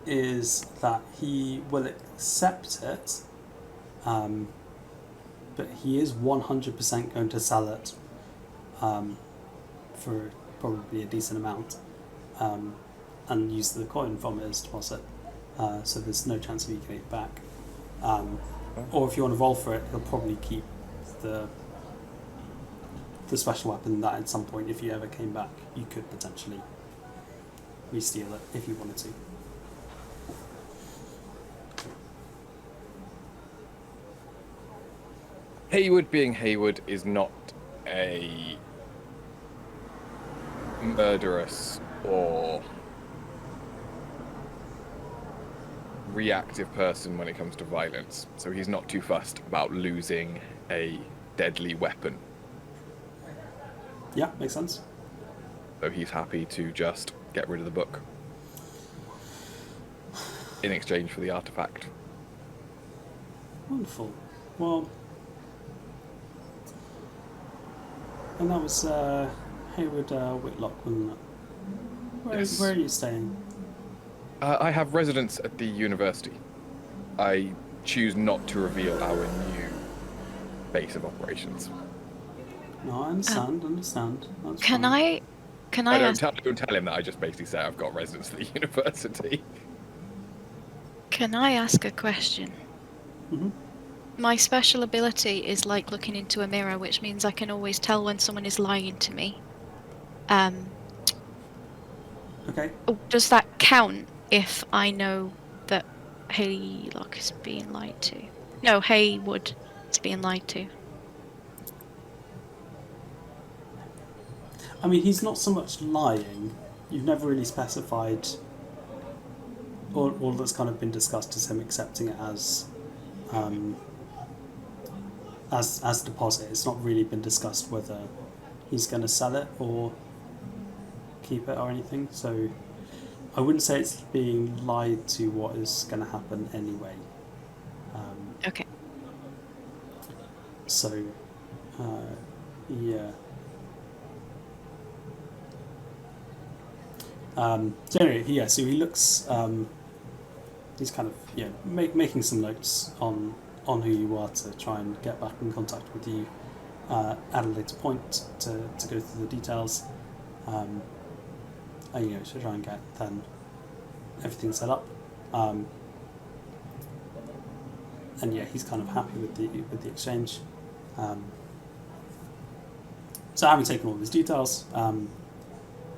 is that he will accept it, but he is 100% going to sell it for probably a decent amount, and use the coin from it as deposit. So there's no chance of you getting it back. Or if you want to roll for it, he'll probably keep the special weapon that at some point, if you ever came back, you could potentially re-steal it if you wanted to. Haywood being Haywood is not a murderous or reactive person when it comes to violence, so he's not too fussed about losing a deadly weapon. Yeah, makes sense. So he's happy to just get rid of the book in exchange for the artifact. Wonderful. Well, and that was Hayward Whitlock, wasn't it? Yes. Where are you staying? I have residence at the university. I choose not to reveal our new base of operations. No, I understand. That's Can fine. I don't ask, tell him that. I just basically say I've got residence at the university. can I ask a question? Mhm. My special ability is like looking into a mirror, which means I can always tell when someone is lying to me. Okay. Does that count if I know that Haylock is being lied to? No, Haywood is being lied to. I mean, he's not so much lying. You've never really specified. All that's kind of been discussed is him accepting it as deposit. It's not really been discussed whether he's going to sell it or keep it or anything. So I wouldn't say it's being lied to what is going to happen anyway. Okay. So, yeah. So anyway, yeah. So he looks. He's kind of making some notes on who you are to try and get back in contact with you at a later point to go through the details. And to try and get then everything set up. And yeah, he's kind of happy with the exchange. So having taken all these details,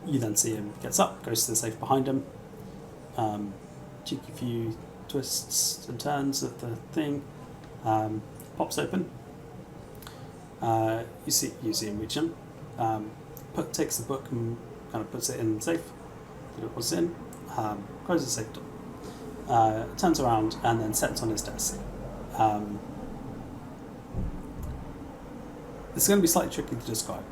you then see him gets up, goes to the safe behind him. Cheeky few twists and turns of the thing, pops open. You see him reach in, takes the book and kind of puts it in the safe. Puts it in, closes the safe door, turns around and then sets on his desk. This is going to be slightly tricky to describe,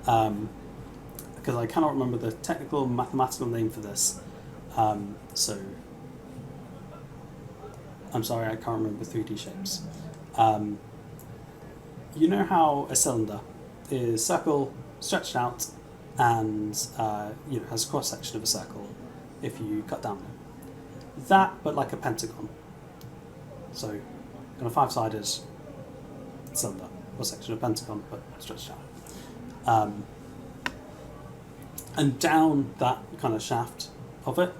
because I cannot remember the technical mathematical name for this. So I'm sorry, I can't remember 3D shapes. You know how a cylinder is circle stretched out and has a cross section of a circle if you cut down it. That, but like a pentagon. So kind of 5-sided cylinder, cross section of a pentagon, but stretched out. And down that kind of shaft of it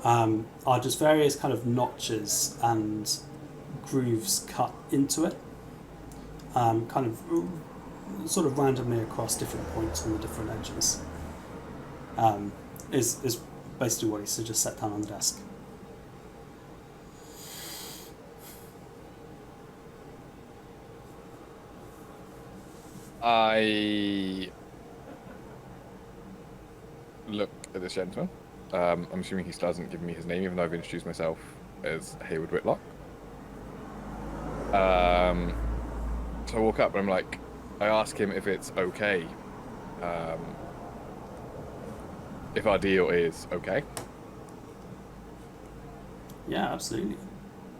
are just various kind of notches and grooves cut into it, kind of sort of randomly across different points on the different edges. Is basically what he's just set down on the desk. I look at this gentleman. I'm assuming he still hasn't given me his name, even though I've introduced myself as Hayward Whitlock. So I walk up and I'm like, I ask him if it's okay, if our deal is okay. Yeah, absolutely.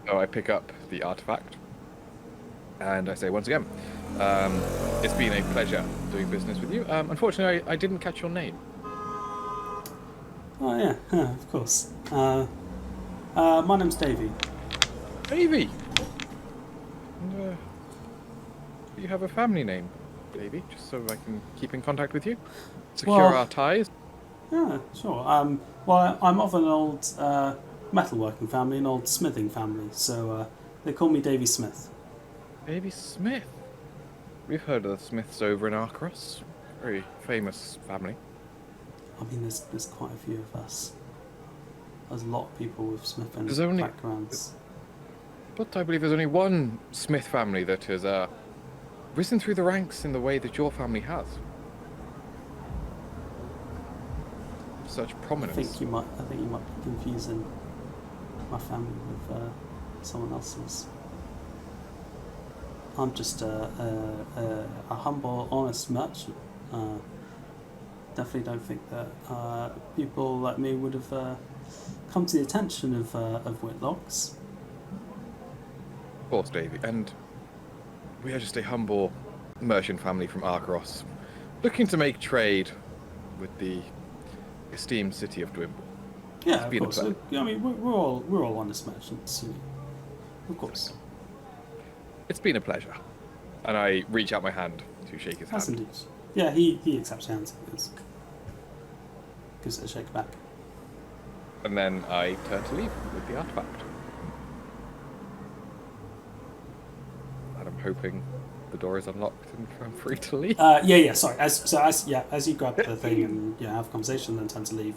So I pick up the artifact and I say once again, it's been a pleasure doing business with you. Unfortunately, I didn't catch your name. Oh yeah, of course. My name's Davey. Davey! And, do you have a family name, Davey? Just so I can keep in contact with you? Secure Well, our ties? Yeah, sure. Well, I'm of an old metalworking family, an old smithing family, so they call me Davy Smith. Davy Smith. We've heard of the Smiths over in Arcros. Very famous family. I mean, there's quite a few of us. There's a lot of people with smithing There's only- backgrounds. But I believe there's only one Smith family that has risen through the ranks in the way that your family has. Such I prominence. think you might be confusing my family with someone else's. I'm just a humble, honest merchant. definitely don't think that people like me would have come to the attention of Whitlocks. Of course, Davy. And we are just a humble merchant family from Argos, looking to make trade with the esteemed city of Dwimble. Yeah, It's of been a course. pleasure. I mean, we're all honest merchants, you know. Of course. It's been a pleasure. And I reach out my hand to shake his That's hand. indeed. Yeah, he accepts your hands. Gives it a shake back. And then I turn to leave with the artifact. And I'm hoping the door is unlocked and I'm free to leave. Yeah. Sorry. As you grab the thing and have a conversation, and then turn to leave,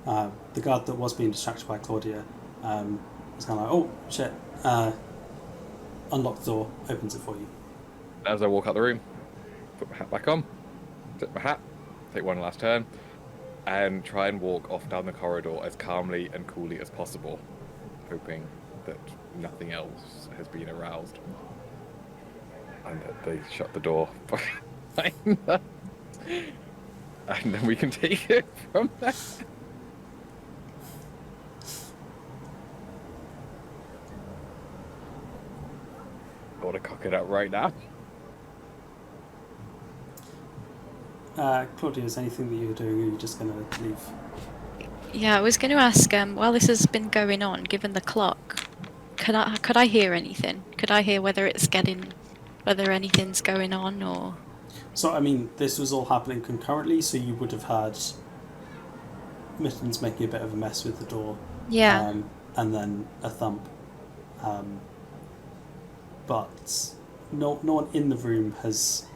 the guard that was being distracted by Claudia is kind of like, oh shit, unlock the door, opens it for you. As I walk out the room, put my hat back on, zip my hat, take one last turn, and try and walk off down the corridor as calmly and coolly as possible, hoping that nothing else has been aroused. And that they shut the door behind us. And then we can take it from there. I want to cock it up right now. Claudia, is anything that you're doing, or are you just going to leave? Yeah, I was going to ask, while this has been going on, given the clock, could I hear anything? Could I hear whether anything's going on, or... So, I mean, this was all happening concurrently, so you would have had Mittens making a bit of a mess with the door. Yeah. And then a thump. But no one in the room has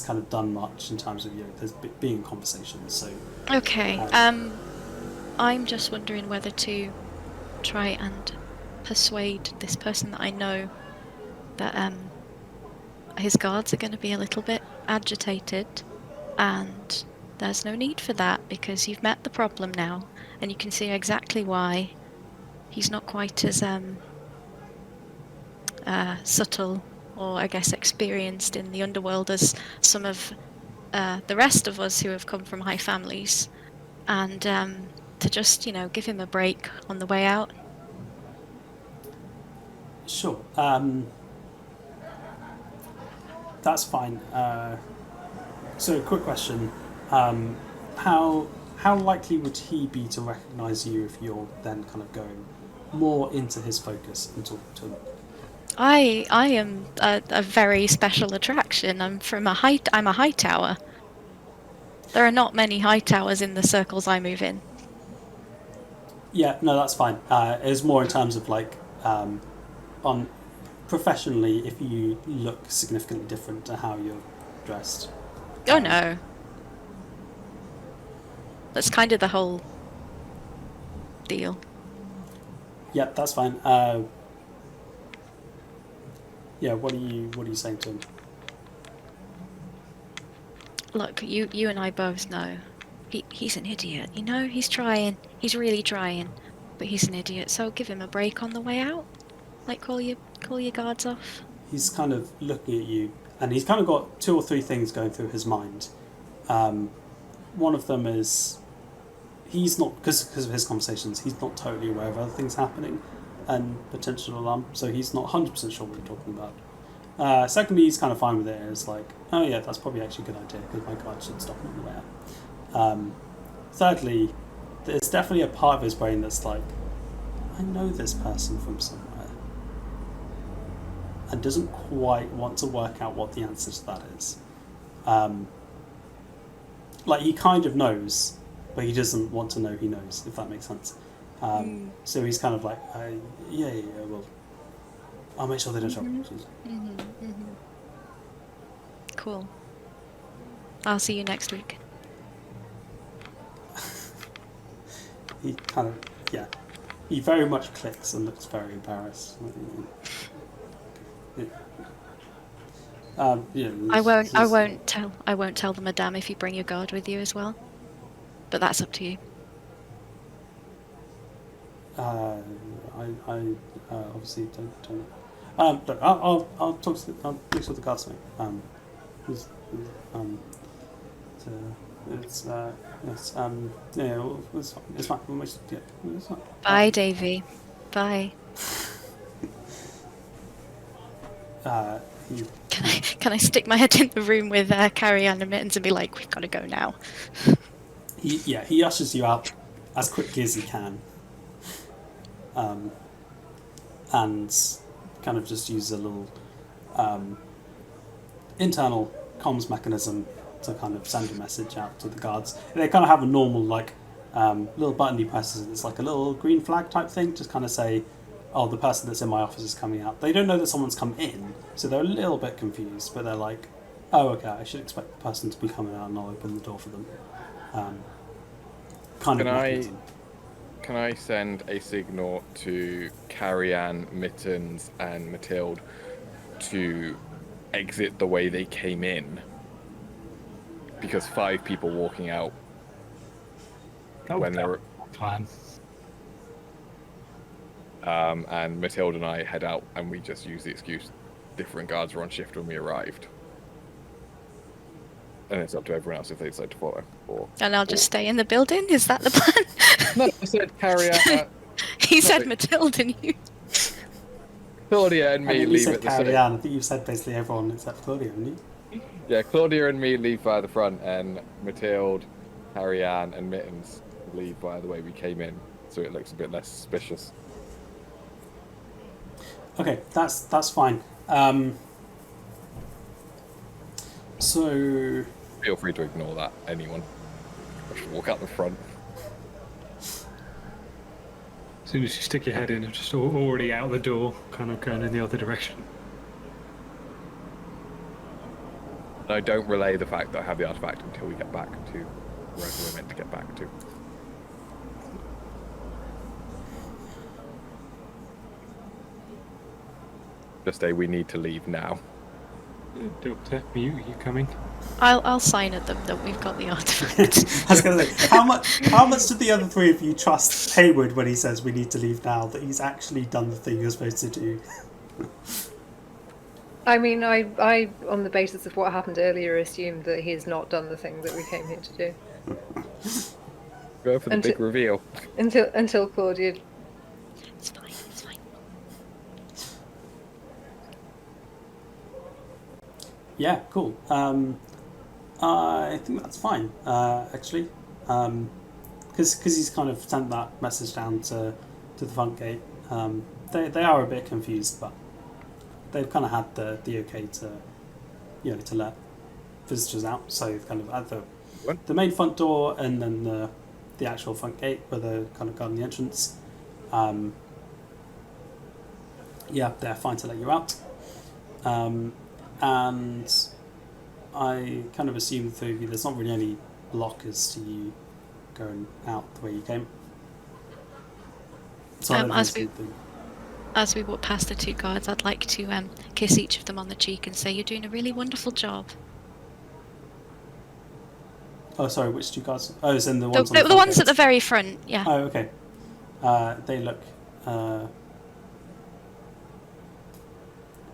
kind of done much in terms of, there's being conversations, so... Okay, I'm just wondering whether to try and persuade this person that I know that his guards are going to be a little bit agitated, and there's no need for that because you've met the problem now, and you can see exactly why he's not quite as subtle or I guess experienced in the underworld as some of the rest of us who have come from high families, and to just give him a break on the way out. Sure. That's fine. So, quick question: how likely would he be to recognise you if you're then kind of going more into his focus and talking to him? I am a very special attraction. I'm a high tower. There are not many high towers in the circles I move in. Yeah, no, that's fine. It's more in terms of like, on professionally, if you look significantly different to how you're dressed. Oh no. That's kind of the whole deal. Yeah, that's fine. Yeah, what are you saying to him? Look, you and I both know he's an idiot. He's trying. He's really trying, but he's an idiot. So give him a break on the way out. Like call your guards off. He's kind of looking at you, and he's kind of got 2 or 3 things going through his mind. One of them is he's not, because of his conversations, he's not totally aware of other things happening and potential alarm, so he's not 100% sure what you're talking about. Secondly, he's kind of fine with it. It's like, oh yeah, that's probably actually a good idea because my guard should stop him on the way out. Thirdly, there's definitely a part of his brain that's like, I know this person from somewhere, and doesn't quite want to work out what the answer to that is. Like, he kind of knows, but he doesn't want to know he knows, if that makes sense. So he's kind of like, yeah, well, I'll make sure they don't trouble. Cool. I'll see you next week. He kind of, yeah, he very much clicks and looks very embarrassed. Yeah, I won't tell the madame if you bring your guard with you as well. But that's up to you. I obviously don't. Look, I'll talk to. I'll make sure the guards know. it's it's fine. It's fine. Bye, Davy. Bye. You, Can I stick my head in the room with Carrie Ann and Mittens and be like, we've got to go now? he ushers you out as quickly as he can, and kind of just uses a little internal comms mechanism to kind of send a message out to the guards. They kind of have a normal little button he presses, and it's like a little green flag type thing, just kind of say, oh, the person that's in my office is coming out. They don't know that someone's come in, so they're a little bit confused, but they're like, oh, okay, I should expect the person to be coming out, and I'll open the door for them. Can I send a signal to Carrie Ann, Mittens, and Mathilde to exit the way they came in? Because 5 people walking out when they were... Plan. And Mathilde and I head out, and we just use the excuse different guards were on shift when we arrived. And it's up to everyone else if they decide to follow. And I'll just stay in the building? Is that the plan? No, I said Carrie Ann. He said Mathilde and you. Claudia and me leave at the Carrie same. Ann. I think you've said basically everyone except Claudia, haven't you? Yeah, Claudia and me leave via the front, and Mathilde, Carrie Ann, and Mittens leave via the way we came in, so it looks a bit less suspicious. Okay, that's fine. So Feel free to ignore that, anyone. I should walk out the front. As soon as you stick your head in, I'm just already out the door, kind of going in the other direction. And I don't relay the fact that I have the artifact until we get back to wherever we're meant to get back to. Just say we need to leave now. Doctor, are you coming? I'll sign at them that we've got the artifact. I was going to say, how much did the other 3 of you trust Hayward when he says we need to leave now, that he's actually done the thing you're supposed to do? I mean, I, on the basis of what happened earlier, assumed that he's not done the thing that we came here to do. Go for the big reveal. Until Claudia. It's fine, it's fine. Yeah, cool. I think that's fine, actually, because he's kind of sent that message down to the front gate. They are a bit confused, but they've kind of had the okay to let visitors out. So kind of at the main front door, and then the actual front gate where they're kind of guarding the entrance. Yeah, they're fine to let you out. And I kind of assume the 3 of you, there's not really any blockers to you going out the way you came. So As we walk past the 2 guards, I'd like to kiss each of them on the cheek and say, you're doing a really wonderful job. Oh, sorry, which 2 guards? Oh, it's in the ones on the The front ones gate. at the very front, yeah. Oh, okay. They look...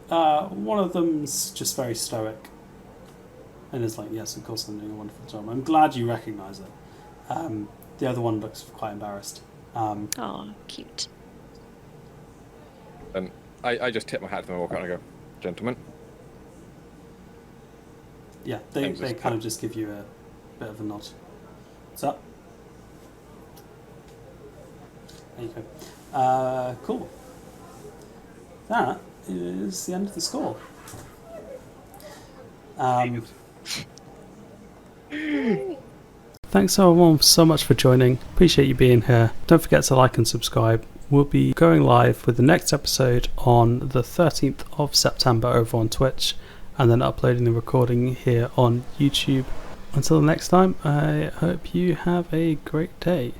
one of them's just very stoic. And it's like, yes, of course I'm doing a wonderful job. I'm glad you recognise it. The other one looks quite embarrassed. Oh, cute. And I just tip my hat to them and walk out and I go, gentlemen. Yeah, they kind of just give you a bit of a nod. What's up? There you go. Cool. That is the end of the score. Thanks everyone so much for joining. Appreciate you being here. Don't forget to like and subscribe. We'll be going live with the next episode on the 13th of September over on Twitch, and then uploading the recording here on YouTube. Until next time, I hope you have a great day.